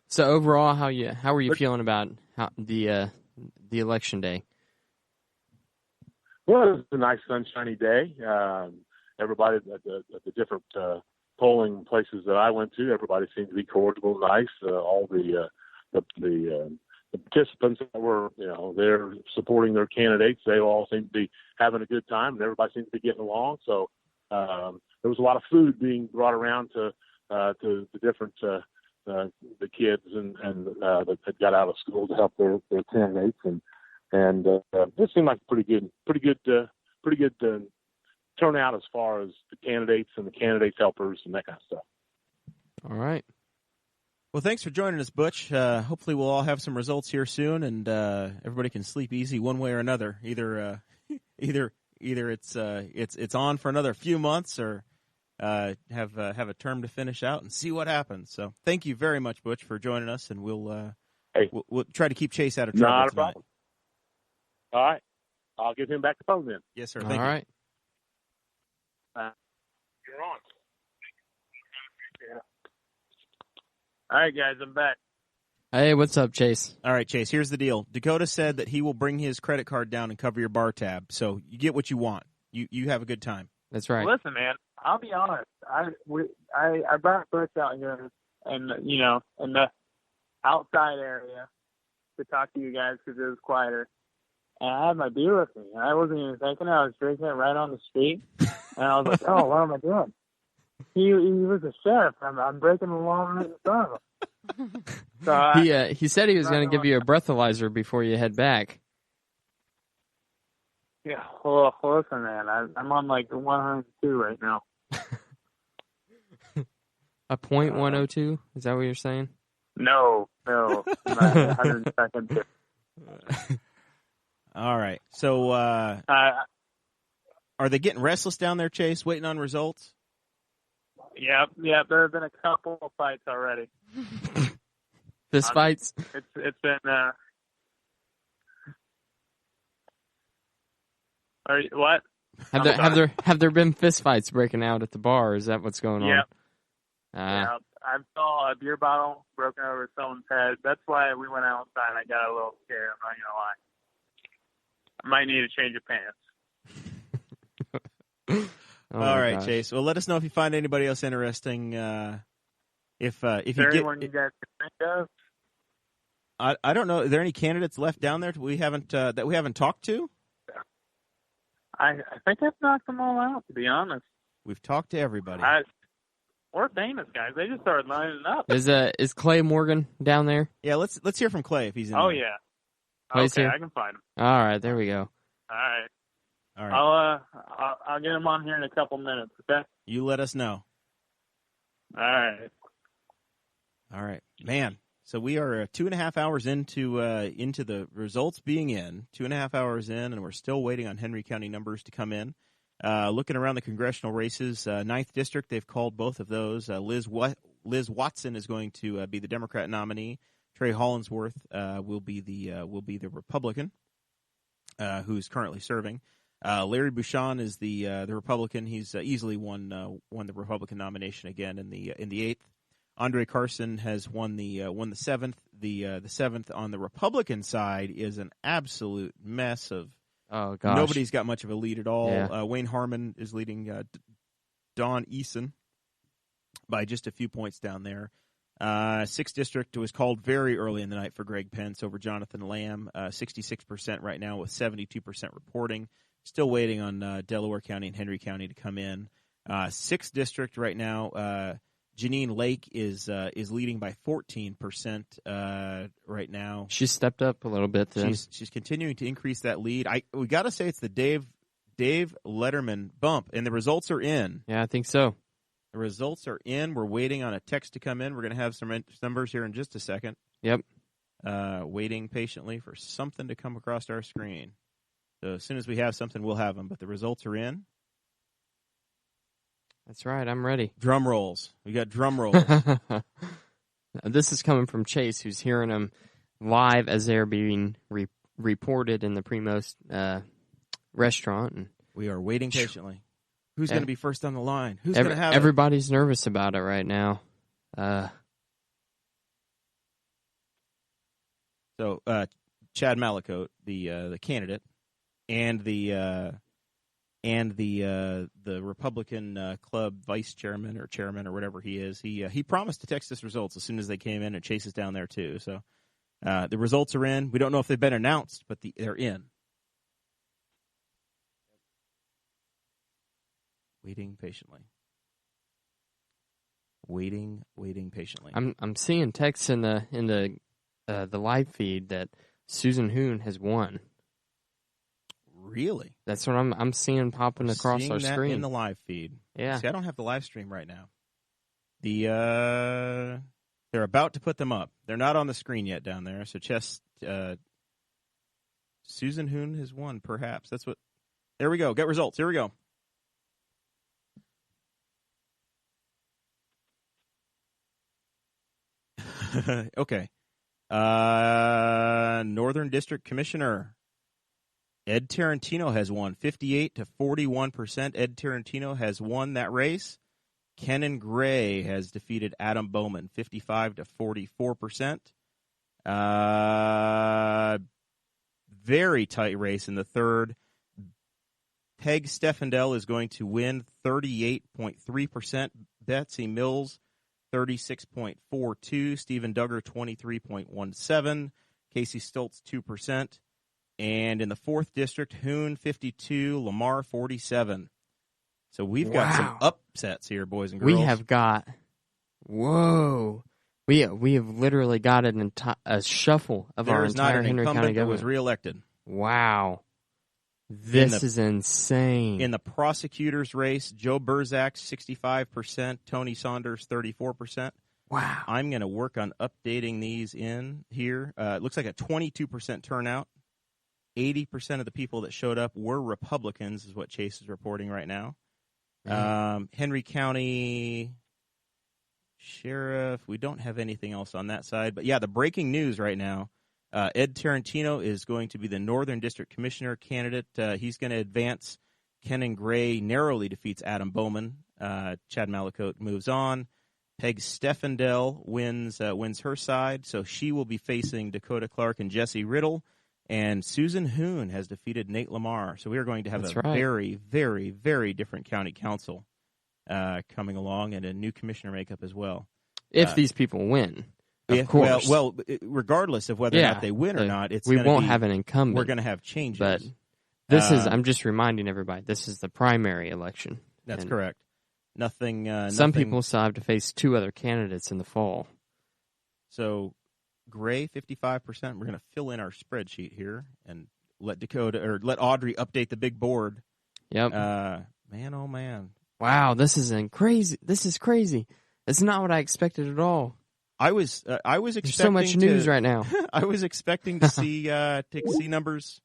So overall, how were you feeling about the election day? Well, it was a nice sunshiny day. Everybody at the different polling places that I went to, everybody seemed to be cordial, nice. All the participants that were, there supporting their candidates, they all seemed to be having a good time, and everybody seemed to be getting along. So there was a lot of food being brought around to the different the kids and that got out of school to help their candidates, and it seemed like pretty good turnout as far as the candidates and the candidates helpers and that kind of stuff. All right. Well, thanks for joining us, Butch. Hopefully we'll all have some results here soon, and everybody can sleep easy one way or another. Either it's on for another few months, or have a term to finish out and see what happens. So thank you very much, Butch, for joining us, and we'll try to keep Chase out of trouble. Not a problem. All right. I'll give him back the phone then. Yes, sir. All Thank you. right. You're on. Yeah. All right, guys, I'm back. Hey, what's up, Chase? All right, Chase, here's the deal. Dakota said that he will bring his credit card down and cover your bar tab, so you get what you want. You have a good time. That's right. Listen, man, I'll be honest. I brought Butch out here and in the outside area to talk to you guys because it was quieter. And I had my beer with me, and I wasn't even thinking. I was drinking it right on the street, and I was like, "Oh, what am I doing?" He was a sheriff. I'm breaking the law right in front of him. So he said he was going to give you a breathalyzer before you head back. Yeah, well, listen, man, I'm on like 102 right now. A .102? Is that what you're saying? No, I'm at 102nd. All right. So are they getting restless down there, Chase, waiting on results? Yep. There have been a couple of fights already. Fist fights? It's been. What? Have there been fist fights breaking out at the bar? Is that what's going on? Yep. I saw a beer bottle broken over someone's head. That's why we went outside. I got a little scared. I'm not gonna lie. I might need a change of pants. All right, gosh. Chase. Well, let us know if you find anybody else interesting. If you anyone you guys can think of? I don't know. Are there any candidates left down there that we haven't talked to? I think I've knocked them all out. To be honest, we've talked to everybody. We're famous guys. They just started lining up. Is Clay Morgan down there? Yeah, let's hear from Clay if he's in. Oh there. yeah. Clay's okay, here? I can find him. All right, there we go. All right. I'll get him on here in a couple minutes. Okay. You let us know. All right, man. So we are 2.5 hours into the results being in. 2.5 hours in, and we're still waiting on Henry County numbers to come in. Looking around the congressional races, 9th District, they've called both of those. Liz Watson is going to be the Democrat nominee. Trey Hollinsworth will be the Republican who's currently serving. Larry Bouchon is the Republican. He's easily won the Republican nomination again in the 8th. Andre Carson has won the 7th. The 7th on the Republican side is an absolute mess of. Oh gosh! Nobody's got much of a lead at all. Yeah. Wayne Harmon is leading Don Eason by just a few points down there. 6th District was called very early in the night for Greg Pence over Jonathan Lamb. 66% right now with 72% reporting. Still waiting on Delaware County and Henry County to come in. 6th district right now. Janine Lake is leading by 14% right now. She's stepped up a little bit. Then she's continuing to increase that lead. We got to say it's the Dave Letterman bump, and the results are in. Yeah, I think so. The results are in. We're waiting on a text to come in. We're going to have some numbers here in just a second. Yep. Waiting patiently for something to come across our screen. So as soon as we have something, we'll have them. But the results are in. That's right. I'm ready. Drum rolls. We got drum rolls. This is coming from Chase, who's hearing them live as they're being reported in the Primos restaurant. And we are waiting patiently. Who's going to be first on the line? Who's going to have everybody's nervous about it right now. So Chad Malicoat, the candidate, and the Republican club vice chairman or whatever he is, he promised to text us results as soon as they came in, and Chase is down there too. So the results are in. We don't know if they've been announced, but they're in. Waiting patiently. Waiting patiently. I'm seeing texts in the live feed that Susan Hoon has won. Really? That's what I'm seeing popping across our screen in the live feed. Yeah. See, I don't have the live stream right now. They're about to put them up. They're not on the screen yet down there. So Susan Hoon has won. Perhaps that's what. There we go. Get results. Here we go. Okay. Northern District Commissioner Ed Tarantino has won 58 to 41%. Ed Tarantino has won that race. Kenon Gray has defeated Adam Bowman 55 to 44%. Very tight race in the third. Peg Stefandel is going to win 38.3%. Betsy Mills 36.42%. Stephen Duggar 23.17%. Casey Stoltz 2%. And in the 4th district, Hoon 52%, LaMar 47%. So we've got some upsets here, boys and girls. We have got, we have literally got a shuffle of our entire Henry County government. There was reelected. Wow. This is insane. In the prosecutor's race, Joe Burzak 65%, Tony Saunders 34%. Wow. I'm going to work on updating these in here. It looks like a 22% turnout. 80% of the people that showed up were Republicans, is what Chase is reporting right now. Henry County Sheriff, we don't have anything else on that side. But, yeah, the breaking news right now, Ed Tarantino is going to be the Northern District Commissioner candidate. He's going to advance. Kenon Gray narrowly defeats Adam Bowman. Chad Malicoat moves on. Peg Stefandel wins her side, so she will be facing Dakota Clark and Jesse Riddle. And Susan Hoon has defeated Nate LaMar. So we are going to have very, very, very different county council coming along, and a new commissioner makeup as well. If these people win, of course. Well, regardless of whether or not they win or not, we won't have an incumbent. We're going to have changes. But this is, I'm just reminding everybody, this is the primary election. That's correct. Nothing. Some people still have to face 2 other candidates in the fall. So Gray 55%. We're going to fill in our spreadsheet here and let Audrey update the big board. Yep. Man, oh man. Wow, this is crazy. This is crazy. It's not what I expected at all. I was expecting There's so much news right now. I was expecting to see numbers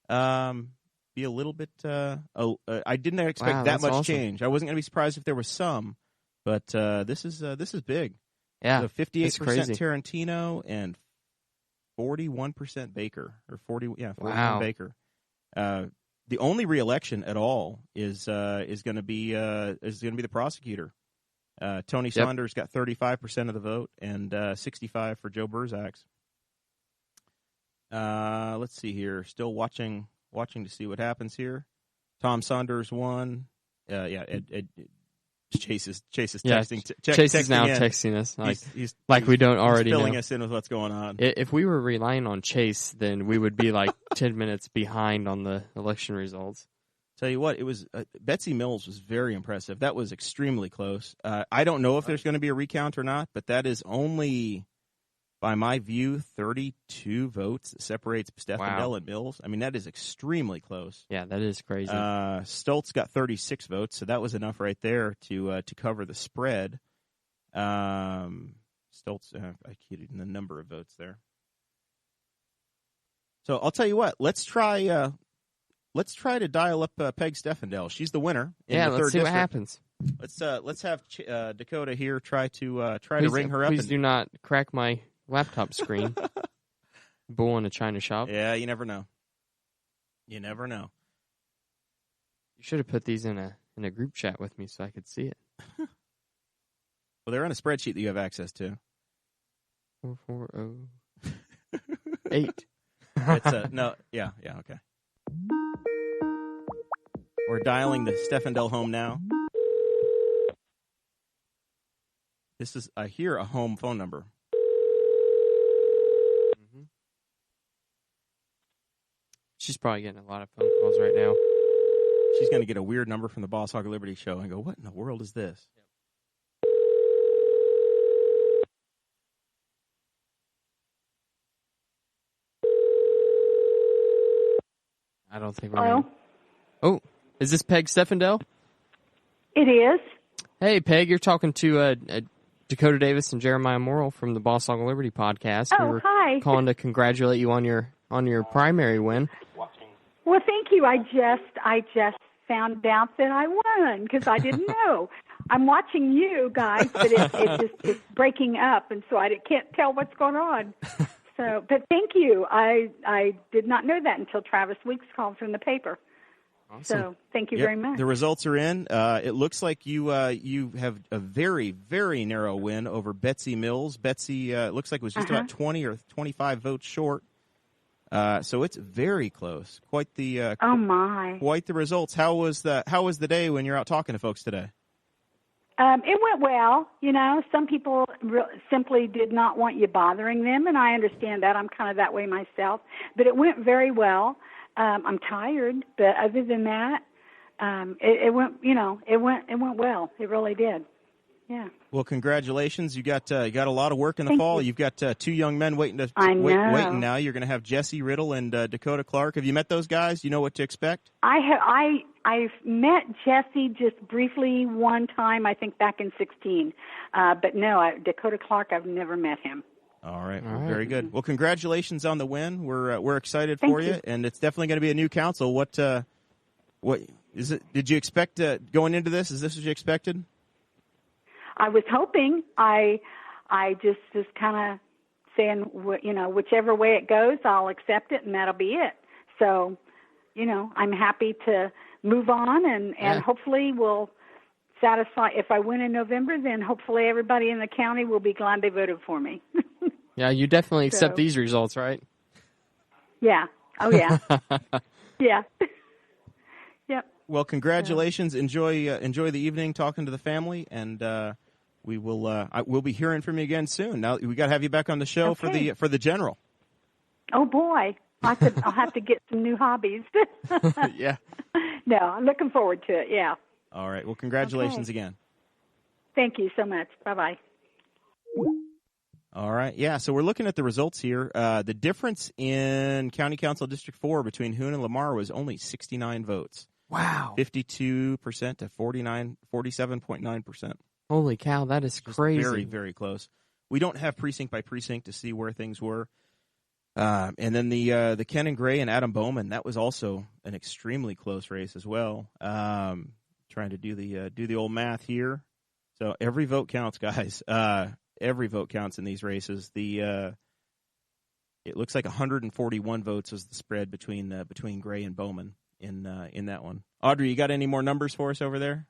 be a little bit. I didn't expect that much change. I wasn't going to be surprised if there was some, but this is big. Yeah, so 58% Tarantino and 41% Baker, or 41 Baker. The only re-election at all is going to be the prosecutor. Tony Saunders got 35% of the vote and 65% for Joe Burzak's. Let's see here. Still watching to see what happens here. Tom Saunders won. Chase is texting. Chase is now texting us like we don't already know. Filling us in with what's going on. If we were relying on Chase, then we would be like 10 minutes behind on the election results. Tell you what, it was Betsy Mills was very impressive. That was extremely close. I don't know if there's going to be a recount or not, but that is only, by my view, 32 votes that separates Stefandel and Mills. I mean, that is extremely close. Yeah, that is crazy. Stoltz got 36 votes, so that was enough right there to cover the spread. Stoltz, I keyed in the number of votes there. So I'll tell you what. Let's try to dial up Peg Stefandel. She's the winner. In the let's third see district. what happens. Let's have Dakota here try to ring her up. Please do not crack my laptop screen. Bull in a china shop. Yeah, you never know. You never know. You should have put these in a group chat with me so I could see it. Well, they're on a spreadsheet that you have access to. 4408. It's no, yeah, okay. We're dialing the Stefandel home now. This is, I hear, a home phone number. Mm-hmm. She's probably getting a lot of phone calls right now. She's going to get a weird number from the Boss Hog of Liberty show and go, what in the world is this? I don't think we're going to. Oh, is this Peg Stefandel? It is. Hey, Peg, you're talking to Dakota Davis and Jeremiah Morrell from the Boss Hog of Liberty podcast. Oh, we were hi. calling to congratulate you on your primary win. Well, thank you. I just found out that I won because I didn't know. I'm watching you guys, but it's breaking up, and so I can't tell what's going on. So, but thank you. I did not know that until Travis Weeks called from the paper. Awesome. So thank you very much. The results are in. It looks like you have a very, very narrow win over Betsy Mills. Betsy looks like it was just about 20 or 25 votes short. So it's very close. Quite the oh my! Quite the results. How was the day when you're out talking to folks today? It went well. You know, some people simply did not want you bothering them, and I understand that. I'm kind of that way myself. But it went very well. I'm tired, but other than that, it went. You know, it went well. It really did. Yeah. Well, congratulations! You got a lot of work in the fall. You've got two young men waiting now. You're going to have Jesse Riddle and Dakota Clark. Have you met those guys? You know what to expect? I've met Jesse just briefly one time, I think back in 2016. But no, Dakota Clark, I've never met him. All right. Very good. Well, congratulations on the win. We're excited for you, and it's definitely going to be a new council. What is it? Did you expect going into this? Is this what you expected? I was hoping. I just was kind of saying, you know, whichever way it goes, I'll accept it, and that'll be it. So, you know, I'm happy to move on, and hopefully we'll satisfy. If I win in November, then hopefully everybody in the county will be glad they voted for me. Yeah, you definitely accept these results, right? Yeah. Oh, yeah. Yeah. Yep. Well, congratulations. Enjoy the evening talking to the family, and we'll be hearing from you again soon. Now we got to have you back on the show for the general. Oh boy, I'll have to get some new hobbies. Yeah. No, I'm looking forward to it. Yeah. All right. Well, congratulations again. Thank you so much. Bye-bye. All right. Yeah, so we're looking at the results here. The difference in County Council District 4 between Hoon and LaMar was only 69 votes. Wow. 52% to 47.9%. Holy cow, that is crazy. Very, very close. We don't have precinct by precinct to see where things were. And then the Kenon Gray and Adam Bowman, that was also an extremely close race as well. Trying to do the old math here. So every vote counts, guys. Every vote counts in these races. It looks like 141 votes was the spread between Gray and Bowman in that one. Audrey, you got any more numbers for us over there?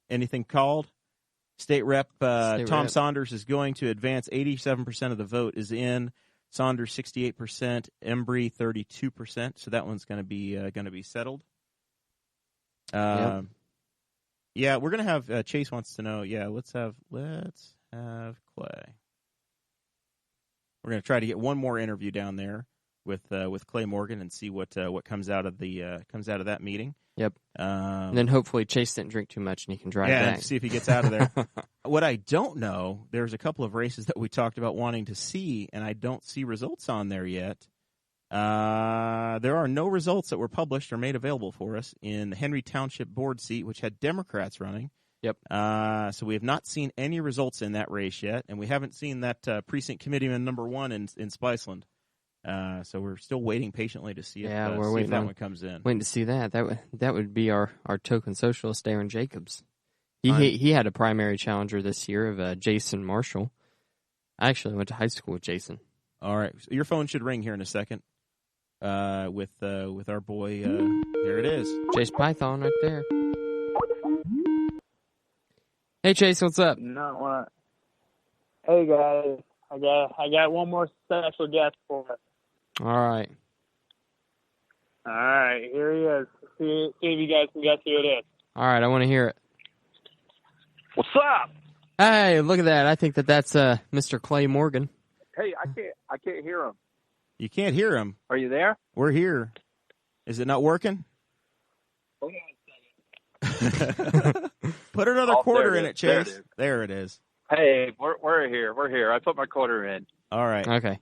Anything called? State Rep Tom Saunders is going to advance. 87% of the vote is in. Saunders 68%, Embry 32%. So that one's going to be settled. Yep. Yeah, we're going to have Chase wants to know. Yeah, let's have Clay. We're going to try to get one more interview down there with Clay Morgan and see what comes out of that meeting. Yep. And then hopefully Chase didn't drink too much and he can drive back. Yeah, see if he gets out of there. What I don't know, there's a couple of races that we talked about wanting to see, and I don't see results on there yet. There are no results that were published or made available for us in the Henry Township board seat, which had Democrats running. Yep. So we have not seen any results in that race yet, and we haven't seen that precinct committeeman number 1 in Spiceland. So we're still waiting patiently to see if, we're see waiting if that on, one comes in. Waiting to see that. That would be our token socialist, Aaron Jacobs. He had a primary challenger this year of Jason Marshall. I actually went to high school with Jason. All right, so your phone should ring here in a second. With our boy, there it is, Chase Python right there. Hey Chase, what's up? Not what. Hey guys, I got one more special guest for us. All right. All right, here he is. See if you guys can guess who it is. All right, I want to hear it. What's up? Hey, look at that! I think that's Mr. Clay Morgan. Hey, I can't hear him. You can't hear him. Are you there? We're here. Is it not working? Hold on a second. Put another quarter in it, Chase. There it is. Hey, we're here. We're here. I put my quarter in. All right. Okay.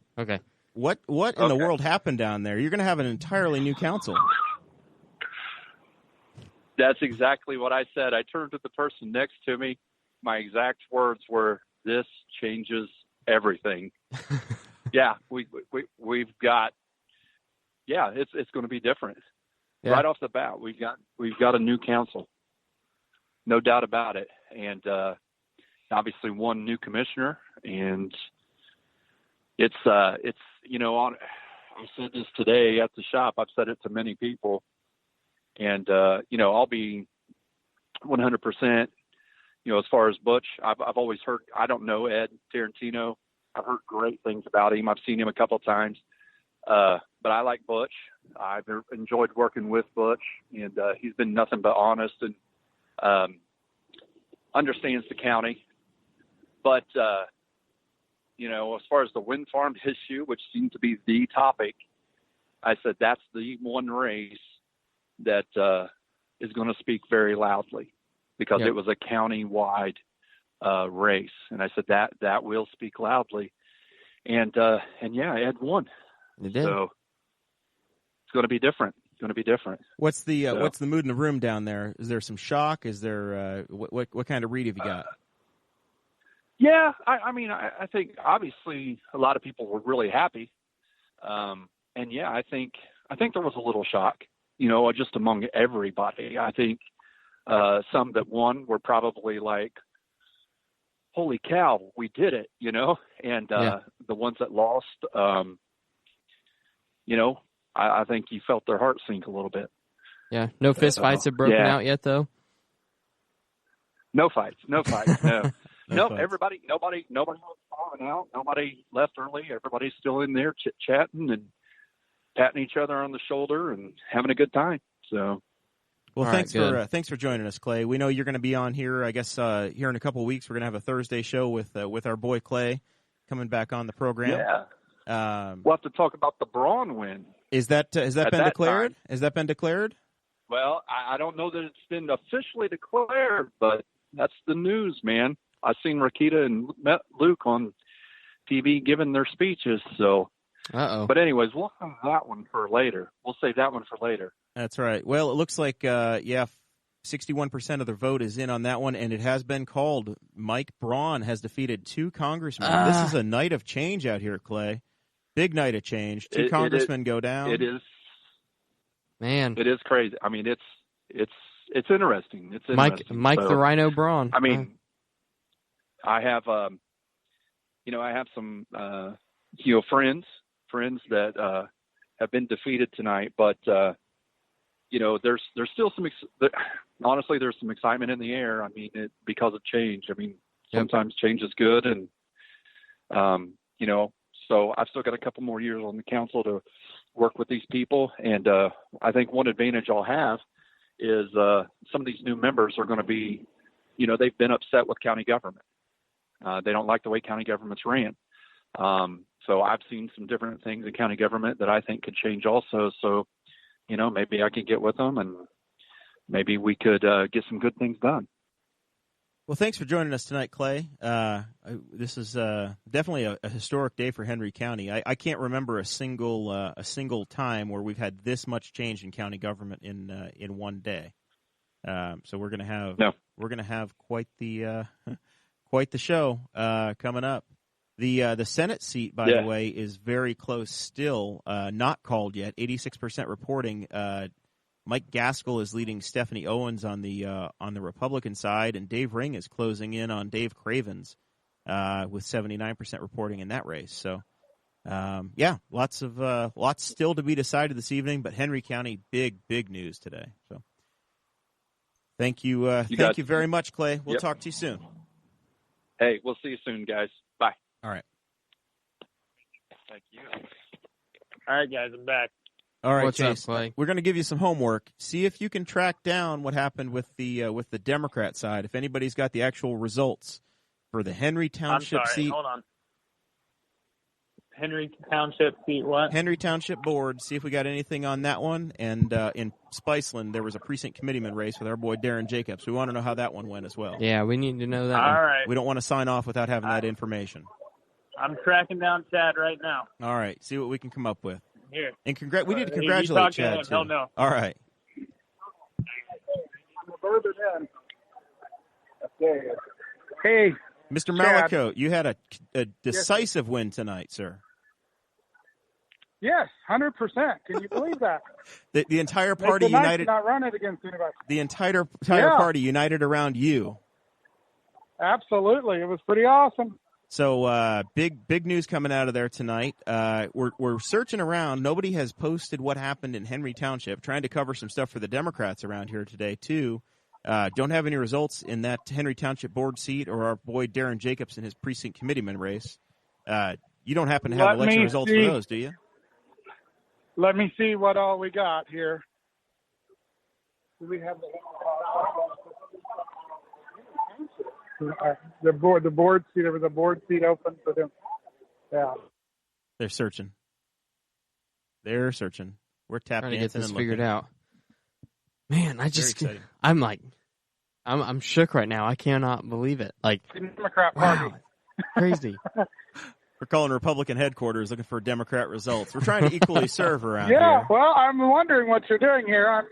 What in the world happened down there? You're going to have an entirely new council. That's exactly what I said. I turned to the person next to me. My exact words were, "This changes everything." Yeah, we've got. Yeah, it's going to be different. Yeah. Right off the bat, we've got a new council, no doubt about it, and obviously one new commissioner, and it's I said this today at the shop. I've said it to many people, and I'll be 100%. As far as Butch, I've always heard. I don't know Ed Tarantino. I've heard great things about him. I've seen him a couple of times. But I like Butch. I've enjoyed working with Butch, and he's been nothing but honest and understands the county. But, as far as the wind farm issue, which seemed to be the topic, I said that's the one race that is going to speak very loudly because it was a county-wide race. And I said that will speak loudly. And Ed won. It did. So it's going to be different. What's the mood in the room down there? Is there some shock? Is there what kind of read have you got? Yeah, I think obviously a lot of people were really happy, and I think there was a little shock, just among everybody. I think some that won were probably like, "Holy cow, we did it!" And the ones that lost. I think you felt their heart sink a little bit. Yeah. No fist fights have broken out yet, though? No fights. No. No, everybody, nobody was falling out. Nobody left early. Everybody's still in there chit-chatting and patting each other on the shoulder and having a good time. So. Well, thanks for joining us, Clay. We know you're going to be on here, I guess, here in a couple of weeks. We're going to have a Thursday show with our boy Clay coming back on the program. Yeah. We'll have to talk about the Braun win. Has that been declared? Time. Has that been declared? Well, I don't know that it's been officially declared, but that's the news, man. I've seen Rakita and Luke on TV giving their speeches. So, But anyways, we'll have that one for later. We'll save that one for later. That's right. Well, it looks like 61% of the vote is in on that one, and it has been called. Mike Braun has defeated 2 congressmen. This is a night of change out here, Clay. Big night of change. 2 congressmen go down. It is. Man, it is crazy. I mean, it's interesting. It's interesting. Mike the Rhino Braun. I mean, I have some friends that have been defeated tonight, but there's still honestly there's some excitement in the air. I mean, because of change. I mean, sometimes change is good, and so I've still got a couple more years on the council to work with these people, and I think one advantage I'll have is some of these new members are going to be, they've been upset with county government. They don't like the way county government's ran. So I've seen some different things in county government that I think could change also. So, maybe I can get with them and maybe we could get some good things done. Well, thanks for joining us tonight, Clay. This is definitely a historic day for Henry County. I can't remember a single time where we've had this much change in county government in one day. So we're gonna have quite the show coming up. The Senate seat, by the way, is very close still, not called yet. 86% reporting. Mike Gaskell is leading Stephanie Owens on the Republican side, and Dave Ring is closing in on Dave Cravens with 79% reporting in that race. So, lots still to be decided this evening. But Henry County, big news today. So, thank you very much, Clay. We'll talk to you soon. Hey, we'll see you soon, guys. Bye. All right. Thank you. All right, guys, I'm back. All right, What's Chase. up, Clay? We're going to give you some homework. See if you can track down what happened with the Democrat side. If anybody's got the actual results for the Henry Township seat. Hold on. Henry Township seat what? Henry Township Board. See if we got anything on that one. And in Spiceland, there was a precinct committeeman race with our boy Darren Jacobs. We want to know how that one went as well. Yeah, we need to know that. All right. We don't want to sign off without having that information. I'm tracking down Chad right now. All right. See what we can come up with. Here. And we need to You congratulate talk to Chad, him. too. He'll know. All right. Hey, Mr. Chad. Malicoat, you had a decisive win tonight, sir. Yes, 100%. Can you believe that? The entire party It's nice united. to not run it against anybody. The entire Yeah. party united around you. Absolutely, it was pretty awesome. So big news coming out of there tonight. We're searching around. Nobody has posted what happened in Henry Township. Trying to cover some stuff for the Democrats around here today too. Don't have any results in that Henry Township board seat or our boy Darren Jacobs in his precinct committeeman race. You don't happen to have election results for those, do you? Let me see what all we got here. Do we have the board seat? There was a board seat open for them. Yeah. They're searching. We're tap Trying to get dancing this and figured looking. out. Man, I'm shook right now. I cannot believe it. Like, Democrat Party. Crazy. We're calling Republican headquarters looking for Democrat results. We're trying to equally serve around Yeah, here. well, I'm wondering what you're doing here.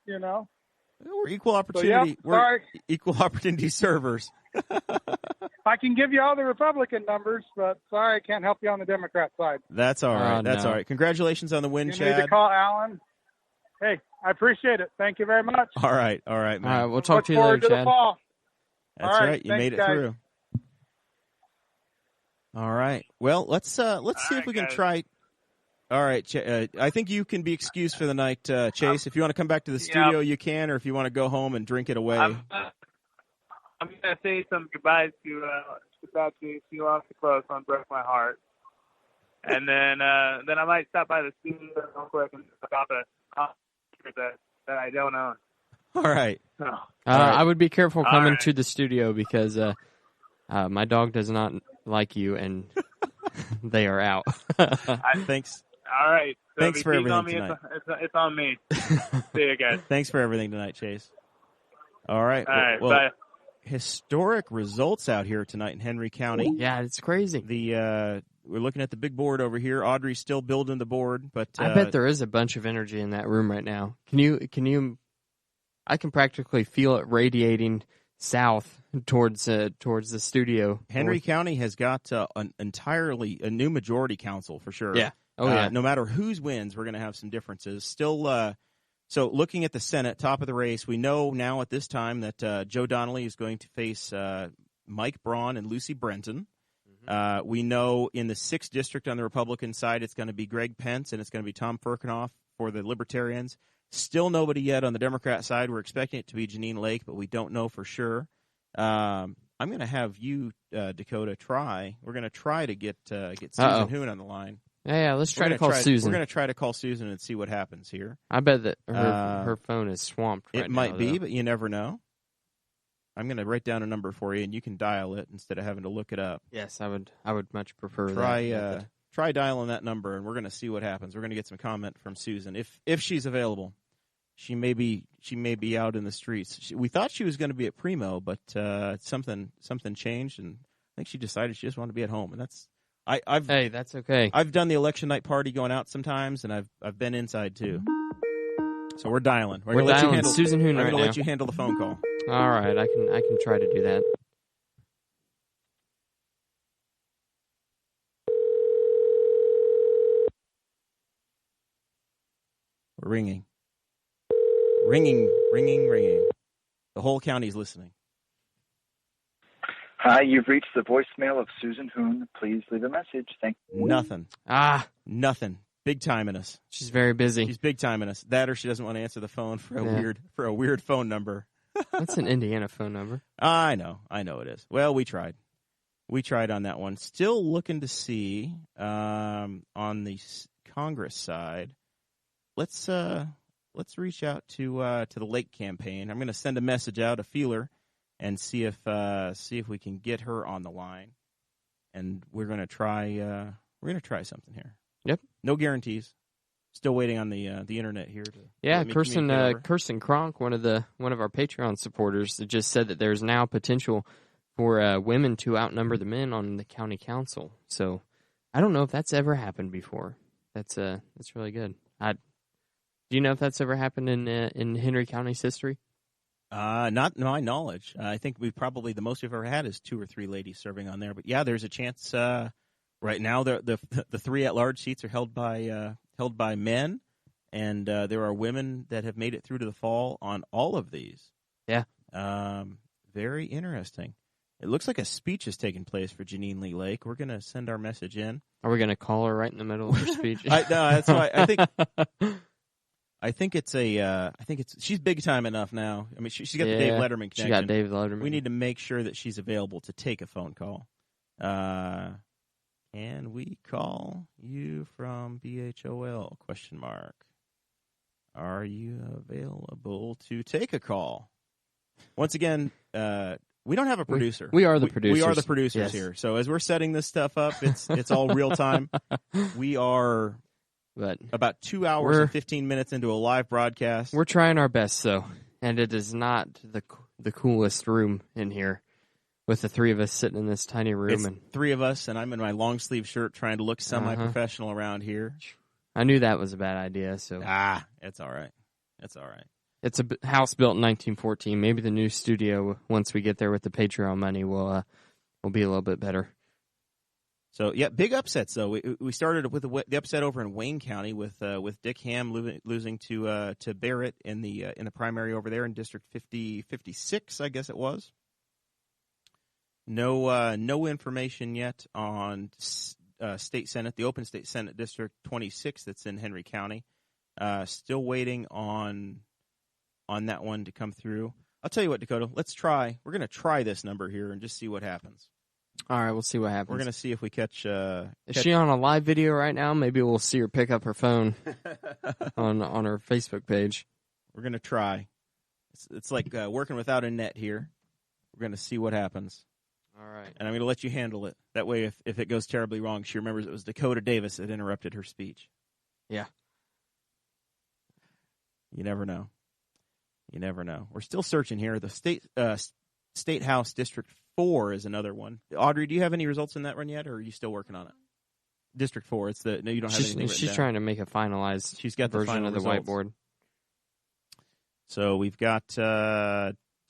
We're equal opportunity. So, sorry. We're equal opportunity servers. I can give you all the Republican numbers, but sorry, I can't help you on the Democrat side. That's all right. That's all right. Congratulations on the win, You need Chad. to call Alan. Hey, I appreciate it. Thank you very much. All right, man. All right, we'll talk to you forward later, to Chad. the fall. That's All right, right. You thanks, made it guys. through. All right. Well, let's see if we can try. All right. I think you can be excused for the night, Chase. If you want to come back to the studio, you can, or if you want to go home and drink it away. I'm gonna say some goodbyes to Betsy. She lost the close one, broke my heart. And then I might stop by the studio real quick and talk about the concert that I don't own. All right. I would be careful All coming right. to the studio because my dog does not like you, and they are out. Thanks. All right. So Thanks if for he's on everything me, tonight. it's on me. See you guys. Thanks for everything tonight, Chase. All right. All right, Well, bye. historic results out here tonight in Henry County. Yeah, it's crazy. We're looking at the big board over here. Audrey's still building the board, but I bet there is a bunch of energy in that room right now. Can you? I can practically feel it radiating south towards the studio. Henry County has got an entirely a new majority council for sure. Yeah. Oh, yeah. No matter whose wins, we're going to have some differences. Still, so looking at the Senate, top of the race, we know now at this time that Joe Donnelly is going to face Mike Braun and Lucy Brenton. We know in the 6th district on the Republican side, it's going to be Greg Pence and it's going to be Tom Furkenoff for the Libertarians. Still nobody yet on the Democrat side. We're expecting it to be Janine Lake, but we don't know for sure. I'm going to have you, Dakota, try. We're going to try to get Susan Hoon on the line. Yeah, let's try to call Susan. We're going to try to call Susan and see what happens here. I bet that her phone is swamped right now. It might be, though. but you never know. I'm going to write down a number for you, and you can dial it instead of having to look it up. Yes, I would much prefer that. Try dialing that number, and we're going to see what happens. We're going to get some comment from Susan if she's available. She may be out in the streets. We thought she was going to be at Primo, but something changed, and I think she decided she just wanted to be at home. And that's hey, that's okay. I've done the election night party going out sometimes, and I've been inside too. So we're dialing. We're dialing Susan Hoon right now. I'm going to let you handle the phone call. All right, I can try to do that. We're ringing. Ringing. The whole county's listening. Hi, you've reached the voicemail of Susan Hoon. Please leave a message. Thank you. Nothing. Nothing. Big timing us. She's very busy. She's big timing us. That or she doesn't want to answer the phone for a weird phone number. That's an Indiana phone number. I know it is. Well, we tried. We tried on that one. Still looking to see on the Congress side. Let's reach out to the Lake campaign. I'm going to send a message out, a feeler, and see if we can get her on the line. And we're going to try something here. Yep. No guarantees. Still waiting on the internet here. Kirsten Kronk, one of our Patreon supporters, just said that there's now potential for women to outnumber the men on the county council. So I don't know if that's ever happened before. That's really good. Do you know if that's ever happened in Henry County's history? Not to my knowledge. I think the most we've ever had is 2 or 3 ladies serving on there. But yeah, there's a chance. Right now, the 3 at-large seats are held by men, and there are women that have made it through to the fall on all of these. Yeah. Very interesting. It looks like a speech has taken place for Janine Lee Lake. We're going to send our message in. Are we going to call her right in the middle of her speech? No, that's why I think she's big time enough now. I mean, she's got the Dave Letterman connection. She got Dave Letterman. We need to make sure that she's available to take a phone call. Can we call you from BHOL? ? Are you available to take a call? Once again, we don't have a producer. We are the producers. We are the producers here. So as we're setting this stuff up, it's all real time. We are about 2 hours and 15 minutes into a live broadcast. We're trying our best, though, and it is not the coolest room in here. With the 3 of us sitting in this tiny room. It's 3 of us, and I'm in my long-sleeve shirt trying to look semi-professional around here. I knew that was a bad idea. So it's all right. It's all right. It's a house built in 1914. Maybe the new studio, once we get there with the Patreon money, will be a little bit better. So, yeah, big upsets, though. We started with the upset over in Wayne County with Dick Ham losing to Barrett in the primary over there in District 56, I guess it was. No information yet on State Senate, the Open State Senate District 26 that's in Henry County. Still waiting on that one to come through. I'll tell you what, Dakota, let's try. We're going to try this number here and just see what happens. All right, we'll see what happens. We're going to see if we catch... Is she on a live video right now? Maybe we'll see her pick up her phone on her Facebook page. We're going to try. It's like working without a net here. We're going to see what happens. All right. And I'm going to let you handle it. That way, if it goes terribly wrong, she remembers it was Dakota Davis that interrupted her speech. Yeah. You never know. You never know. We're still searching here. The State House District 4 is another one. Audrey, do you have any results in that one yet, or are you still working on it? District 4. No, you don't have anything written She's down. trying to make a finalized version of the whiteboard. So we've got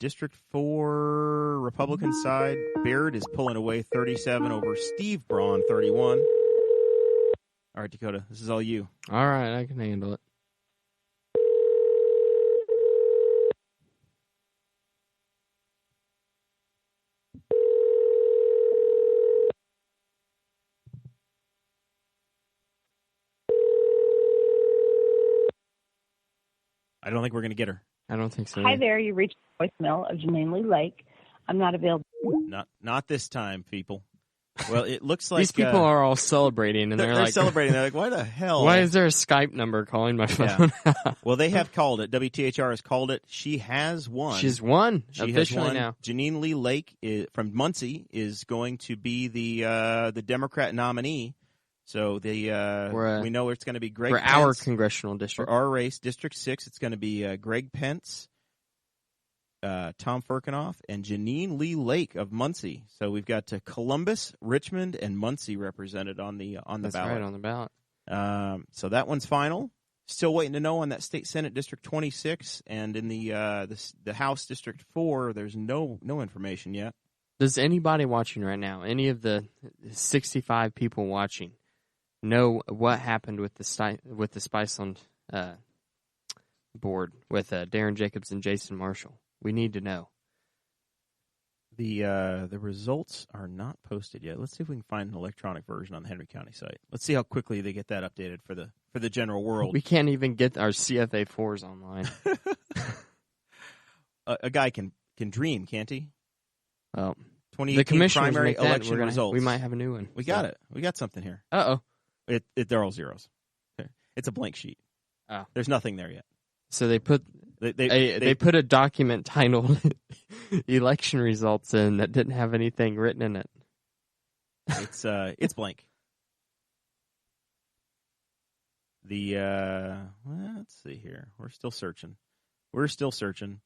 District 4, Republican side. Baird is pulling away 37 over Steve Braun, 31. All right, Dakota, this is all you. All right, I can handle it. I don't think we're going to get her. I don't think so. Hi there, you reached the voicemail of Janine Lee Lake. I'm not available. Not this time, people. Well, it looks like these people are all celebrating, and they're like celebrating. They're like, "Why the hell? Why is there a Skype number calling my phone?" Yeah. Well, they have called it. WTHR has called it. She has won. She's won She officially has won. now. Janine Lee Lake from Muncie is going to be the Democrat nominee. So we know it's going to be Greg for Pence. Our congressional district. For our race, District 6, it's going to be Greg Pence, Tom Firkinoff, and Janine Lee Lake of Muncie. So we've got Columbus, Richmond, and Muncie represented on the ballot. That's right, on the ballot. So that one's final. Still waiting to know on that State Senate District 26, and in the House District 4, there's no information yet. Does anybody watching right now, any of the 65 people watching, know what happened with the Spiceland board with Darren Jacobs and Jason Marshall? We need to know. The results are not posted yet. Let's see if we can find an electronic version on the Henry County site. Let's see how quickly they get that updated for the general world. We can't even get our CFA4s online. A guy can dream, can't he? Well, 2018 primary election results. We might have a new one. We got it. We got something here. Uh-oh. They're all zeros. It's a blank sheet. Oh. There's nothing there yet. So they put they put a document titled election results in that didn't have anything written in it. It's blank. Let's see here. We're still searching.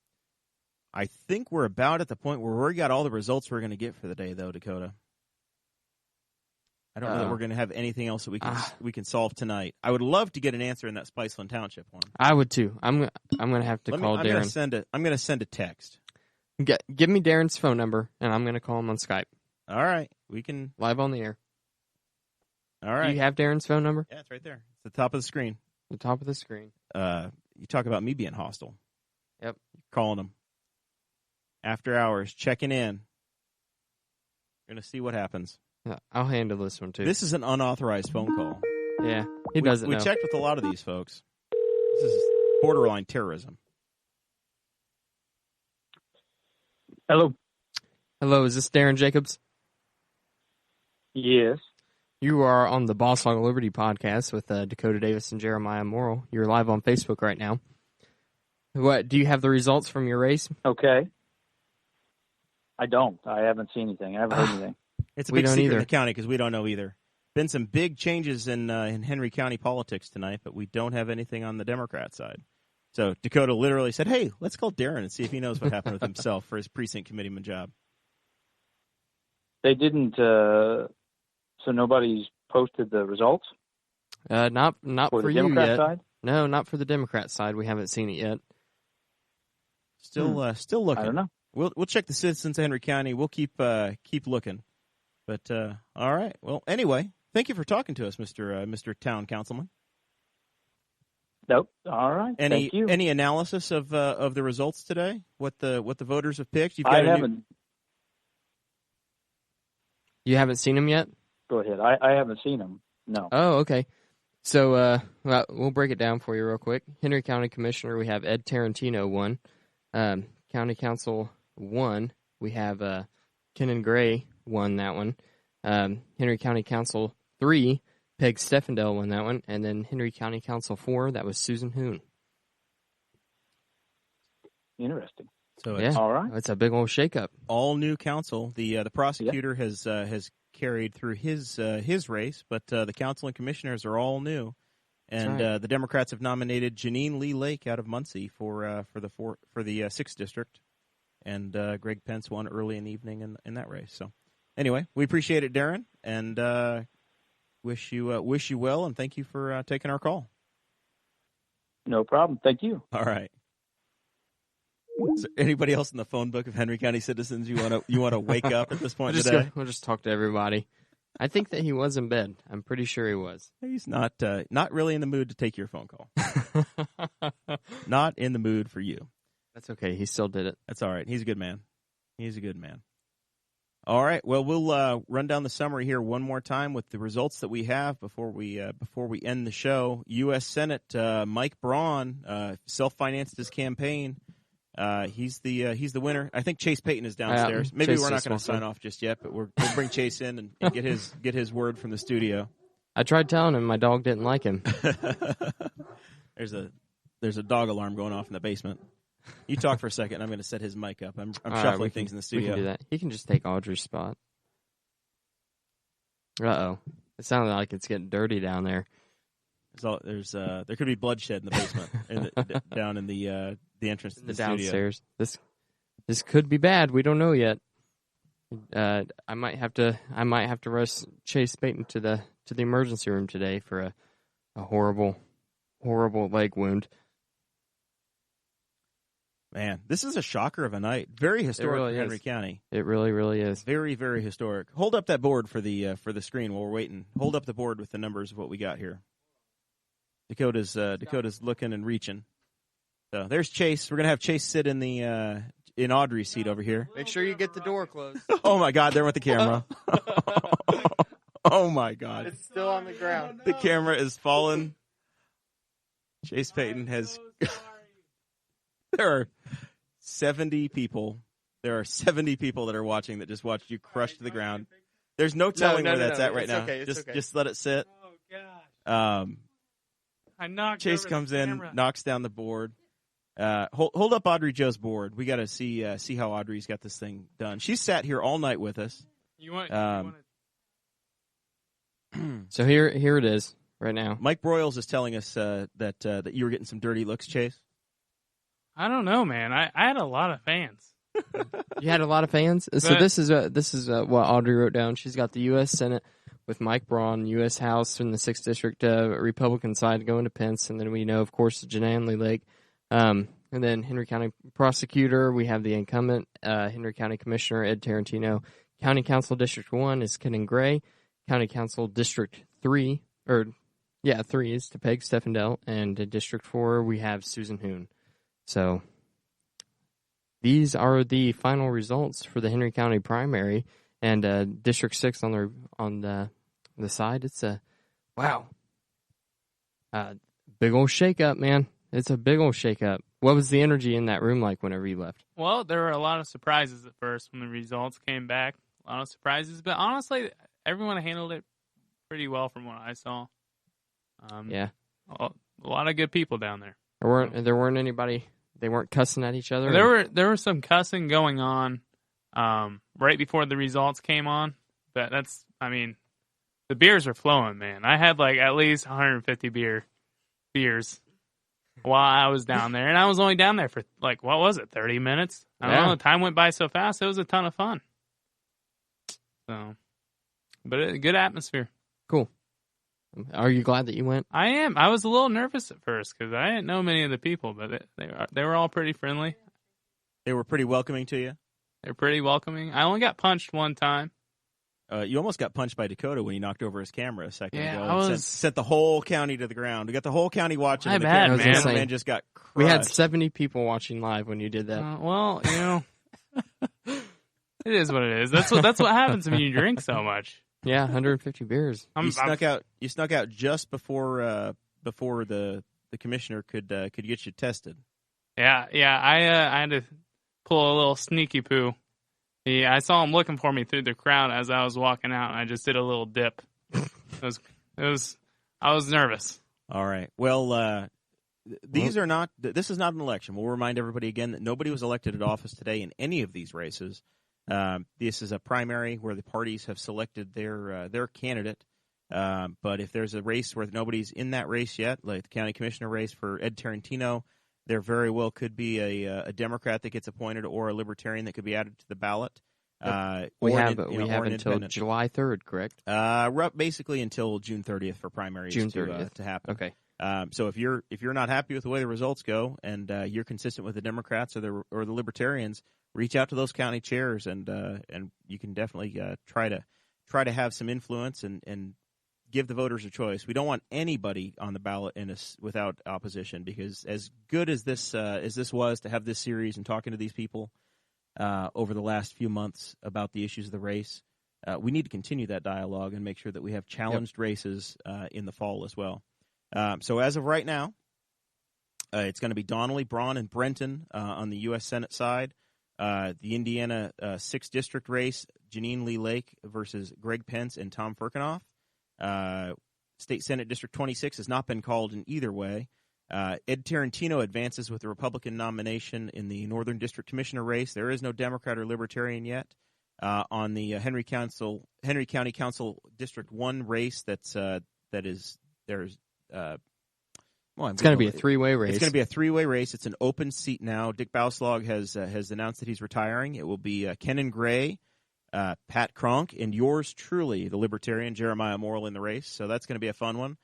I think we're about at the point where we already got all the results we're going to get for the day, though, Dakota. I don't know that we're going to have anything else that we can solve tonight. I would love to get an answer in that Spiceland Township one. I would too. I'm going to have to call Darren. I'm going to send a text. Give me Darren's phone number, and I'm going to call him on Skype. All right, we can live on the air. All right. Do you have Darren's phone number? Yeah, it's right there. It's the top of the screen. The top of the screen. You talk about me being hostile. Yep. Calling him. After hours, checking in. We're going to see what happens. I'll handle this one, too. This is an unauthorized phone call. Yeah, he doesn't know. We checked with a lot of these folks. This is borderline terrorism. Hello. Hello, is this Darren Jacobs? Yes. You are on the Boss Hog Liberty podcast with Dakota Davis and Jeremiah Morrell. You're live on Facebook right now. What? Do you have the results from your race? Okay. I don't. I haven't seen anything. I haven't heard anything. It's a big secret in the county because we don't know either. Been some big changes in Henry County politics tonight, but we don't have anything on the Democrat side. So Dakota literally said, hey, let's call Darren and see if he knows what happened with himself for his precinct committeeman job. They didn't, so nobody's posted the results? Not for the you Democrat yet. Side? No, not for the Democrat side. We haven't seen it yet. Still looking. I don't know. We'll check the citizens of Henry County. We'll keep looking. But all right. Well, anyway, thank you for talking to us, Mr. Town Councilman. Nope. All right. Thank you. Any analysis of the results today? What the voters have picked? I haven't. You haven't seen them yet? Go ahead. I haven't seen them. No. Oh, okay. So we'll break it down for you real quick. Henry County Commissioner, we have Ed Tarantino won. County Council 1, we have Kenon Gray won that one. Henry County Council 3, Peg Stefandel won that one. And then Henry County Council 4, that was Susan Hoon. Interesting. So yeah, all right. It's a big old shakeup. All new council. The prosecutor has carried through his race, but the council and commissioners are all new. And right. The Democrats have nominated Janine Lee Lake out of Muncie for the 6th district, and Greg Pence won early in the evening in that race. So, anyway, we appreciate it, Darren, and wish you well, and thank you for taking our call. No problem. Thank you. All right. Is there anybody else in the phone book of Henry County citizens you want to wake up at this point today? We'll just talk to everybody. I think that he was in bed. I'm pretty sure he was. He's not really in the mood to take your phone call. Not in the mood for you. That's okay. He still did it. That's all right. He's a good man. All right. Well, we'll run down the summary here one more time with the results that we have before we end the show. U.S. Senate Mike Braun self-financed his campaign. He's the winner. I think Chase Peyton is downstairs. Maybe we're not going to sign off just yet, but we'll bring Chase in and get his word from the studio. I tried telling him my dog didn't like him. There's a dog alarm going off in the basement. You talk for a second. I'm going to set his mic up. I'm shuffling things in the studio. We can do that. He can just take Audrey's spot. Uh-oh. It sounded like it's getting dirty down there. There could be bloodshed in the basement, down in the entrance to the downstairs. Studio. This could be bad. We don't know yet. I might have to rush Chase Peyton to the emergency room today for a horrible leg wound. Man, this is a shocker of a night. Very historic really for Henry is. County. It really, really is. Very, very historic. Hold up that board for the screen while we're waiting. Hold up the board with the numbers of what we got here. Dakota's looking and reaching. So there's Chase. We're gonna have Chase sit in the in Audrey's seat over here. Make sure you get the door closed. Oh my God, there went the camera. Oh my God. It's still on the ground. The camera is fallen. Chase Peyton has. There are 70 people. There are 70 people that are watching that just watched you crush to the ground. There's no telling where that's at right now. Okay, just let it sit. Oh gosh. I knocked Chase over comes the in, camera. knocks down the board. Hold up Audrey Jo's board. We got to see how Audrey's got this thing done. She's sat here all night with us. So here it is right now. Mike Broyles is telling us that you were getting some dirty looks, Chase. I don't know, man. I had a lot of fans. You had a lot of fans. So this is what Audrey wrote down. She's got the U.S. Senate with Mike Braun, U.S. House in the 6th District, Republican side going to Pence, and then we know, of course, Jeananne Lee Lake. And then Henry County Prosecutor, we have the incumbent Henry County Commissioner Ed Tarantino. County Council District 1 is Kenon Gray. County Council District 3 is to Peg Stefandel. And District 4, we have Susan Hoon. So these are the final results for the Henry County primary, and District 6 on the side. It's a big old shakeup, man. It's a big old shakeup. What was the energy in that room like whenever you left? Well, there were a lot of surprises at first when the results came back. A lot of surprises, but honestly, everyone handled it pretty well from what I saw. Yeah, a lot of good people down there. There weren't anybody. They weren't cussing at each other. There was some cussing going on right before the results came on. But the beers are flowing, man. I had like at least 150 beers while I was down there, and I was only down there for 30 minutes? I don't know. The time went by so fast. It was a ton of fun. So, but good atmosphere. Cool. Are you glad that you went? I am. I was a little nervous at first because I didn't know many of the people, but they were all pretty friendly. They were pretty welcoming to you? They were pretty welcoming. I only got punched one time. You almost got punched by Dakota when he knocked over his camera a second ago. I sent the whole county to the ground. We got the whole county watching. My bad, man. Man just got crushed. We had 70 people watching live when you did that. It is what it is. That's what happens when you drink so much. Yeah, 150 beers. You snuck out just before the commissioner could get you tested. Yeah. I had to pull a little sneaky poo. I saw him looking for me through the crowd as I was walking out, and I just did a little dip. I was nervous. All right. Well, this is not an election. We'll remind everybody again that nobody was elected to office today in any of these races. This is a primary where the parties have selected their candidate. But if there's a race where nobody's in that race yet, like the county commissioner race for Ed Tarantino, there very well could be a Democrat that gets appointed or a Libertarian that could be added to the ballot. We have until July 3rd, correct? Basically until June 30th for primaries June 30th. to happen. Okay. So if you're not happy with the way the results go and you're consistent with the Democrats or the Libertarians, reach out to those county chairs and you can definitely try to have some influence and give the voters a choice. We don't want anybody on the ballot without opposition, because as good as this was to have this series and talking to these people over the last few months about the issues of the race, we need to continue that dialogue and make sure that we have challenged races in the fall as well. So as of right now, it's going to be Donnelly, Braun, and Brenton on the U.S. Senate side. The Indiana 6th District race, Jeananne Lee Lake versus Greg Pence and Tom Furkenoff. State Senate District 26 has not been called in either way. Ed Tarantino advances with the Republican nomination in the Northern District Commissioner race. There is no Democrat or Libertarian yet. on the Henry County Council District 1 race. It's going to be a three-way race. It's going to be a three-way race. It's an open seat now. Dick Bauslag has announced that he's retiring. It will be Kenon Gray, Pat Cronk, and yours truly, the Libertarian, Jeremiah Morrell, in the race. So that's going to be a fun one.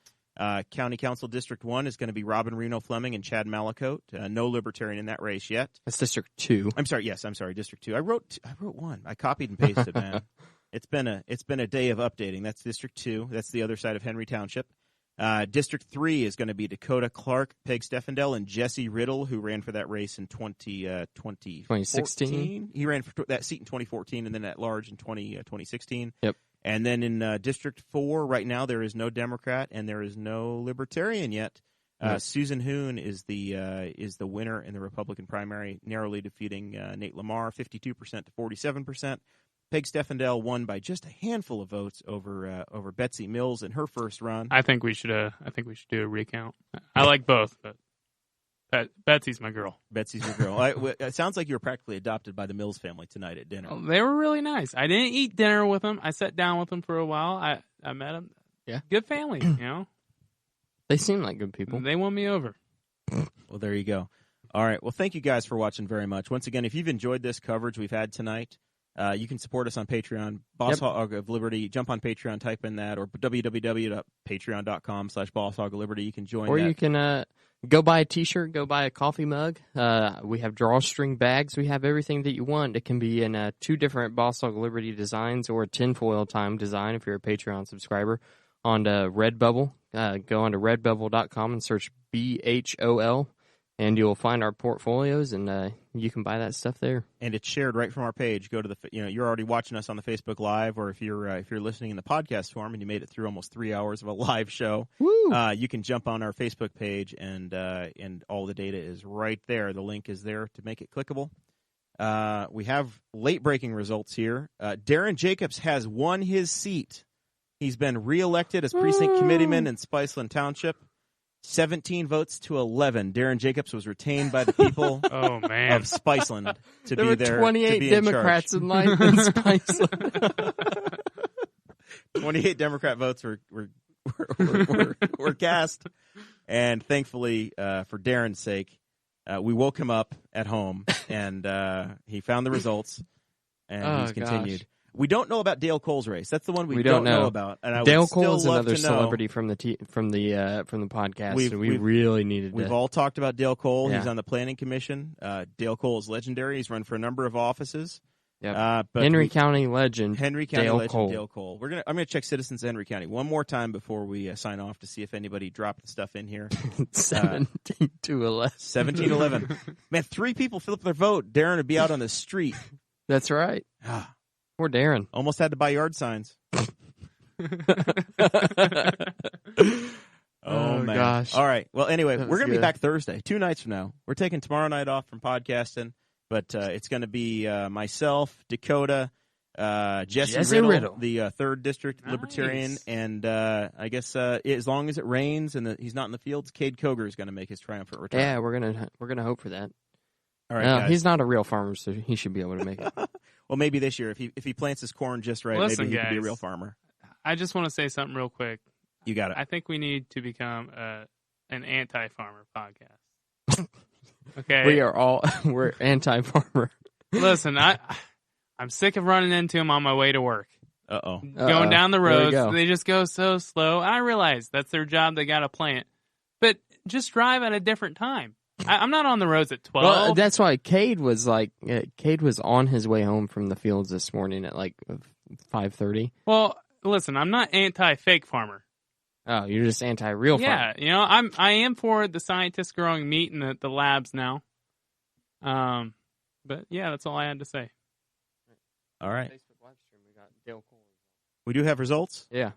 County Council District 1 is going to be Robin Reno Fleming and Chad Malicoat. No Libertarian in that race yet. That's District 2. I'm sorry, District 2. I wrote one. I copied and pasted, man. It's been a day of updating. That's District 2. That's the other side of Henry Township. District 3 is going to be Dakota Clark, Peg Stefandel, and Jesse Riddle, who ran for that race in 2016. He ran for that seat in 2014 and then at large in 2016. Yep. And then in District 4, right now, there is no Democrat and there is no Libertarian yet. Susan Hoon is the winner in the Republican primary, narrowly defeating Nate LaMar, 52% to 47%. Peg Stefandel won by just a handful of votes over Betsy Mills in her first run. I think we should do a recount. I like both, but Betsy's my girl. Betsy's your girl. It sounds like you were practically adopted by the Mills family tonight at dinner. Oh, they were really nice. I didn't eat dinner with them. I sat down with them for a while. I met them. Yeah, good family. You know, they seem like good people. They won me over. Well, there you go. All right. Well, thank you guys for watching very much. Once again, if you've enjoyed this coverage we've had tonight, you can support us on Patreon. Boss Hog of Liberty. Jump on Patreon, type in that, or www.patreon.com/Boss Hog of Liberty. You can join. Or you can go buy a T-shirt, go buy a coffee mug. We have drawstring bags. We have everything that you want. It can be in 2 different Boss Hog of Liberty designs or a tinfoil time design if you're a Patreon subscriber. On Redbubble, go on to redbubble.com and search BHOL. And you'll find our portfolios, and you can buy that stuff there. And it's shared right from our page. Go to you're already watching us on the Facebook Live, or if you're listening in the podcast form and you made it through almost 3 hours of a live show, you can jump on our Facebook page, and all the data is right there. The link is there to make it clickable. We have late breaking results here. Darren Jacobs has won his seat. He's been reelected as precinct committeeman in Spiceland Township. 17 votes to 11. Darren Jacobs was retained by the people of Spiceland to be there. There were 28 Democrats in line in Spiceland. 28 Democrat votes were cast, and thankfully, for Darren's sake, we woke him up at home, and he found the results, and he's continued. Gosh. We don't know about Dale Cole's race. That's the one we don't know about. And I Dale would Cole's still love another to know. celebrity from the podcast. We really needed. We've all talked about Dale Cole. Yeah. He's on the Planning Commission. Dale Cole is legendary. He's run for a number of offices. Yep. Henry County legend. Dale Cole. I'm gonna check Citizens of Henry County one more time before we sign off to see if anybody dropped the stuff in here. 17 to 11. 17-11. Man, 3 people filled up their vote. Darren would be out on the street. That's right. Poor Darren. Almost had to buy yard signs. Oh, man. Gosh. All right. Well, anyway, That was we're going to be good. back Thursday, 2 nights from now. We're taking tomorrow night off from podcasting, but it's going to be myself, Dakota, Jesse Riddle, the 3rd District Libertarian, and I guess as long as it rains and he's not in the fields, Cade Coger is going to make his triumphant return. Yeah, we're gonna hope for that. All right, guys. He's not a real farmer, so he should be able to make it. Well, maybe this year, if he plants his corn just right, Listen, maybe he can be a guys, real farmer. I just want to say something real quick. You got it. I think we need to become an anti-farmer podcast. Okay, we're anti-farmer. Listen, I'm sick of running into them on my way to work. Going down the There roads, you go. they just go so slow. I realize that's their job; they got to plant, but just drive at a different time. I'm not on the roads at 12. Well, that's why Cade was on his way home from the fields this morning at 5:30. Well, listen, I'm not anti-fake farmer. Oh, you're just anti-real farmer. Yeah, I am for the scientists growing meat in the labs now. But yeah, that's all I had to say. All right. Facebook live stream, we got Dale Cole. We do have results? Yeah.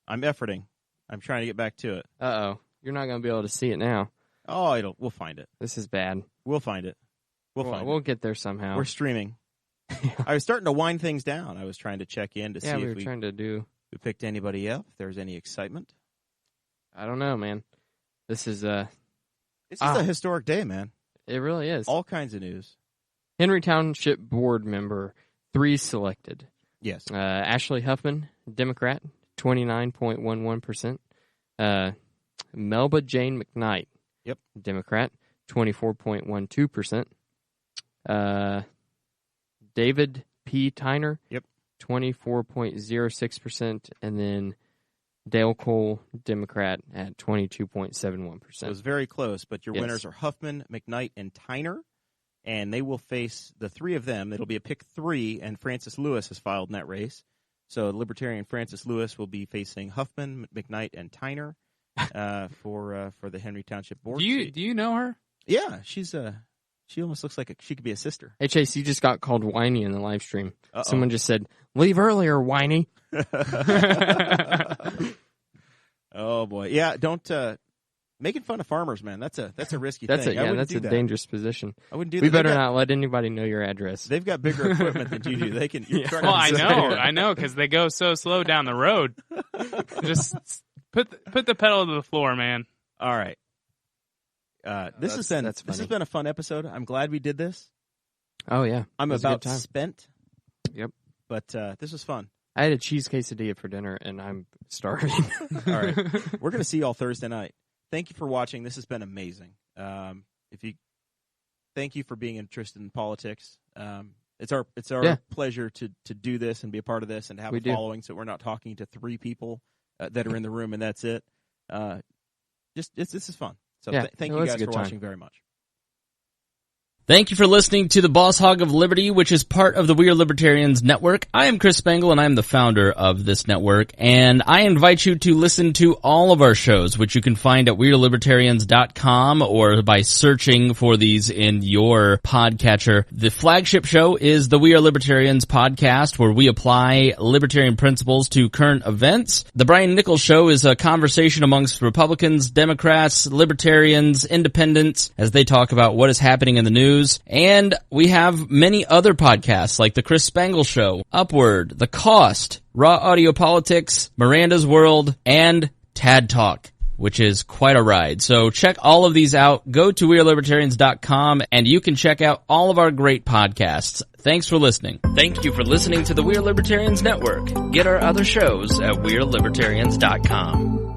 I'm efforting. I'm trying to get back to it. Uh-oh. You're not going to be able to see it now. Oh, we'll find it. This is bad. We'll find it. We'll get there somehow. We're streaming. I was starting to wind things down. I was trying to check in to see if we picked anybody up, if there was any excitement. I don't know, man. This is a historic day, man. It really is. All kinds of news. Henry Township Board member 3 selected. Yes. Ashley Huffman, Democrat, 29.11%. Melba Jane McKnight, yep, Democrat, 24.12%. David P. Tyner, yep, 24.06%. And then Dale Cole, Democrat, at 22.71%. It was very close, but your Yes. winners are Huffman, McKnight, and Tyner, and they will face the 3 of them. It'll be a pick 3, and Francis Lewis has filed in that race. So Libertarian Francis Lewis will be facing Huffman, McKnight, and Tyner for the Henry Township Board. Do you know her? Yeah, she's she almost looks like she could be a sister. Hey, Chase, you just got called whiny in the live stream. Uh-oh. Someone just said, "Leave earlier, whiny." Oh boy, yeah. Don't making fun of farmers, man. That's a risky That's thing. that's a dangerous position. I wouldn't do We that. better not let anybody know your address. They've got bigger equipment than you do. They can. Well, I know, because they go so slow down the road. Just put the pedal to the floor, man. All right. This has been a fun episode. I'm glad we did this. Oh yeah, I'm about spent. Yep. But this was fun. I had a cheese quesadilla for dinner, and I'm starving. All right, we're going to see you all Thursday night. Thank you for watching. This has been amazing. Thank you for being interested in politics. It's our pleasure to do this and be a part of this and have a following. So we're not talking to 3 people that are in the room and that's it. This is fun. So thank you guys for watching very much. Thank you for listening to the Boss Hog of Liberty, which is part of the We Are Libertarians Network. I am Chris Spangle, and I am the founder of this network, and I invite you to listen to all of our shows, which you can find at WeAreLibertarians.com or by searching for these in your podcatcher. The flagship show is the We Are Libertarians podcast, where we apply libertarian principles to current events. The Brian Nichols Show is a conversation amongst Republicans, Democrats, Libertarians, Independents, as they talk about what is happening in the news. And we have many other podcasts like The Chris Spangle Show, Upward, The Cost, Raw Audio Politics, Miranda's World, and Tad Talk, which is quite a ride. So check all of these out. Go to WeAreLibertarians.com and you can check out all of our great podcasts. Thanks for listening. Thank you for listening to the We Are Libertarians Network. Get our other shows at WeAreLibertarians.com.